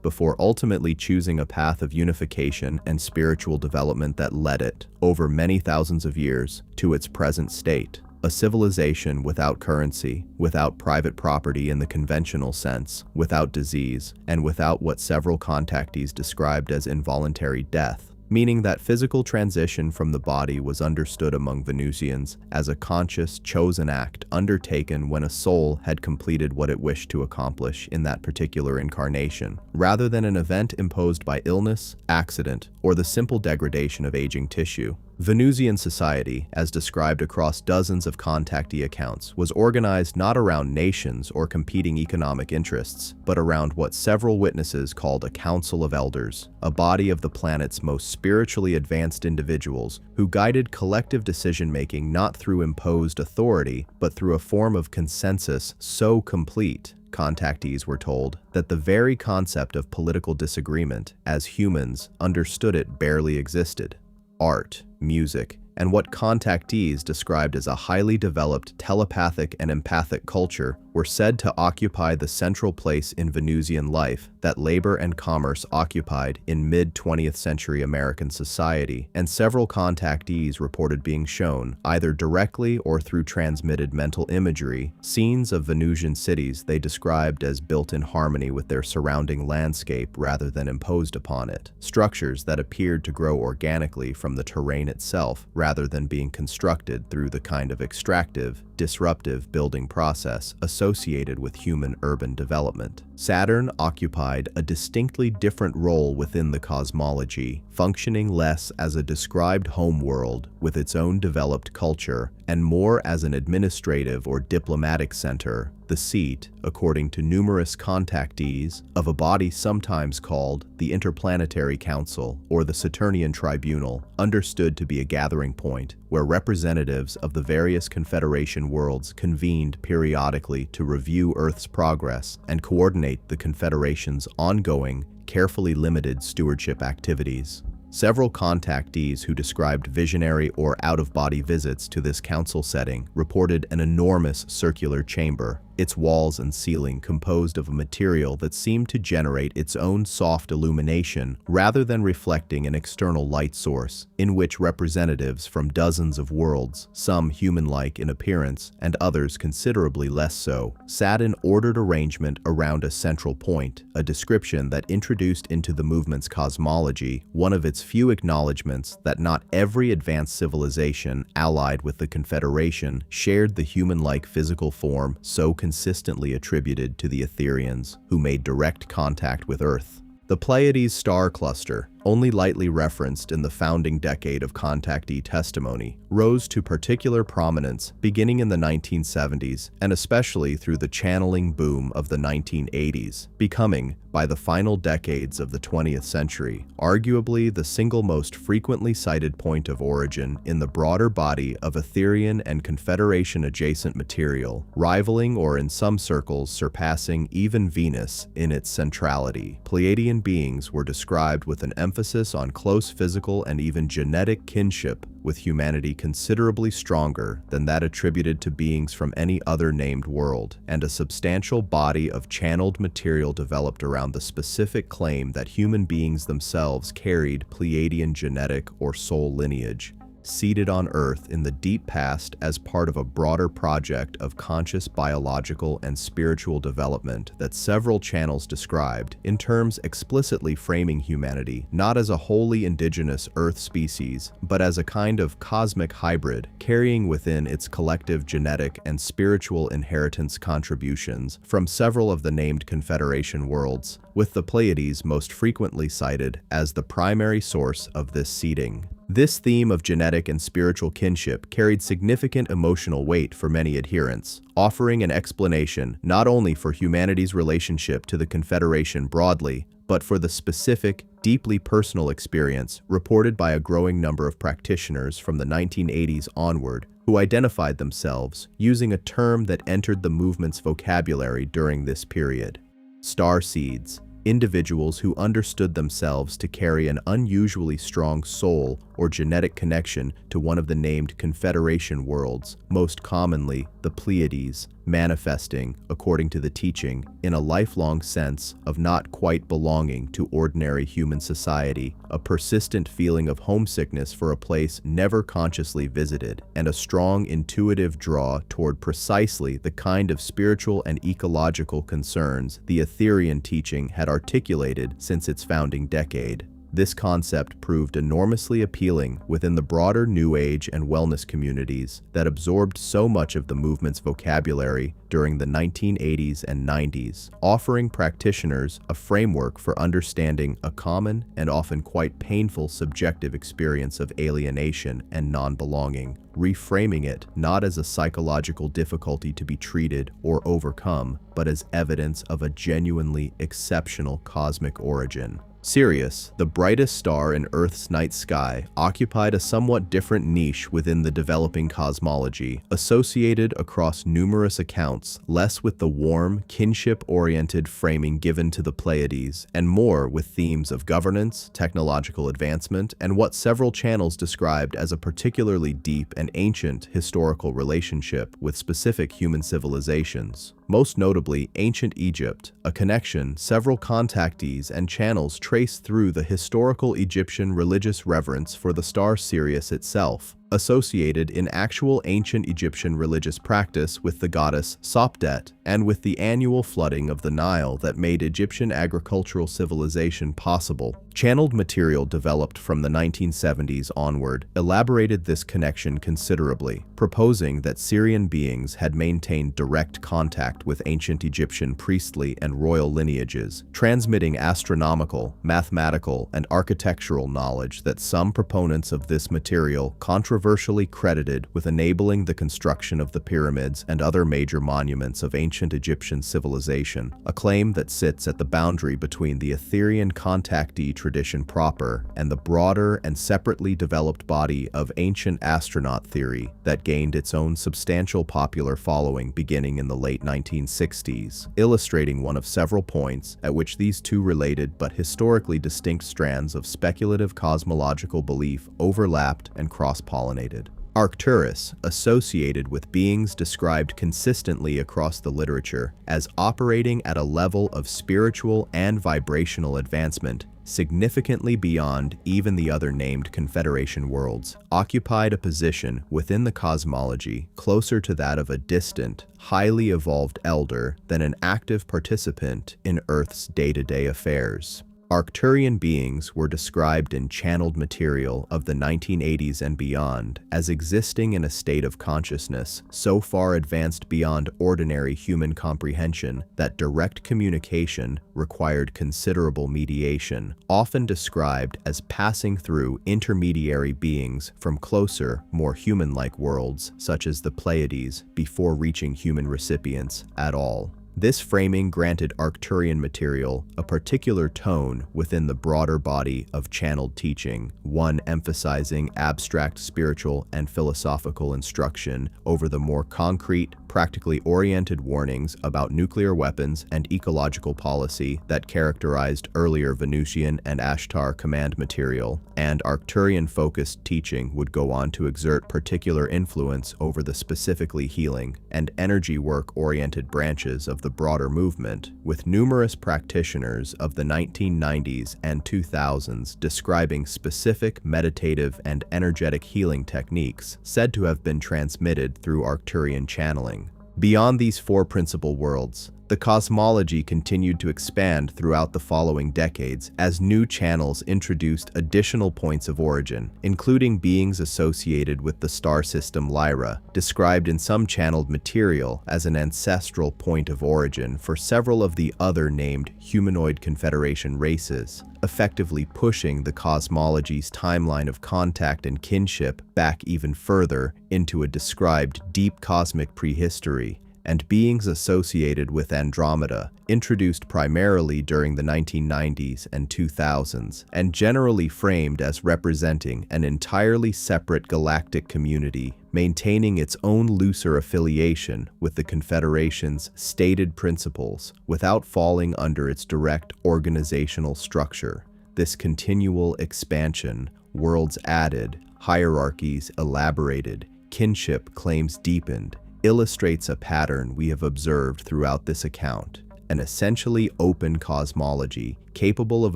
before ultimately choosing a path of unification and spiritual development that led it, over many thousands of years, to its present state. A civilization without currency, without private property in the conventional sense, without disease, and without what several contactees described as involuntary death, meaning that physical transition from the body was understood among Venusians as a conscious, chosen act undertaken when a soul had completed what it wished to accomplish in that particular incarnation, rather than an event imposed by illness, accident, or the simple degradation of aging tissue. Venusian society, as described across dozens of contactee accounts, was organized not around nations or competing economic interests, but around what several witnesses called a council of elders, a body of the planet's most spiritually advanced individuals who guided collective decision-making not through imposed authority, but through a form of consensus so complete, contactees were told, that the very concept of political disagreement, as humans understood it, barely existed. Art, music, and what contactees described as a highly developed telepathic and empathic culture were said to occupy the central place in Venusian life that labor and commerce occupied in mid-20th century American society, and several contactees reported being shown, either directly or through transmitted mental imagery, scenes of Venusian cities they described as built in harmony with their surrounding landscape rather than imposed upon it, structures that appeared to grow organically from the terrain itself rather than being constructed through the kind of extractive, disruptive building process associated with human urban development. Saturn occupied a distinctly different role within the cosmology, functioning less as a described homeworld with its own developed culture and more as an administrative or diplomatic center, the seat, according to numerous contactees, of a body sometimes called the Interplanetary Council or the Saturnian Tribunal, understood to be a gathering point where representatives of the various Confederation worlds convened periodically to review Earth's progress and coordinate the Confederation's ongoing, carefully limited stewardship activities. Several contactees who described visionary or out-of-body visits to this council setting reported an enormous circular chamber, its walls and ceiling composed of a material that seemed to generate its own soft illumination rather than reflecting an external light source, in which representatives from dozens of worlds, some human-like in appearance and others considerably less so, sat in ordered arrangement around a central point, a description that introduced into the movement's cosmology one of its few acknowledgments that not every advanced civilization allied with the Confederation shared the human-like physical form so consistently attributed to the Etherians, who made direct contact with Earth. The Pleiades star cluster, only lightly referenced in the founding decade of contactee testimony, rose to particular prominence beginning in the 1970s and especially through the channeling boom of the 1980s, becoming, by the final decades of the 20th century, arguably the single most frequently cited point of origin in the broader body of Etherian and Confederation-adjacent material, rivaling or in some circles surpassing even Venus in its centrality. Pleiadian beings were described with an emphasis on close physical and even genetic kinship with humanity considerably stronger than that attributed to beings from any other named world, and a substantial body of channeled material developed around the specific claim that human beings themselves carried Pleiadian genetic or soul lineage, seated on Earth in the deep past as part of a broader project of conscious biological and spiritual development that several channels described in terms explicitly framing humanity not as a wholly indigenous Earth species, but as a kind of cosmic hybrid carrying within its collective genetic and spiritual inheritance contributions from several of the named Confederation worlds, with the Pleiades most frequently cited as the primary source of this seeding. This theme of genetic and spiritual kinship carried significant emotional weight for many adherents, offering an explanation not only for humanity's relationship to the Confederation broadly, but for the specific, deeply personal experience reported by a growing number of practitioners from the 1980s onward who identified themselves using a term that entered the movement's vocabulary during this period: star seeds. Individuals who understood themselves to carry an unusually strong soul or genetic connection to one of the named Confederation worlds, most commonly the Pleiades, manifesting, according to the teaching, in a lifelong sense of not quite belonging to ordinary human society, a persistent feeling of homesickness for a place never consciously visited, and a strong intuitive draw toward precisely the kind of spiritual and ecological concerns the Etherian teaching had articulated since its founding decade. This concept proved enormously appealing within the broader New Age and wellness communities that absorbed so much of the movement's vocabulary during the 1980s and 90s, offering practitioners a framework for understanding a common and often quite painful subjective experience of alienation and non-belonging, reframing it not as a psychological difficulty to be treated or overcome, but as evidence of a genuinely exceptional cosmic origin. Sirius, the brightest star in Earth's night sky, occupied a somewhat different niche within the developing cosmology, associated across numerous accounts, less with the warm, kinship-oriented framing given to the Pleiades, and more with themes of governance, technological advancement, and what several channels described as a particularly deep and ancient historical relationship with specific human civilizations. Most notably ancient Egypt, a connection several contactees and channels trace through the historical Egyptian religious reverence for the star Sirius itself, associated in actual ancient Egyptian religious practice with the goddess Sopdet, and with the annual flooding of the Nile that made Egyptian agricultural civilization possible. Channeled material developed from the 1970s onward elaborated this connection considerably, proposing that Syrian beings had maintained direct contact with ancient Egyptian priestly and royal lineages, transmitting astronomical, mathematical, and architectural knowledge that some proponents of this material controversially credited with enabling the construction of the pyramids and other major monuments of ancient Egyptian civilization, a claim that sits at the boundary between the Etherian contactee tradition proper and the broader and separately developed body of ancient astronaut theory that gained its own substantial popular following beginning in the late 1960s, illustrating one of several points at which these two related but historically distinct strands of speculative cosmological belief overlapped and cross-pollinated. Arcturus, associated with beings described consistently across the literature as operating at a level of spiritual and vibrational advancement significantly beyond even the other named Confederation worlds, occupied a position within the cosmology closer to that of a distant, highly evolved elder than an active participant in Earth's day-to-day affairs. Arcturian beings were described in channeled material of the 1980s and beyond as existing in a state of consciousness so far advanced beyond ordinary human comprehension that direct communication required considerable mediation, often described as passing through intermediary beings from closer, more human-like worlds such as the Pleiades before reaching human recipients at all. This framing granted Arcturian material a particular tone within the broader body of channeled teaching, one emphasizing abstract spiritual and philosophical instruction over the more concrete, practically oriented warnings about nuclear weapons and ecological policy that characterized earlier Venusian and Ashtar command material, and Arcturian-focused teaching would go on to exert particular influence over the specifically healing and energy work-oriented branches of the broader movement, with numerous practitioners of the 1990s and 2000s describing specific meditative and energetic healing techniques said to have been transmitted through Arcturian channeling. Beyond these four principal worlds, the cosmology continued to expand throughout the following decades as new channels introduced additional points of origin, including beings associated with the star system Lyra, described in some channeled material as an ancestral point of origin for several of the other named humanoid Confederation races, effectively pushing the cosmology's timeline of contact and kinship back even further into a described deep cosmic prehistory, and beings associated with Andromeda, introduced primarily during the 1990s and 2000s, and generally framed as representing an entirely separate galactic community, maintaining its own looser affiliation with the Confederation's stated principles without falling under its direct organizational structure. This continual expansion, worlds added, hierarchies elaborated, kinship claims deepened, illustrates a pattern we have observed throughout this account, an essentially open cosmology capable of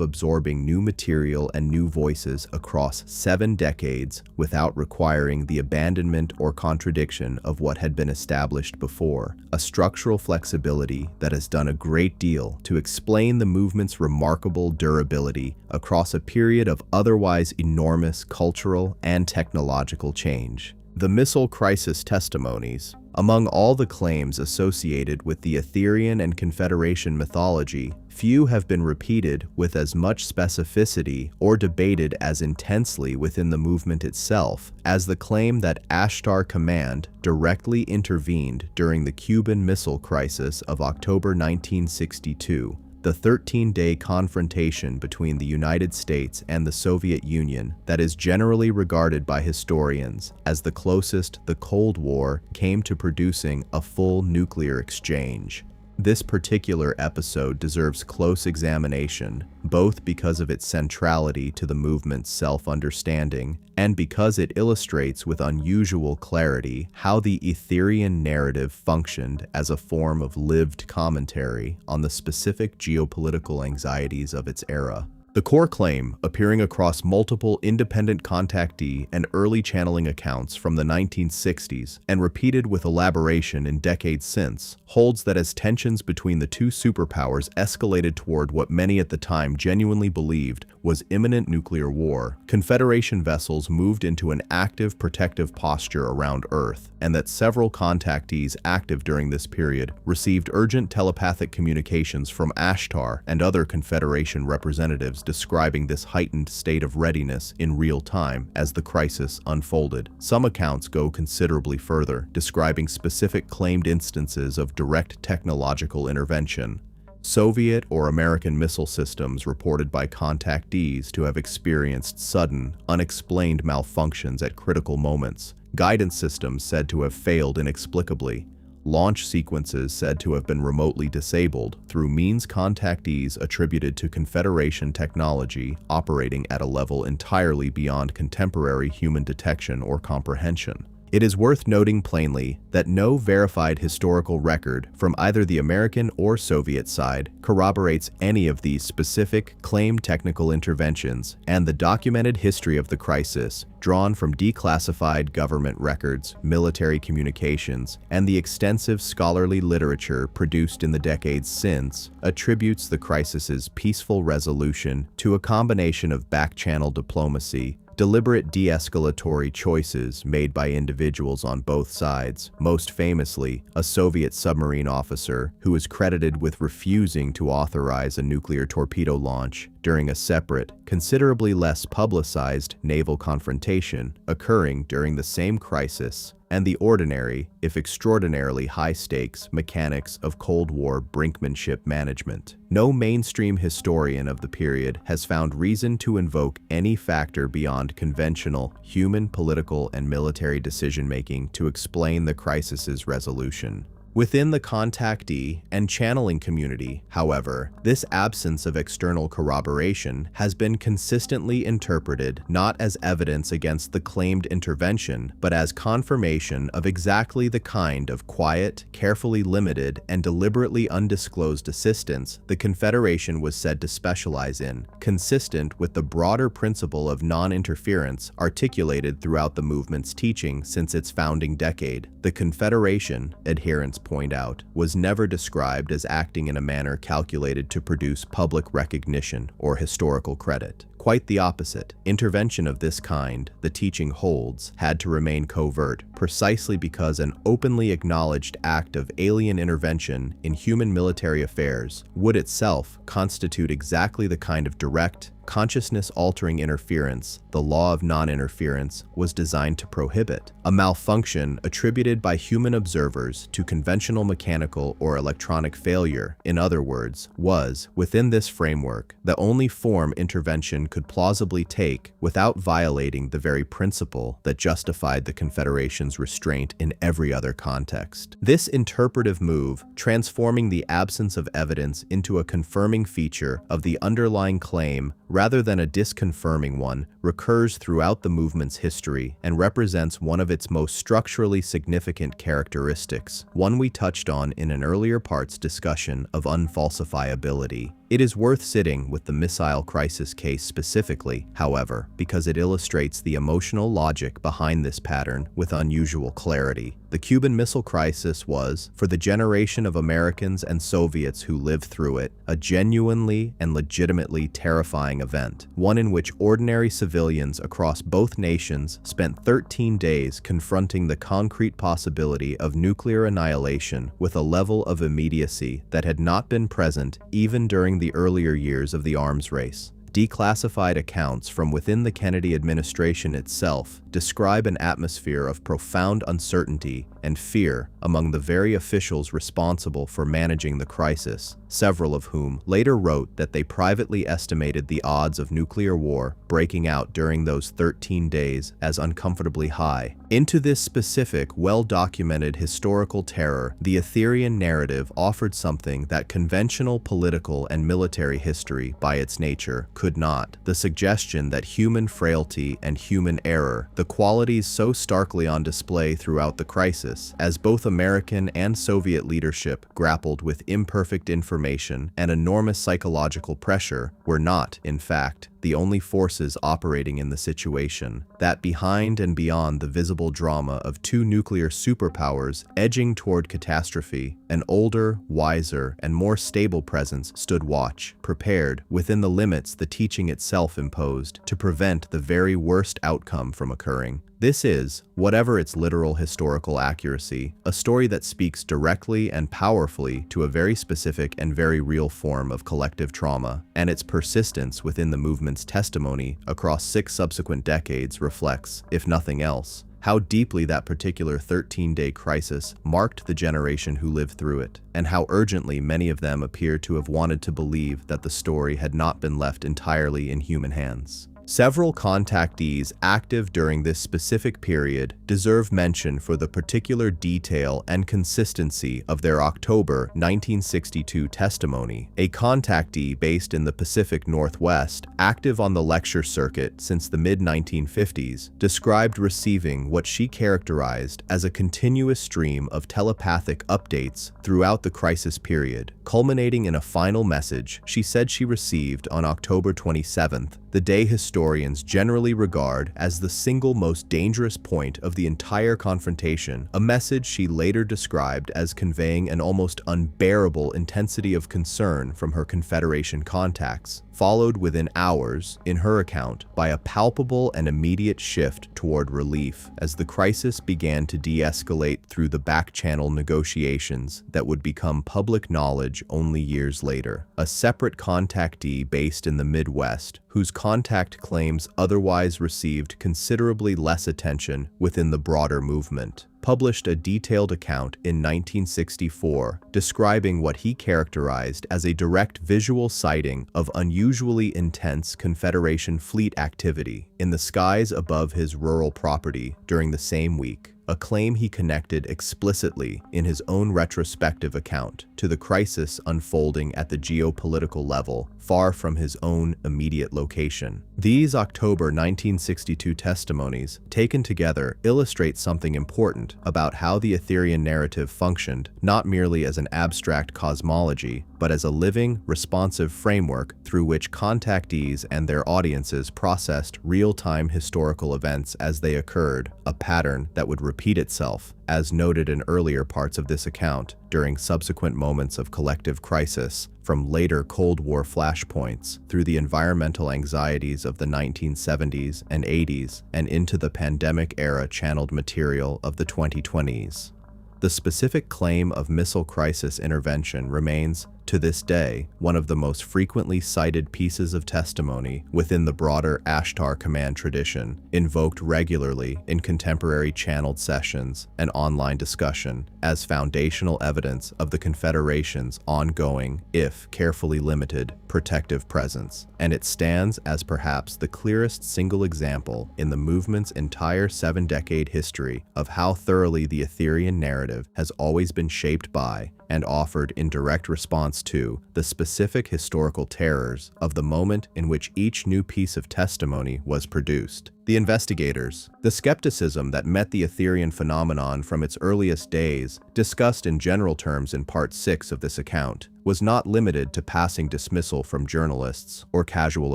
absorbing new material and new voices across 7 decades without requiring the abandonment or contradiction of what had been established before, a structural flexibility that has done a great deal to explain the movement's remarkable durability across a period of otherwise enormous cultural and technological change. The missile crisis testimonies. Among all the claims associated with the Etherian and Confederation mythology, few have been repeated with as much specificity or debated as intensely within the movement itself as the claim that Ashtar Command directly intervened during the Cuban Missile Crisis of October 1962. The 13-day confrontation between the United States and the Soviet Union that is generally regarded by historians as the closest the Cold War came to producing a full nuclear exchange. This particular episode deserves close examination, both because of its centrality to the movement's self-understanding and because it illustrates with unusual clarity how the Etherian narrative functioned as a form of lived commentary on the specific geopolitical anxieties of its era. The core claim, appearing across multiple independent contactee and early channeling accounts from the 1960s and repeated with elaboration in decades since, holds that as tensions between the two superpowers escalated toward what many at the time genuinely believed was imminent nuclear war, Confederation vessels moved into an active protective posture around Earth, and that several contactees active during this period received urgent telepathic communications from Ashtar and other Confederation representatives describing this heightened state of readiness in real time as the crisis unfolded. Some accounts go considerably further, describing specific claimed instances of direct technological intervention. Soviet or American missile systems reported by contactees to have experienced sudden, unexplained malfunctions at critical moments. Guidance systems said to have failed inexplicably. Launch sequences said to have been remotely disabled through means contactees attributed to Confederation technology operating at a level entirely beyond contemporary human detection or comprehension. It is worth noting plainly that no verified historical record from either the American or Soviet side corroborates any of these specific claimed technical interventions, and the documented history of the crisis, drawn from declassified government records, military communications, and the extensive scholarly literature produced in the decades since, attributes the crisis's peaceful resolution to a combination of back-channel diplomacy, deliberate de-escalatory choices made by individuals on both sides, most famously, a Soviet submarine officer who is credited with refusing to authorize a nuclear torpedo launch during a separate, considerably less publicized naval confrontation occurring during the same crisis, and the ordinary, if extraordinarily high-stakes, mechanics of Cold War brinkmanship management. No mainstream historian of the period has found reason to invoke any factor beyond conventional human political and military decision-making to explain the crisis's resolution. Within the contactee and channeling community, however, this absence of external corroboration has been consistently interpreted not as evidence against the claimed intervention, but as confirmation of exactly the kind of quiet, carefully limited, and deliberately undisclosed assistance the Confederation was said to specialize in, consistent with the broader principle of non-interference articulated throughout the movement's teaching since its founding decade. The Confederation, adherents point out, was never described as acting in a manner calculated to produce public recognition or historical credit. Quite the opposite. Intervention of this kind, the teaching holds, had to remain covert, precisely because an openly acknowledged act of alien intervention in human military affairs would itself constitute exactly the kind of direct, consciousness-altering interference the law of non-interference was designed to prohibit, a malfunction attributed by human observers to conventional mechanical or electronic failure, in other words, was, within this framework, the only form intervention could plausibly take without violating the very principle that justified the Confederation's restraint in every other context. This interpretive move, transforming the absence of evidence into a confirming feature of the underlying claim rather than a disconfirming one, recurs throughout the movement's history and represents one of its most structurally significant characteristics, one we touched on in an earlier part's discussion of unfalsifiability. It is worth sitting with the missile crisis case specifically, however, because it illustrates the emotional logic behind this pattern with unusual clarity. The Cuban Missile Crisis was, for the generation of Americans and Soviets who lived through it, a genuinely and legitimately terrifying event, one in which ordinary civilians across both nations spent 13 days confronting the concrete possibility of nuclear annihilation with a level of immediacy that had not been present even during the earlier years of the arms race. Declassified accounts from within the Kennedy administration itself describe an atmosphere of profound uncertainty and fear among the very officials responsible for managing the crisis, several of whom later wrote that they privately estimated the odds of nuclear war breaking out during those 13 days as uncomfortably high. Into this specific, well-documented historical terror, the Etherian narrative offered something that conventional political and military history, by its nature, could not: the suggestion that human frailty and human error, the qualities so starkly on display throughout the crisis, as both American and Soviet leadership grappled with imperfect information and enormous psychological pressure, were not, in fact, the only forces operating in the situation, that behind and beyond the visible drama of two nuclear superpowers edging toward catastrophe, an older, wiser, and more stable presence stood watch, prepared, within the limits the teaching itself imposed, to prevent the very worst outcome from occurring. This is, whatever its literal historical accuracy, a story that speaks directly and powerfully to a very specific and very real form of collective trauma, and its persistence within the movement's testimony across 6 subsequent decades reflects, if nothing else, how deeply that particular 13-day crisis marked the generation who lived through it, and how urgently many of them appear to have wanted to believe that the story had not been left entirely in human hands. Several contactees active during this specific period deserve mention for the particular detail and consistency of their October 1962 testimony. A contactee based in the Pacific Northwest, active on the lecture circuit since the mid-1950s, described receiving what she characterized as a continuous stream of telepathic updates throughout the crisis period, culminating in a final message she said she received on October 27th, the day historians generally regard as the single most dangerous point of the entire confrontation, a message she later described as conveying an almost unbearable intensity of concern from her Confederation contacts, followed within hours, in her account, by a palpable and immediate shift toward relief as the crisis began to de-escalate through the back-channel negotiations that would become public knowledge only years later. A separate contactee based in the Midwest, whose contact claims otherwise received considerably less attention within the broader movement, published a detailed account in 1964 describing what he characterized as a direct visual sighting of unusually intense Confederation fleet activity in the skies above his rural property during the same week, a claim he connected explicitly in his own retrospective account to the crisis unfolding at the geopolitical level far from his own immediate location. These October 1962 testimonies, taken together, illustrate something important about how the Etherian narrative functioned, not merely as an abstract cosmology, but as a living, responsive framework through which contactees and their audiences processed real-time historical events as they occurred, a pattern that would repeat itself, as noted in earlier parts of this account, during subsequent moments of collective crisis, from later Cold War flashpoints through the environmental anxieties of the 1970s and 80s and into the pandemic-era channeled material of the 2020s. The specific claim of missile crisis intervention remains, to this day, one of the most frequently cited pieces of testimony within the broader Ashtar Command tradition, invoked regularly in contemporary channeled sessions and online discussion as foundational evidence of the Confederation's ongoing, if carefully limited, protective presence, and it stands as perhaps the clearest single example in the movement's entire 7-decade history of how thoroughly the Etherian narrative has always been shaped by and offered in direct response to the specific historical terrors of the moment in which each new piece of testimony was produced. The investigators, the skepticism that met the Etherian phenomenon from its earliest days, discussed in general terms in Part 6 of this account, was not limited to passing dismissal from journalists or casual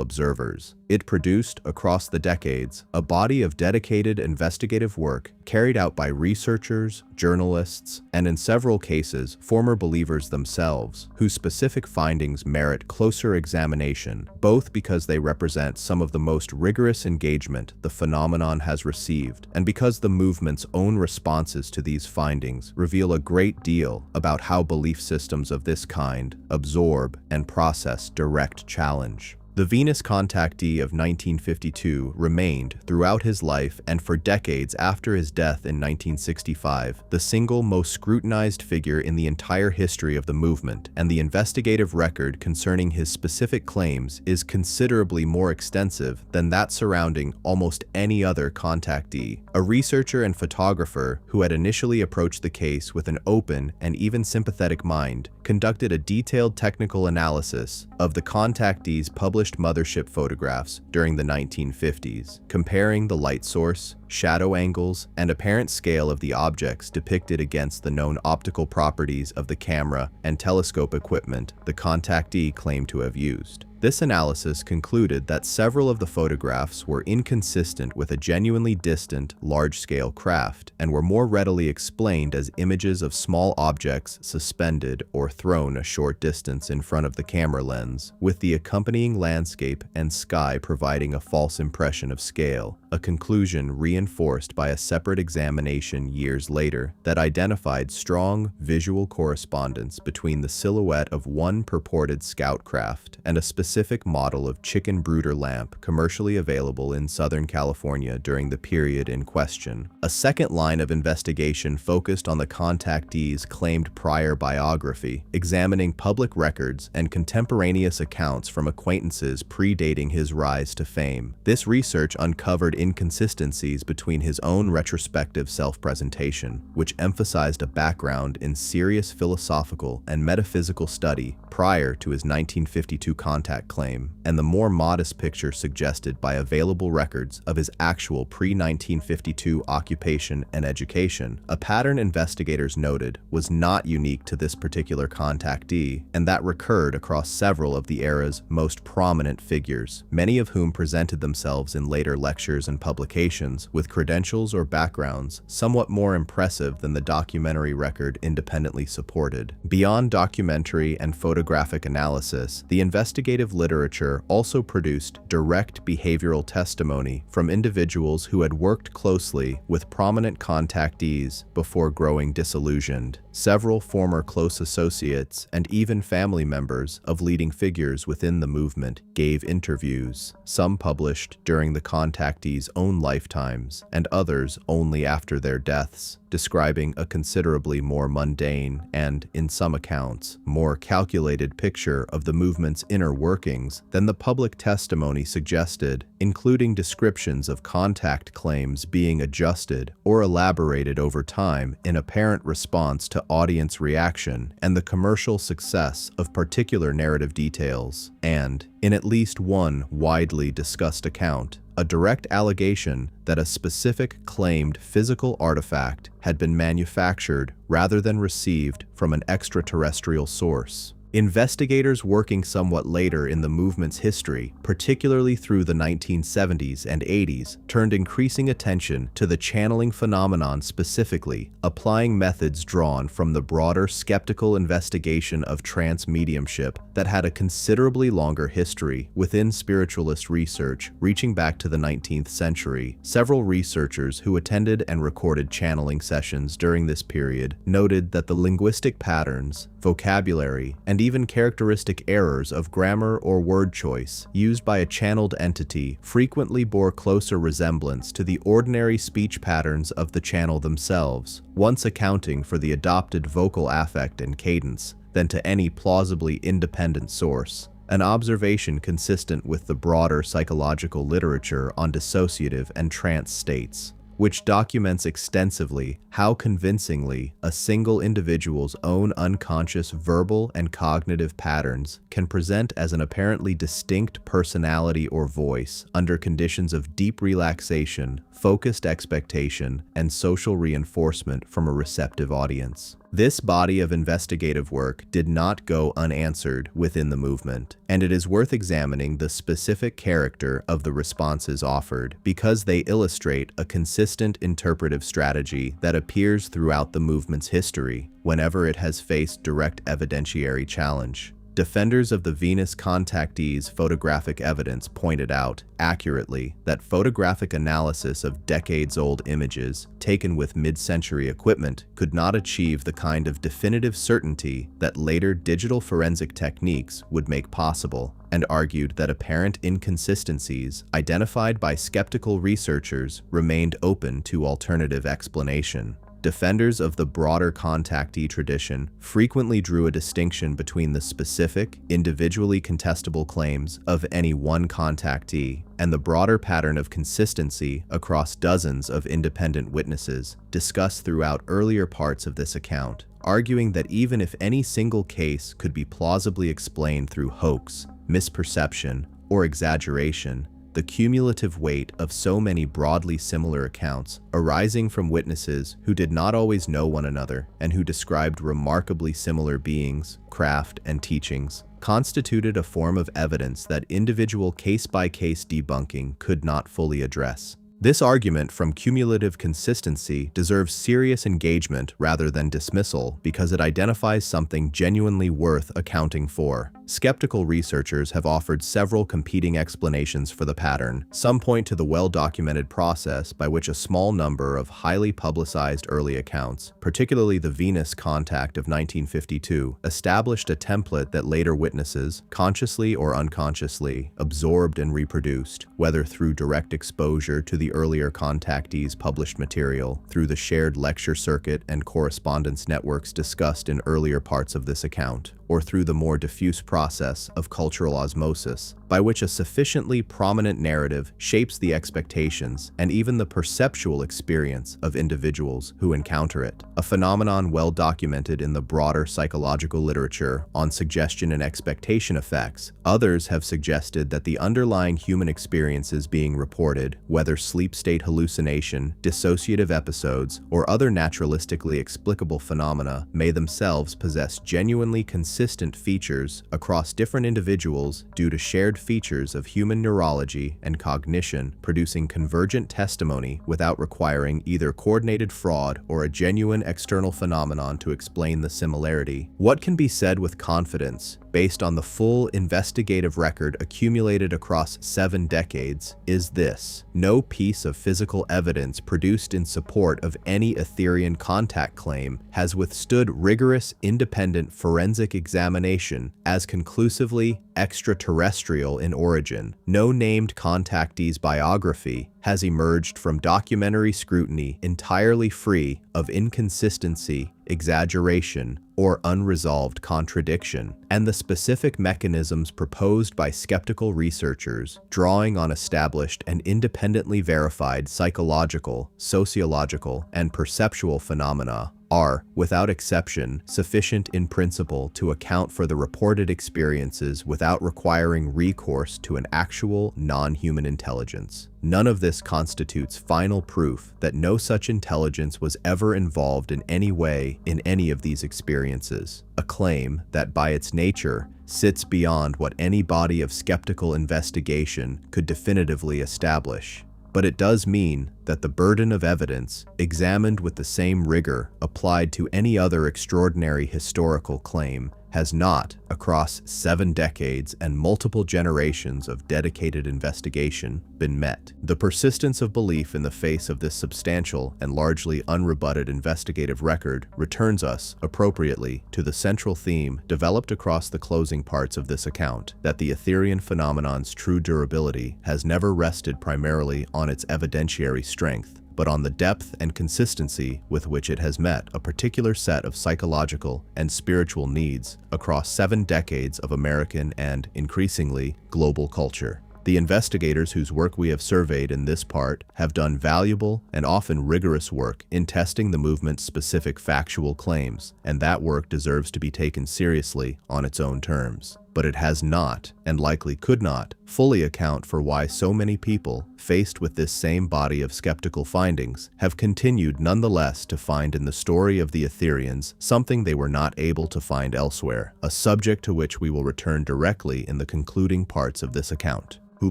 observers. It produced, across the decades, a body of dedicated investigative work carried out by researchers, journalists, and in several cases, former believers themselves, whose specific findings merit closer examination, both because they represent some of the most rigorous engagement the phenomenon has received, and because the movement's own responses to these findings reveal a great deal about how belief systems of this kind absorb and process direct challenge. The Venus contactee of 1952 remained, throughout his life and for decades after his death in 1965, the single most scrutinized figure in the entire history of the movement, and the investigative record concerning his specific claims is considerably more extensive than that surrounding almost any other contactee. A researcher and photographer who had initially approached the case with an open and even sympathetic mind conducted a detailed technical analysis of the contactee's published mothership photographs during the 1950s, comparing the light source, shadow angles, and apparent scale of the objects depicted against the known optical properties of the camera and telescope equipment the contactee claimed to have used. This analysis concluded that several of the photographs were inconsistent with a genuinely distant, large-scale craft, and were more readily explained as images of small objects suspended or thrown a short distance in front of the camera lens, with the accompanying landscape and sky providing a false impression of scale. a conclusion reinforced by a separate examination years later that identified strong visual correspondence between the silhouette of one purported scout craft and a specific model of chicken brooder lamp commercially available in Southern California during the period in question. A second line of investigation focused on the contactee's claimed prior biography, examining public records and contemporaneous accounts from acquaintances predating his rise to fame. This research uncovered inconsistencies between his own retrospective self-presentation, which emphasized a background in serious philosophical and metaphysical study prior to his 1952 contact claim, and the more modest picture suggested by available records of his actual pre-1952 occupation and education, a pattern investigators noted was not unique to this particular contactee, and that recurred across several of the era's most prominent figures, many of whom presented themselves in later lectures and publications with credentials or backgrounds somewhat more impressive than the documentary record independently supported. Beyond documentary and photographic analysis, the investigative literature also produced direct behavioral testimony from individuals who had worked closely with prominent contactees before growing disillusioned. Several former close associates and even family members of leading figures within the movement gave interviews, some published during the contactees' own lifetimes and others only after their deaths, describing a considerably more mundane and, in some accounts, more calculated picture of the movement's inner workings than the public testimony suggested, including descriptions of contact claims being adjusted or elaborated over time in apparent response to audience reaction and the commercial success of particular narrative details, and, in at least one widely discussed account, a direct allegation that a specific claimed physical artifact had been manufactured rather than received from an extraterrestrial source. Investigators working somewhat later in the movement's history, particularly through the 1970s and 80s, turned increasing attention to the channeling phenomenon specifically, applying methods drawn from the broader skeptical investigation of trance mediumship that had a considerably longer history within spiritualist research reaching back to the 19th century. Several researchers who attended and recorded channeling sessions during this period noted that the linguistic patterns, vocabulary, and even characteristic errors of grammar or word choice used by a channeled entity frequently bore closer resemblance to the ordinary speech patterns of the channel themselves, once accounting for the adopted vocal affect and cadence, than to any plausibly independent source. An observation consistent with the broader psychological literature on dissociative and trance states, which documents extensively how convincingly a single individual's own unconscious verbal and cognitive patterns can present as an apparently distinct personality or voice under conditions of deep relaxation, focused expectation, and social reinforcement from a receptive audience. This body of investigative work did not go unanswered within the movement, and it is worth examining the specific character of the responses offered because they illustrate a consistent interpretive strategy that appears throughout the movement's history whenever it has faced direct evidentiary challenge. Defenders of the Venus contactees' photographic evidence pointed out, accurately, that photographic analysis of decades-old images, taken with mid-century equipment, could not achieve the kind of definitive certainty that later digital forensic techniques would make possible, and argued that apparent inconsistencies identified by skeptical researchers remained open to alternative explanation. Defenders of the broader contactee tradition frequently drew a distinction between the specific, individually contestable claims of any one contactee and the broader pattern of consistency across dozens of independent witnesses discussed throughout earlier parts of this account, arguing that even if any single case could be plausibly explained through hoax, misperception, or exaggeration, the cumulative weight of so many broadly similar accounts arising from witnesses who did not always know one another and who described remarkably similar beings, craft, and teachings constituted a form of evidence that individual case-by-case debunking could not fully address. This argument from cumulative consistency deserves serious engagement rather than dismissal because it identifies something genuinely worth accounting for. Skeptical researchers have offered several competing explanations for the pattern. Some point to the well-documented process by which a small number of highly publicized early accounts, particularly the Venus contact of 1952, established a template that later witnesses, consciously or unconsciously, absorbed and reproduced, whether through direct exposure to the earlier contactees' published material, through the shared lecture circuit and correspondence networks discussed in earlier parts of this account, or through the more diffuse process of cultural osmosis, by which a sufficiently prominent narrative shapes the expectations and even the perceptual experience of individuals who encounter it, a phenomenon well documented in the broader psychological literature on suggestion and expectation effects. Others have suggested that the underlying human experiences being reported, whether sleep state hallucination, dissociative episodes, or other naturalistically explicable phenomena, may themselves possess genuinely consistent features across different individuals due to shared features of human neurology and cognition, producing convergent testimony without requiring either coordinated fraud or a genuine external phenomenon to explain the similarity. What can be said with confidence, based on the full investigative record accumulated across 7 decades, is this: no piece of physical evidence produced in support of any Etherian contact claim has withstood rigorous independent forensic examination as conclusively extraterrestrial in origin. No named contactee's biography has emerged from documentary scrutiny entirely free of inconsistency, exaggeration, or unresolved contradiction, and the specific mechanisms proposed by skeptical researchers, drawing on established and independently verified psychological, sociological, and perceptual phenomena, are, without exception, sufficient in principle to account for the reported experiences without requiring recourse to an actual non-human intelligence. None of this constitutes final proof that no such intelligence was ever involved in any way in any of these experiences, a claim that by its nature sits beyond what any body of skeptical investigation could definitively establish. But it does mean that the burden of evidence, examined with the same rigor applied to any other extraordinary historical claim, has not, across 7 decades and multiple generations of dedicated investigation, been met. The persistence of belief in the face of this substantial and largely unrebutted investigative record returns us, appropriately, to the central theme developed across the closing parts of this account, that the Etherian phenomenon's true durability has never rested primarily on its evidentiary strength, but on the depth and consistency with which it has met a particular set of psychological and spiritual needs across 7 decades of American and, increasingly, global culture. The investigators whose work we have surveyed in this part have done valuable and often rigorous work in testing the movement's specific factual claims, and that work deserves to be taken seriously on its own terms. But it has not, and likely could not, fully account for why so many people, faced with this same body of skeptical findings, have continued nonetheless to find in the story of the Etherians something they were not able to find elsewhere, a subject to which we will return directly in the concluding parts of this account. Who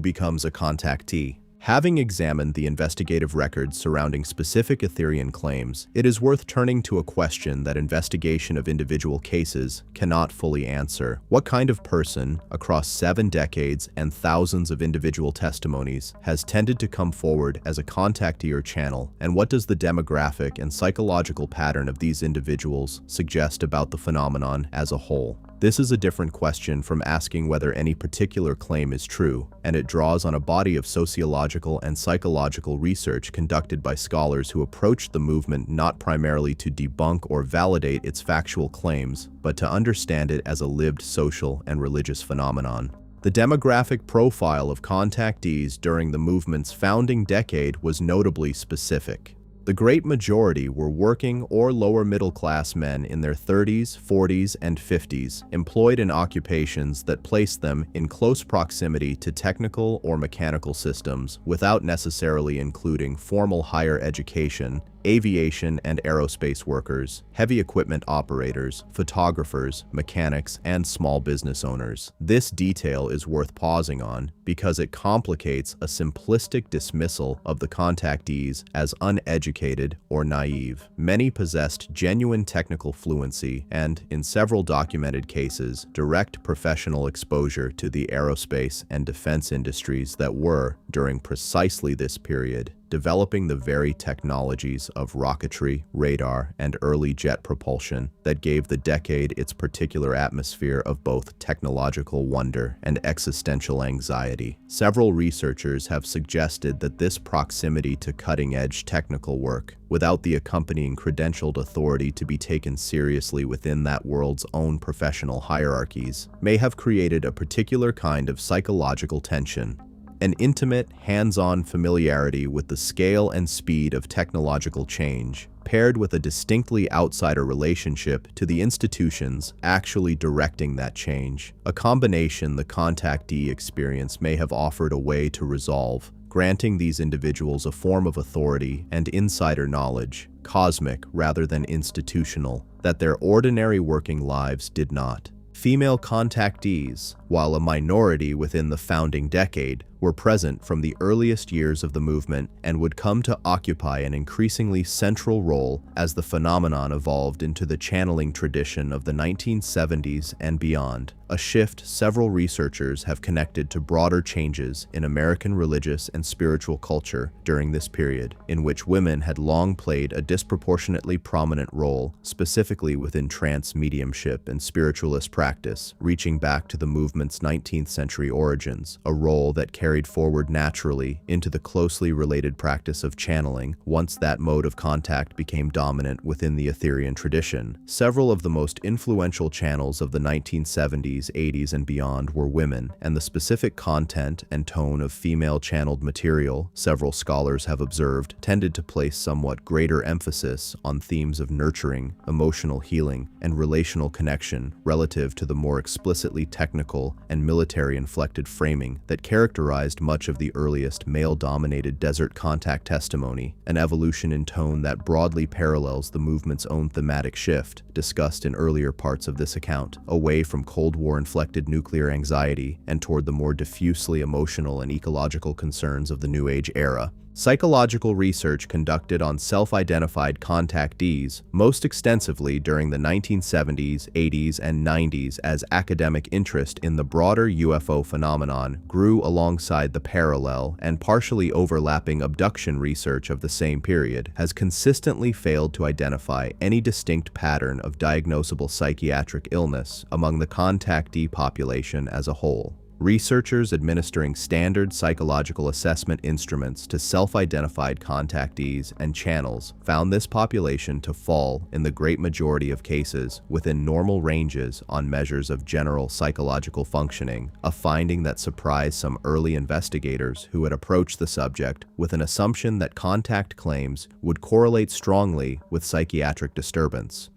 becomes a contactee? Having examined the investigative records surrounding specific Etherian claims, it is worth turning to a question that investigation of individual cases cannot fully answer. What kind of person, across 7 decades and thousands of individual testimonies, has tended to come forward as a contactee or channel, and what does the demographic and psychological pattern of these individuals suggest about the phenomenon as a whole? This is a different question from asking whether any particular claim is true, and it draws on a body of sociological and psychological research conducted by scholars who approached the movement not primarily to debunk or validate its factual claims, but to understand it as a lived social and religious phenomenon. The demographic profile of contactees during the movement's founding decade was notably specific. The great majority were working or lower middle-class men in their 30s, 40s, and 50s, employed in occupations that placed them in close proximity to technical or mechanical systems without necessarily including formal higher education, aviation and aerospace workers, heavy equipment operators, photographers, mechanics, and small business owners. This detail is worth pausing on because it complicates a simplistic dismissal of the contactees as uneducated or naive. Many possessed genuine technical fluency and, in several documented cases, direct professional exposure to the aerospace and defense industries that were, during precisely this period, developing the very technologies of rocketry, radar, and early jet propulsion that gave the decade its particular atmosphere of both technological wonder and existential anxiety. Several researchers have suggested that this proximity to cutting-edge technical work, without the accompanying credentialed authority to be taken seriously within that world's own professional hierarchies, may have created a particular kind of psychological tension. An intimate, hands-on familiarity with the scale and speed of technological change, paired with a distinctly outsider relationship to the institutions actually directing that change, a combination the contactee experience may have offered a way to resolve, granting these individuals a form of authority and insider knowledge, cosmic rather than institutional, that their ordinary working lives did not. Female contactees, while a minority within the founding decade, were present from the earliest years of the movement and would come to occupy an increasingly central role as the phenomenon evolved into the channeling tradition of the 1970s and beyond, a shift several researchers have connected to broader changes in American religious and spiritual culture during this period, in which women had long played a disproportionately prominent role, specifically within trance mediumship and spiritualist practice, reaching back to the movement's 19th century origins, a role that carried forward naturally into the closely related practice of channeling once that mode of contact became dominant within the Etherian tradition. Several of the most influential channels of the 1970s, 80s, and beyond were women, and the specific content and tone of female-channeled material, several scholars have observed, tended to place somewhat greater emphasis on themes of nurturing, emotional healing, and relational connection relative to the more explicitly technical and military-inflected framing that characterized much of the earliest male-dominated desert contact testimony, an evolution in tone that broadly parallels the movement's own thematic shift, discussed in earlier parts of this account, away from Cold War-inflected nuclear anxiety and toward the more diffusely emotional and ecological concerns of the New Age era. Psychological research conducted on self-identified contactees most extensively during the 1970s, 80s, and 90s as academic interest in the broader UFO phenomenon grew alongside the parallel and partially overlapping abduction research of the same period, has consistently failed to identify any distinct pattern of diagnosable psychiatric illness among the contactee population as a whole. Researchers administering standard psychological assessment instruments to self-identified contactees and channels found this population to fall, in the great majority of cases, within normal ranges on measures of general psychological functioning, a finding that surprised some early investigators who had approached the subject with an assumption that contact claims would correlate strongly with psychiatric disturbance.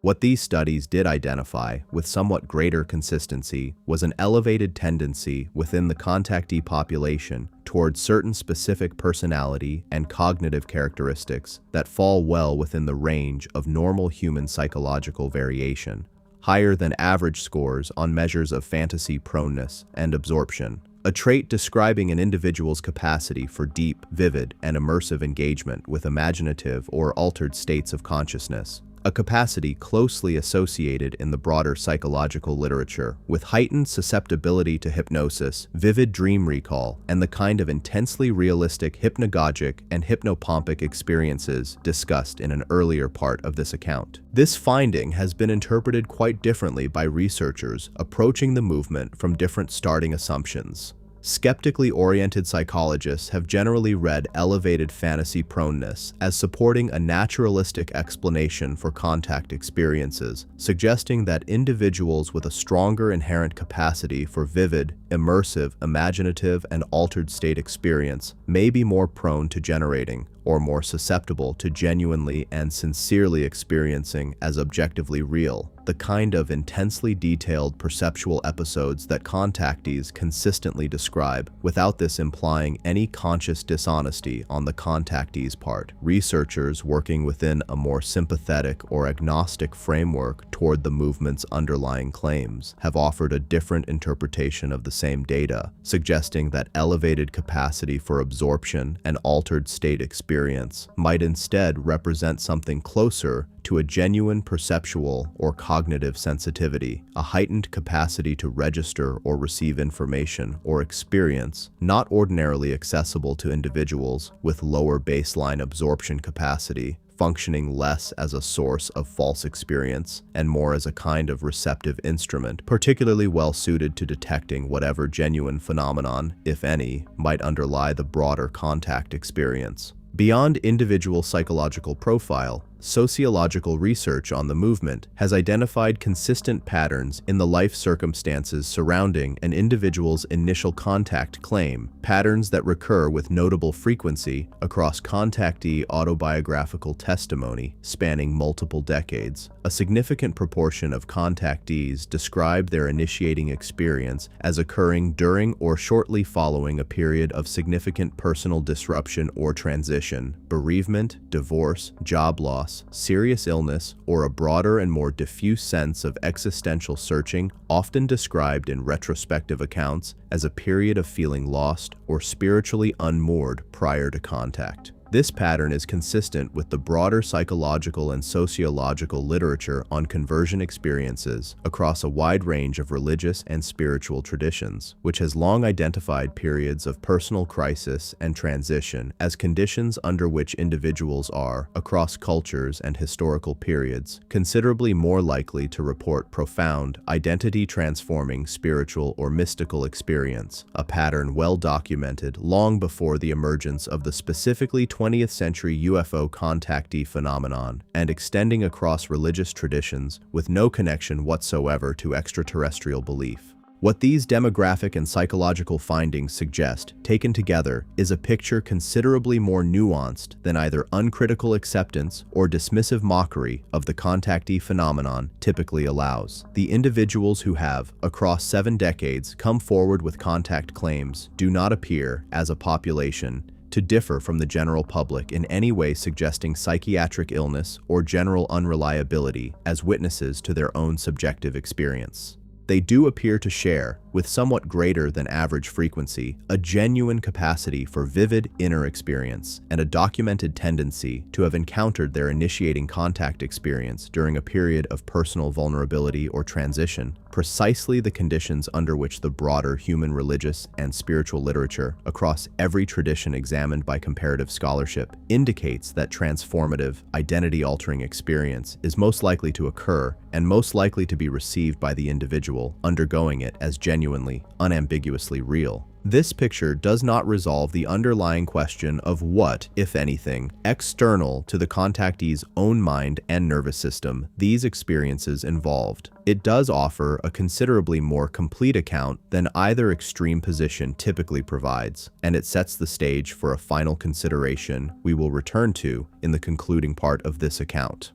What these studies did identify, with somewhat greater consistency, was an elevated tendency within the contactee population towards certain specific personality and cognitive characteristics that fall well within the range of normal human psychological variation, higher than average scores on measures of fantasy proneness and absorption, a trait describing an individual's capacity for deep, vivid, and immersive engagement with imaginative or altered states of consciousness. A capacity closely associated in the broader psychological literature with heightened susceptibility to hypnosis, vivid dream recall, and the kind of intensely realistic hypnagogic and hypnopompic experiences discussed in an earlier part of this account. This finding has been interpreted quite differently by researchers approaching the movement from different starting assumptions. Skeptically oriented psychologists have generally read elevated fantasy proneness as supporting a naturalistic explanation for contact experiences, suggesting that individuals with a stronger inherent capacity for vivid, immersive, imaginative, and altered state experience may be more prone to generating, or more susceptible to genuinely and sincerely experiencing as objectively real, the kind of intensely detailed perceptual episodes that contactees consistently describe, without this implying any conscious dishonesty on the contactee's part. Researchers working within a more sympathetic or agnostic framework toward the movement's underlying claims have offered a different interpretation of the same data, suggesting that elevated capacity for absorption and altered state experience might instead represent something closer to a genuine perceptual or cognitive sensitivity, a heightened capacity to register or receive information or experience not ordinarily accessible to individuals with lower baseline absorption capacity, functioning less as a source of false experience and more as a kind of receptive instrument, particularly well suited to detecting whatever genuine phenomenon, if any, might underlie the broader contact experience. Beyond individual psychological profile, sociological research on the movement has identified consistent patterns in the life circumstances surrounding an individual's initial contact claim, patterns that recur with notable frequency across contactee autobiographical testimony spanning multiple decades. A significant proportion of contactees describe their initiating experience as occurring during or shortly following a period of significant personal disruption or transition, bereavement, divorce, job loss, serious illness, or a broader and more diffuse sense of existential searching, often described in retrospective accounts as a period of feeling lost or spiritually unmoored prior to contact. This pattern is consistent with the broader psychological and sociological literature on conversion experiences across a wide range of religious and spiritual traditions, which has long identified periods of personal crisis and transition as conditions under which individuals are, across cultures and historical periods, considerably more likely to report profound, identity-transforming spiritual or mystical experience, a pattern well documented long before the emergence of the specifically 20th century UFO contactee phenomenon and extending across religious traditions with no connection whatsoever to extraterrestrial belief. What these demographic and psychological findings suggest, taken together, is a picture considerably more nuanced than either uncritical acceptance or dismissive mockery of the contactee phenomenon typically allows. The individuals who have, across 7 decades, come forward with contact claims do not appear, as a population, to differ from the general public in any way suggesting psychiatric illness or general unreliability as witnesses to their own subjective experience. They do appear to share, with somewhat greater than average frequency, a genuine capacity for vivid inner experience and a documented tendency to have encountered their initiating contact experience during a period of personal vulnerability or transition, precisely the conditions under which the broader human religious and spiritual literature across every tradition examined by comparative scholarship indicates that transformative, identity-altering experience is most likely to occur and most likely to be received by the individual undergoing it as genuinely, unambiguously real. This picture does not resolve the underlying question of what, if anything, external to the contactee's own mind and nervous system these experiences involved. It does offer a considerably more complete account than either extreme position typically provides, and it sets the stage for a final consideration we will return to in the concluding part of this account.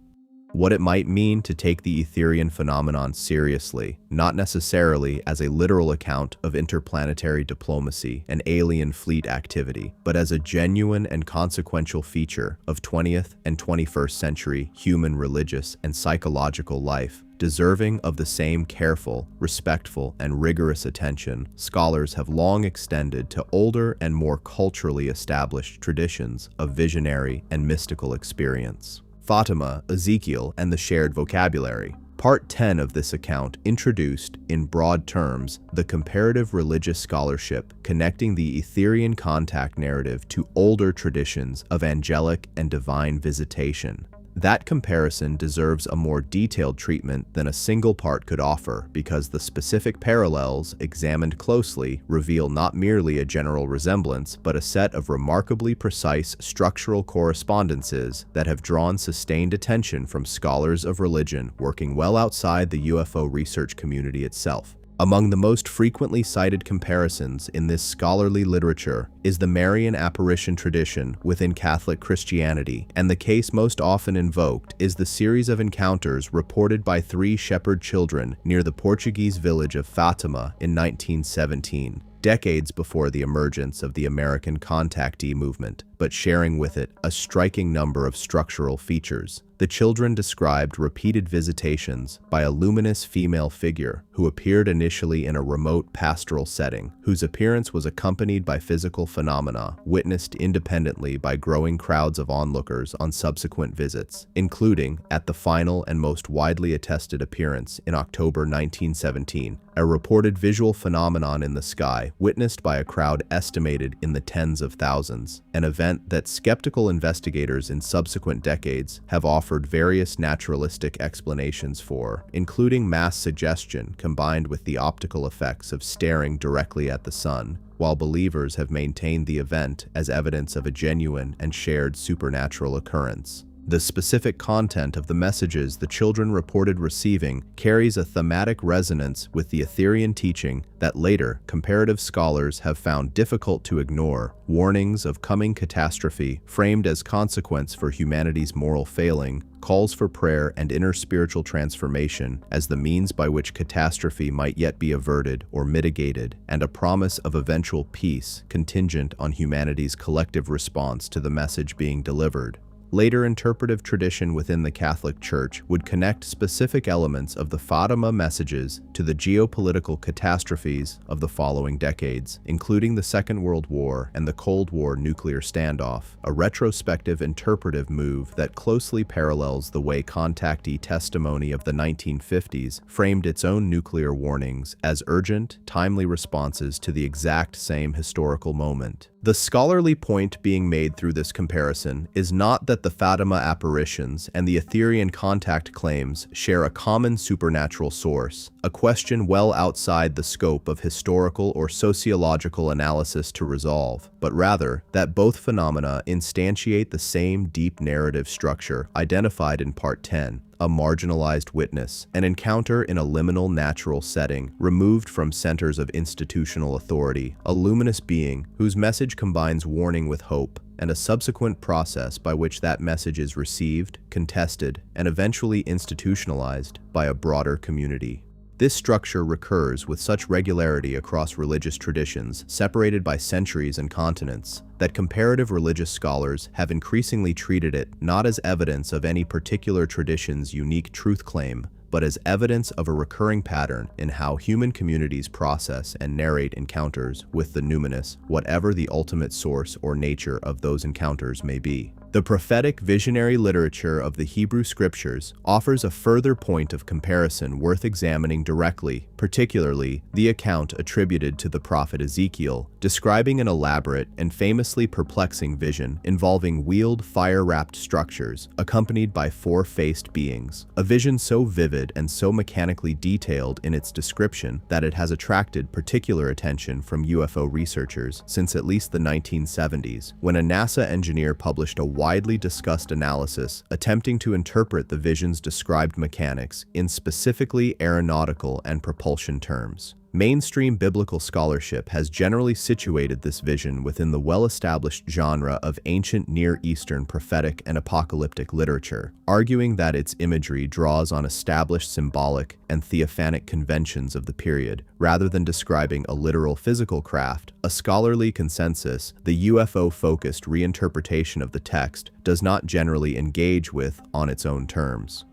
What it might mean to take the Etherian phenomenon seriously, not necessarily as a literal account of interplanetary diplomacy and alien fleet activity, but as a genuine and consequential feature of 20th and 21st century human religious and psychological life, deserving of the same careful, respectful, and rigorous attention scholars have long extended to older and more culturally established traditions of visionary and mystical experience. Fatima, Ezekiel, and the shared vocabulary. Part 10 of this account introduced, in broad terms, the comparative religious scholarship connecting the Etherian contact narrative to older traditions of angelic and divine visitation. That comparison deserves a more detailed treatment than a single part could offer because the specific parallels, examined closely, reveal not merely a general resemblance, but a set of remarkably precise structural correspondences that have drawn sustained attention from scholars of religion working well outside the UFO research community itself. Among the most frequently cited comparisons in this scholarly literature is the Marian apparition tradition within Catholic Christianity, and the case most often invoked is the series of encounters reported by 3 shepherd children near the Portuguese village of Fatima in 1917, decades before the emergence of the American contactee movement, but sharing with it a striking number of structural features. The children described repeated visitations by a luminous female figure who appeared initially in a remote pastoral setting, whose appearance was accompanied by physical phenomena witnessed independently by growing crowds of onlookers on subsequent visits, including, at the final and most widely attested appearance in October 1917, a reported visual phenomenon in the sky witnessed by a crowd estimated in the tens of thousands, an event that skeptical investigators in subsequent decades have offered various naturalistic explanations for, including mass suggestion combined with the optical effects of staring directly at the sun, while believers have maintained the event as evidence of a genuine and shared supernatural occurrence. The specific content of the messages the children reported receiving carries a thematic resonance with the Etherian teaching that later comparative scholars have found difficult to ignore, warnings of coming catastrophe framed as consequence for humanity's moral failing, calls for prayer and inner spiritual transformation as the means by which catastrophe might yet be averted or mitigated, and a promise of eventual peace contingent on humanity's collective response to the message being delivered. Later interpretive tradition within the Catholic Church would connect specific elements of the Fatima messages to the geopolitical catastrophes of the following decades, including the Second World War and the Cold War nuclear standoff, a retrospective interpretive move that closely parallels the way contactee testimony of the 1950s framed its own nuclear warnings as urgent, timely responses to the exact same historical moment. The scholarly point being made through this comparison is not that the Fatima apparitions and the Etherian contact claims share a common supernatural source, a question well outside the scope of historical or sociological analysis to resolve, but rather that both phenomena instantiate the same deep narrative structure identified in Part 10, a marginalized witness, an encounter in a liminal natural setting, removed from centers of institutional authority, a luminous being whose message combines warning with hope, and a subsequent process by which that message is received, contested, and eventually institutionalized by a broader community. This structure recurs with such regularity across religious traditions separated by centuries and continents that comparative religious scholars have increasingly treated it not as evidence of any particular tradition's unique truth claim, but as evidence of a recurring pattern in how human communities process and narrate encounters with the numinous, whatever the ultimate source or nature of those encounters may be. The prophetic visionary literature of the Hebrew Scriptures offers a further point of comparison worth examining directly, particularly the account attributed to the prophet Ezekiel, describing an elaborate and famously perplexing vision involving wheeled fire-wrapped structures accompanied by 4-faced beings, a vision so vivid and so mechanically detailed in its description that it has attracted particular attention from UFO researchers since at least the 1970s, when a NASA engineer published a widely discussed analysis attempting to interpret the vision's described mechanics in specifically aeronautical and propulsion terms. Mainstream biblical scholarship has generally situated this vision within the well-established genre of ancient Near Eastern prophetic and apocalyptic literature, arguing that its imagery draws on established symbolic and theophanic conventions of the period, rather than describing a literal physical craft. A scholarly consensus, the UFO-focused reinterpretation of the text does not generally engage with on its own terms.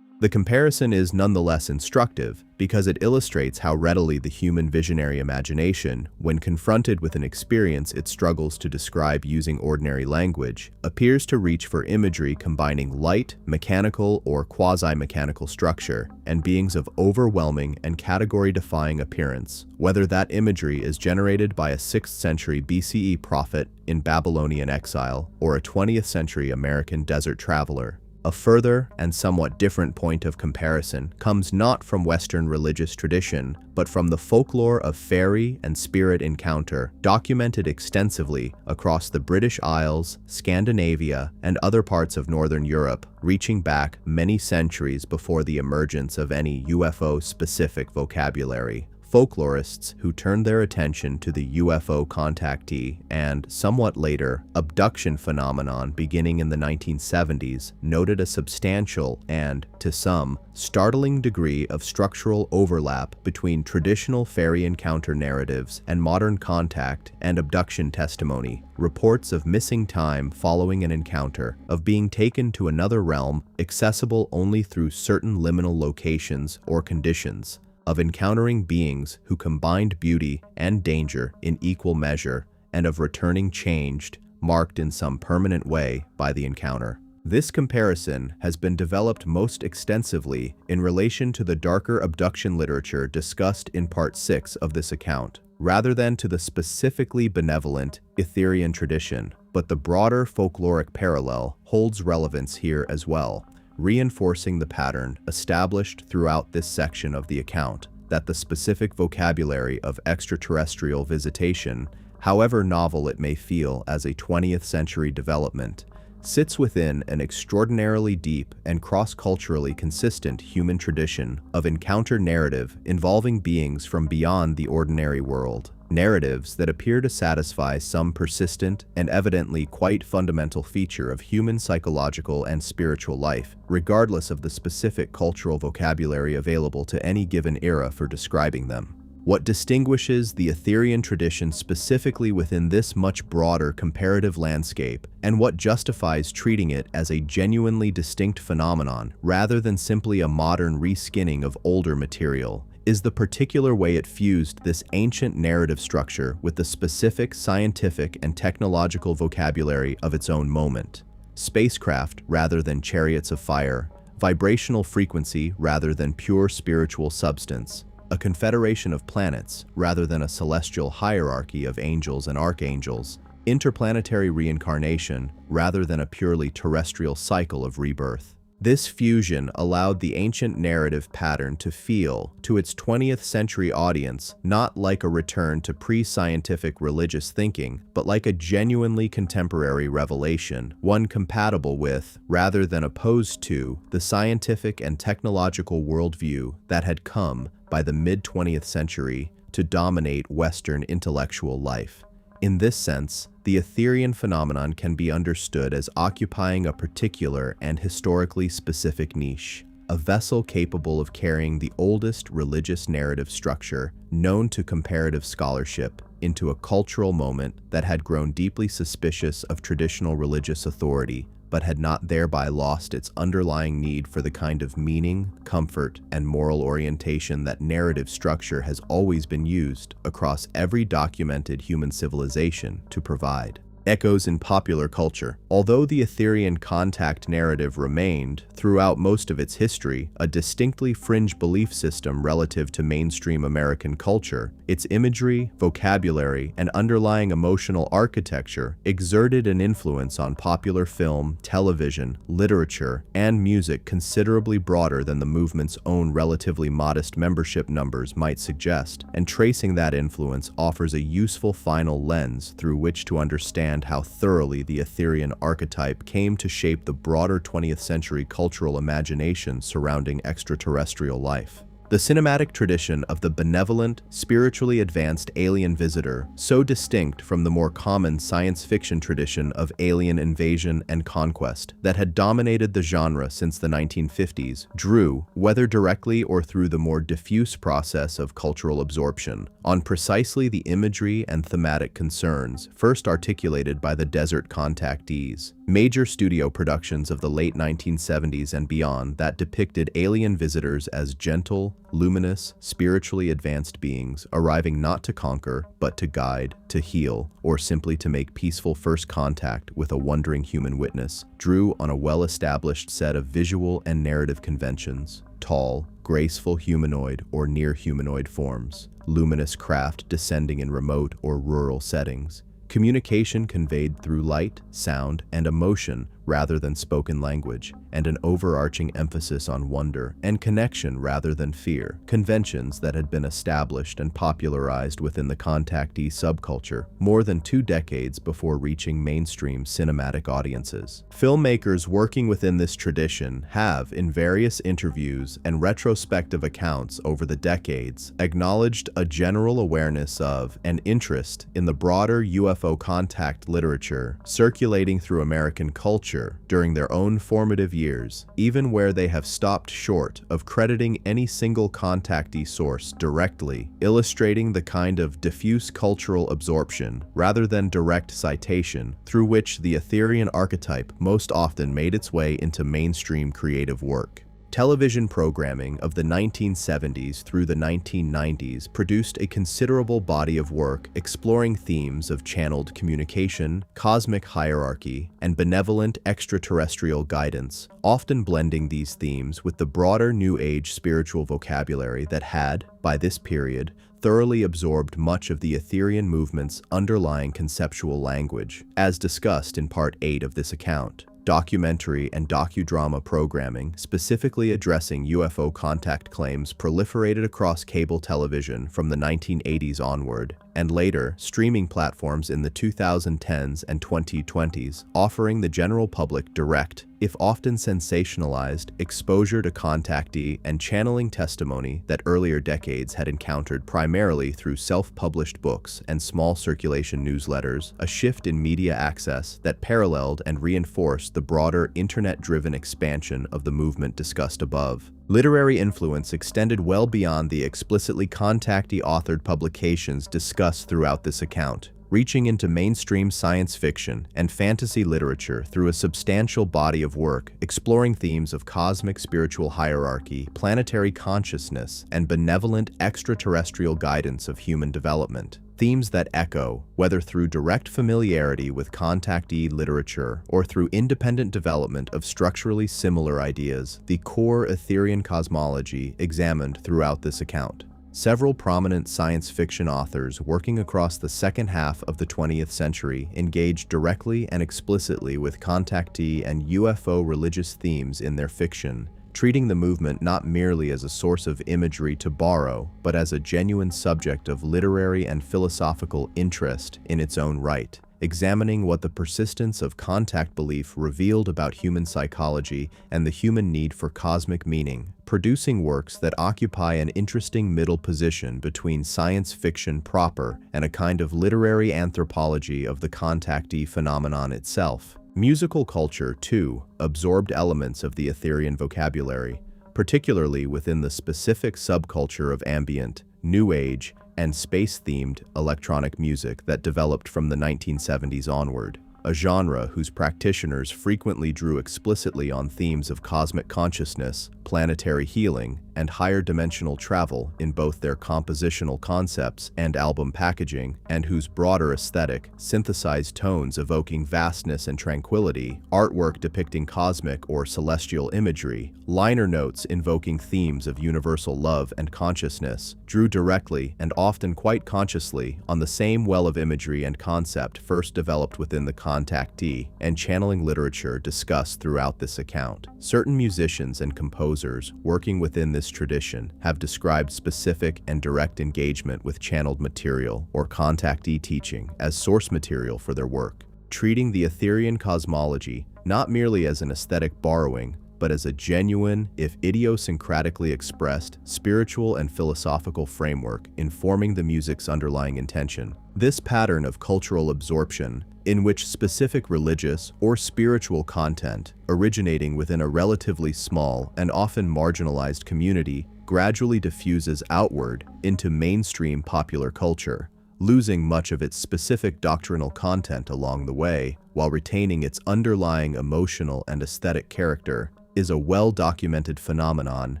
The comparison is nonetheless instructive because it illustrates how readily the human visionary imagination, when confronted with an experience it struggles to describe using ordinary language, appears to reach for imagery combining light, mechanical or quasi-mechanical structure, and beings of overwhelming and category-defying appearance, whether that imagery is generated by a 6th century BCE prophet in Babylonian exile or a 20th century American desert traveler. A further and somewhat different point of comparison comes not from Western religious tradition, but from the folklore of fairy and spirit encounter documented extensively across the British Isles, Scandinavia, and other parts of Northern Europe, reaching back many centuries before the emergence of any UFO-specific vocabulary. folklorists who turned their attention to the UFO contactee and, somewhat later, abduction phenomenon beginning in the 1970s noted a substantial and, to some, startling degree of structural overlap between traditional fairy encounter narratives and modern contact and abduction testimony. Reports of missing time following an encounter, of being taken to another realm accessible only through certain liminal locations or conditions, of encountering beings who combined beauty and danger in equal measure, and of returning changed, marked in some permanent way by the encounter. This comparison has been developed most extensively in relation to the darker abduction literature discussed in Part 6 of this account, rather than to the specifically benevolent Etherian tradition, but the broader folkloric parallel holds relevance here as well, reinforcing the pattern established throughout this section of the account, that the specific vocabulary of extraterrestrial visitation, however novel it may feel as a 20th century development, sits within an extraordinarily deep and cross-culturally consistent human tradition of encounter narrative involving beings from beyond the ordinary world. Narratives that appear to satisfy some persistent and evidently quite fundamental feature of human psychological and spiritual life, regardless of the specific cultural vocabulary available to any given era for describing them. What distinguishes the Etherian tradition specifically within this much broader comparative landscape, and what justifies treating it as a genuinely distinct phenomenon rather than simply a modern reskinning of older material, is the particular way it fused this ancient narrative structure with the specific scientific and technological vocabulary of its own moment. Spacecraft rather than chariots of fire, vibrational frequency rather than pure spiritual substance, a confederation of planets rather than a celestial hierarchy of angels and archangels, interplanetary reincarnation rather than a purely terrestrial cycle of rebirth. This fusion allowed the ancient narrative pattern to feel, to its 20th century audience, not like a return to pre-scientific religious thinking, but like a genuinely contemporary revelation, one compatible with, rather than opposed to, the scientific and technological worldview that had come, by the mid-20th century, to dominate Western intellectual life. In this sense, the Etherian phenomenon can be understood as occupying a particular and historically specific niche, a vessel capable of carrying the oldest religious narrative structure known to comparative scholarship into a cultural moment that had grown deeply suspicious of traditional religious authority, but had not thereby lost its underlying need for the kind of meaning, comfort, and moral orientation that narrative structure has always been used across every documented human civilization to provide. Echoes in popular culture. Although the Etherian contact narrative remained, throughout most of its history, a distinctly fringe belief system relative to mainstream American culture, its imagery, vocabulary, and underlying emotional architecture exerted an influence on popular film, television, literature, and music considerably broader than the movement's own relatively modest membership numbers might suggest, and tracing that influence offers a useful final lens through which to understand how thoroughly the Etherian archetype came to shape the broader 20th century cultural imagination surrounding extraterrestrial life. The cinematic tradition of the benevolent, spiritually advanced alien visitor, so distinct from the more common science fiction tradition of alien invasion and conquest that had dominated the genre since the 1950s, drew, whether directly or through the more diffuse process of cultural absorption, on precisely the imagery and thematic concerns first articulated by the desert contactees. Major studio productions of the late 1970s and beyond that depicted alien visitors as gentle, luminous, spiritually advanced beings arriving not to conquer, but to guide, to heal, or simply to make peaceful first contact with a wondering human witness, drew on a well-established set of visual and narrative conventions: tall, graceful humanoid or near-humanoid forms, luminous craft descending in remote or rural settings, communication conveyed through light, sound, and emotion rather than spoken language, and an overarching emphasis on wonder and connection rather than fear, conventions that had been established and popularized within the contactee subculture more than 2 decades before reaching mainstream cinematic audiences. Filmmakers working within this tradition have, in various interviews and retrospective accounts over the decades, acknowledged a general awareness of and interest in the broader UFO contact literature circulating through American culture during their own formative years, even where they have stopped short of crediting any single contactee source directly, illustrating the kind of diffuse cultural absorption rather than direct citation through which the Etherian archetype most often made its way into mainstream creative work. Television programming of the 1970s through the 1990s produced a considerable body of work exploring themes of channeled communication, cosmic hierarchy, and benevolent extraterrestrial guidance, often blending these themes with the broader New Age spiritual vocabulary that had, by this period, thoroughly absorbed much of the Etherian movement's underlying conceptual language, as discussed in Part 8 of this account. Documentary and docudrama programming specifically addressing UFO contact claims proliferated across cable television from the 1980s onward, and later streaming platforms in the 2010s and 2020s, offering the general public direct, if often sensationalized, exposure to contactee and channeling testimony that earlier decades had encountered primarily through self-published books and small circulation newsletters, a shift in media access that paralleled and reinforced the broader internet-driven expansion of the movement discussed above. Literary influence extended well beyond the explicitly contactee-authored publications discussed throughout this account, reaching into mainstream science fiction and fantasy literature through a substantial body of work exploring themes of cosmic spiritual hierarchy, planetary consciousness, and benevolent extraterrestrial guidance of human development. Themes that echo, whether through direct familiarity with contactee literature or through independent development of structurally similar ideas, the core Etherian cosmology examined throughout this account. Several prominent science fiction authors working across the second half of the 20th century engaged directly and explicitly with contactee and UFO religious themes in their fiction, treating the movement not merely as a source of imagery to borrow, but as a genuine subject of literary and philosophical interest in its own right, examining what the persistence of contact belief revealed about human psychology and the human need for cosmic meaning, producing works that occupy an interesting middle position between science fiction proper and a kind of literary anthropology of the contactee phenomenon itself. Musical culture, too, absorbed elements of the Etherian vocabulary, particularly within the specific subculture of ambient, new age, and space-themed electronic music that developed from the 1970s onward, a genre whose practitioners frequently drew explicitly on themes of cosmic consciousness, planetary healing, and higher dimensional travel in both their compositional concepts and album packaging, and whose broader aesthetic, synthesized tones evoking vastness and tranquility, artwork depicting cosmic or celestial imagery, liner notes invoking themes of universal love and consciousness, drew directly and often quite consciously on the same well of imagery and concept first developed within the contactee and channeling literature discussed throughout this account. Certain musicians and composers working within this tradition have described specific and direct engagement with channeled material or contactee teaching as source material for their work, treating the Etherian cosmology not merely as an aesthetic borrowing, but as a genuine, if idiosyncratically expressed, spiritual and philosophical framework informing the music's underlying intention. This pattern of cultural absorption, in which specific religious or spiritual content originating within a relatively small and often marginalized community, gradually diffuses outward into mainstream popular culture, losing much of its specific doctrinal content along the way, while retaining its underlying emotional and aesthetic character, is a well-documented phenomenon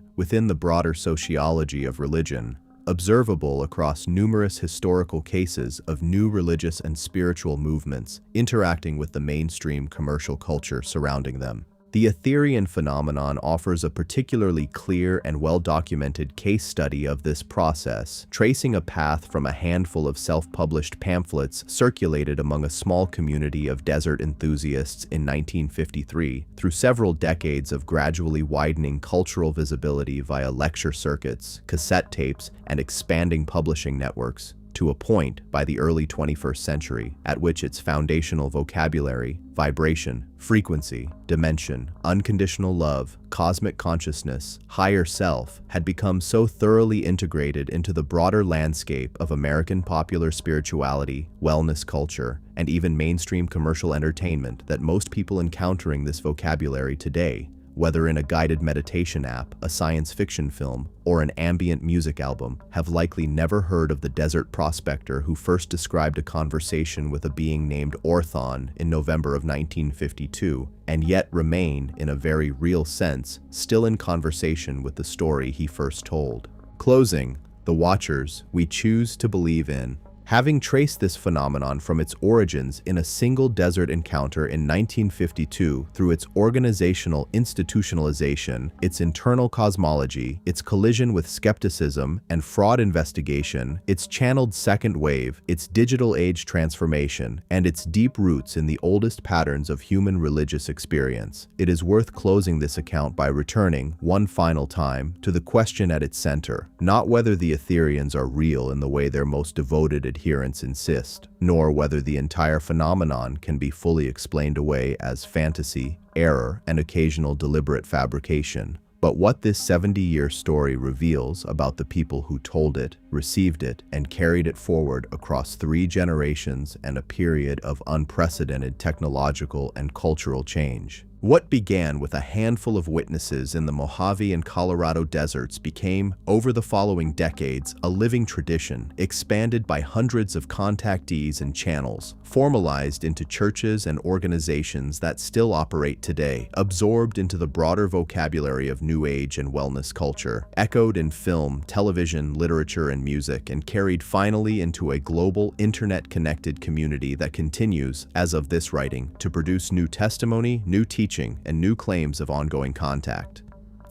within the broader sociology of religion, observable across numerous historical cases of new religious and spiritual movements interacting with the mainstream commercial culture surrounding them. The Etherian phenomenon offers a particularly clear and well-documented case study of this process, tracing a path from a handful of self-published pamphlets circulated among a small community of desert enthusiasts in 1953 through several decades of gradually widening cultural visibility via lecture circuits, cassette tapes, and expanding publishing networks, to a point by the early 21st century at which its foundational vocabulary, vibration, frequency, dimension, unconditional love, cosmic consciousness, higher self had become so thoroughly integrated into the broader landscape of American popular spirituality, wellness culture, and even mainstream commercial entertainment that most people encountering this vocabulary today, whether in a guided meditation app, a science fiction film, or an ambient music album, have likely never heard of the desert prospector who first described a conversation with a being named Orthon in November of 1952, and yet remain, in a very real sense, still in conversation with the story he first told. Closing, the Watchers we choose to believe in. Having traced this phenomenon from its origins in a single desert encounter in 1952 through its organizational institutionalization, its internal cosmology, its collision with skepticism and fraud investigation, its channeled second wave, its digital age transformation, and its deep roots in the oldest patterns of human religious experience, it is worth closing this account by returning, one final time, to the question at its center, not whether the Etherians are real in the way their most devoted adherents insist, nor whether the entire phenomenon can be fully explained away as fantasy, error, and occasional deliberate fabrication, but what this 70-year story reveals about the people who told it, received it, and carried it forward across 3 generations and a period of unprecedented technological and cultural change. What began with a handful of witnesses in the Mojave and Colorado deserts became, over the following decades, a living tradition, expanded by hundreds of contactees and channels, formalized into churches and organizations that still operate today, absorbed into the broader vocabulary of New Age and wellness culture, echoed in film, television, literature, and music, and carried finally into a global, internet-connected community that continues, as of this writing, to produce new testimony, new teaching, and new claims of ongoing contact.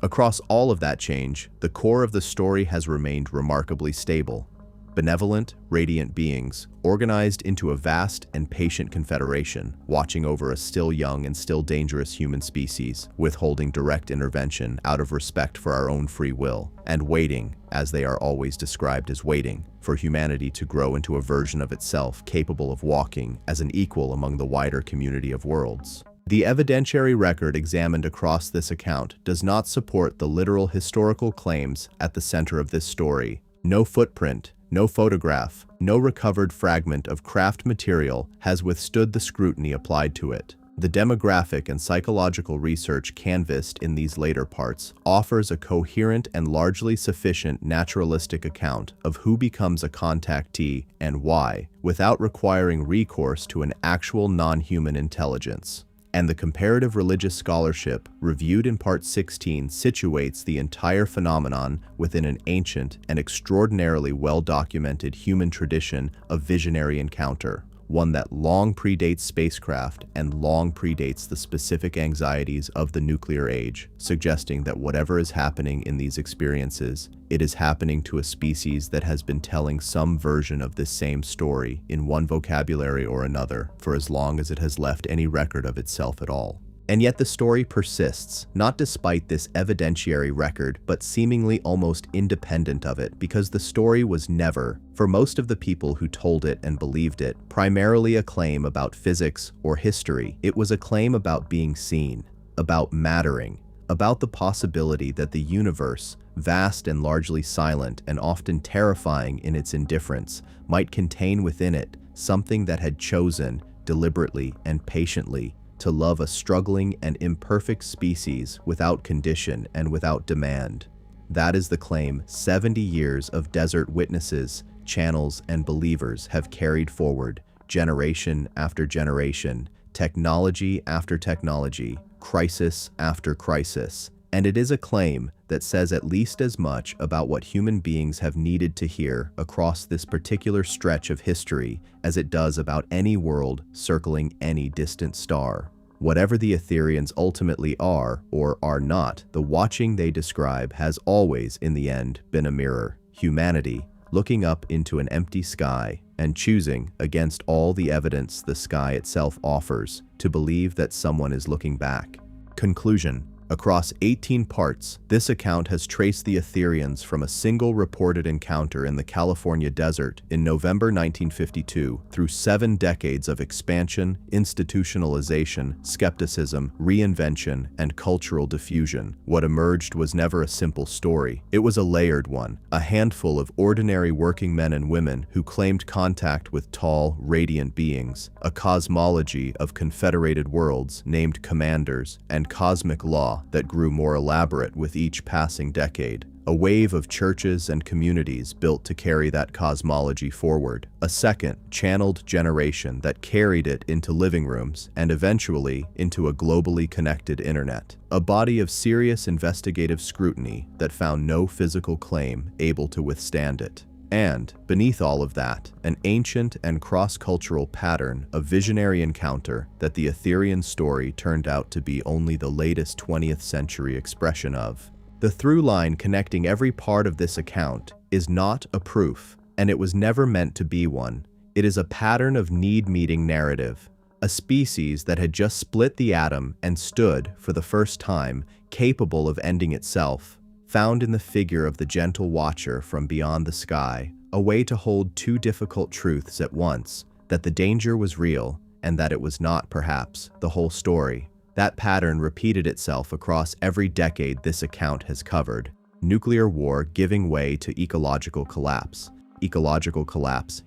Across all of that change, the core of the story has remained remarkably stable. Benevolent, radiant beings, organized into a vast and patient confederation, watching over a still young and still dangerous human species, withholding direct intervention out of respect for our own free will, and waiting, as they are always described as waiting, for humanity to grow into a version of itself capable of walking as an equal among the wider community of worlds. The evidentiary record examined across this account does not support the literal historical claims at the center of this story. No footprint, no photograph, no recovered fragment of craft material has withstood the scrutiny applied to it. The demographic and psychological research canvassed in these later parts offers a coherent and largely sufficient naturalistic account of who becomes a contactee and why, without requiring recourse to an actual non-human intelligence. And the comparative religious scholarship, reviewed in Part 16, situates the entire phenomenon within an ancient and extraordinarily well-documented human tradition of visionary encounter, one that long predates spacecraft and long predates the specific anxieties of the nuclear age, suggesting that whatever is happening in these experiences, it is happening to a species that has been telling some version of this same story in one vocabulary or another for as long as it has left any record of itself at all. And yet the story persists, not despite this evidentiary record, but seemingly almost independent of it, because the story was never, for most of the people who told it and believed it, primarily a claim about physics or history. It was a claim about being seen, about mattering, about the possibility that the universe, vast and largely silent and often terrifying in its indifference, might contain within it something that had chosen, deliberately and patiently, to love a struggling and imperfect species without condition and without demand. That is the claim 70 years of desert witnesses, channels, and believers have carried forward, generation after generation, technology after technology, crisis after crisis. And it is a claim that says at least as much about what human beings have needed to hear across this particular stretch of history as it does about any world circling any distant star. Whatever the Etherians ultimately are or are not, the watching they describe has always, in the end, been a mirror. Humanity, looking up into an empty sky and choosing, against all the evidence the sky itself offers, to believe that someone is looking back. Conclusion. Across 18 parts, this account has traced the Etherians from a single reported encounter in the California desert in November 1952 through 7 decades of expansion, institutionalization, skepticism, reinvention, and cultural diffusion. What emerged was never a simple story. It was a layered one, a handful of ordinary working men and women who claimed contact with tall, radiant beings, a cosmology of confederated worlds named commanders, and cosmic law that grew more elaborate with each passing decade. A wave of churches and communities built to carry that cosmology forward. A second, channeled generation that carried it into living rooms and eventually into a globally connected internet. A body of serious investigative scrutiny that found no physical claim able to withstand it. And, beneath all of that, an ancient and cross-cultural pattern of visionary encounter that the Etherian story turned out to be only the latest 20th century expression of. The through line connecting every part of this account is not a proof, and it was never meant to be one. It is a pattern of need-meeting narrative, a species that had just split the atom and stood, for the first time, capable of ending itself. Found in the figure of the gentle watcher from beyond the sky, a way to hold two difficult truths at once, that the danger was real and that it was not, perhaps, the whole story. That pattern repeated itself across every decade this account has covered. Nuclear war giving way to ecological collapse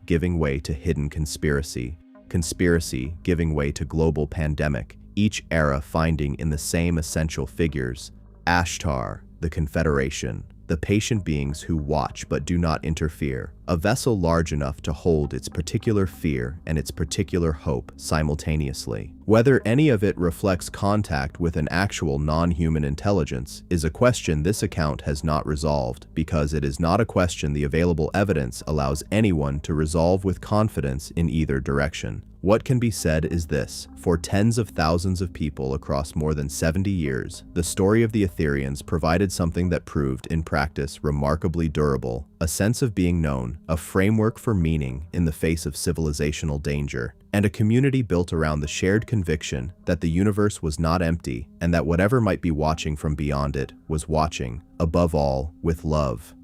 giving way to hidden conspiracy giving way to global pandemic, each era finding in the same essential figures. Ashtar, the Confederation, the patient beings who watch but do not interfere, a vessel large enough to hold its particular fear and its particular hope simultaneously. Whether any of it reflects contact with an actual non-human intelligence is a question this account has not resolved, because it is not a question the available evidence allows anyone to resolve with confidence in either direction. What can be said is this: for tens of thousands of people across more than 70 years, the story of the Etherians provided something that proved in practice remarkably durable, a sense of being known, a framework for meaning in the face of civilizational danger, and a community built around the shared conviction that the universe was not empty and that whatever might be watching from beyond it was watching, above all, with love.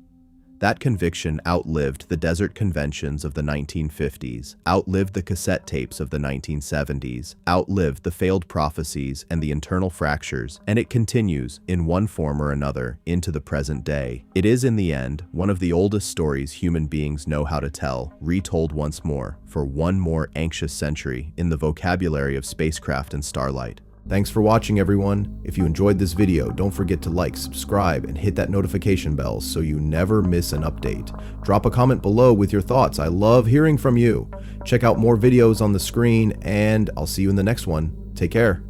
That conviction outlived the desert conventions of the 1950s, outlived the cassette tapes of the 1970s, outlived the failed prophecies and the internal fractures, and it continues, in one form or another, into the present day. It is, in the end, one of the oldest stories human beings know how to tell, retold once more, for one more anxious century, in the vocabulary of spacecraft and starlight. Thanks for watching, everyone. If you enjoyed this video, don't forget to like, subscribe, and hit that notification bell so you never miss an update. Drop a comment below with your thoughts. I love hearing from you. Check out more videos on the screen, and I'll see you in the next one. Take care.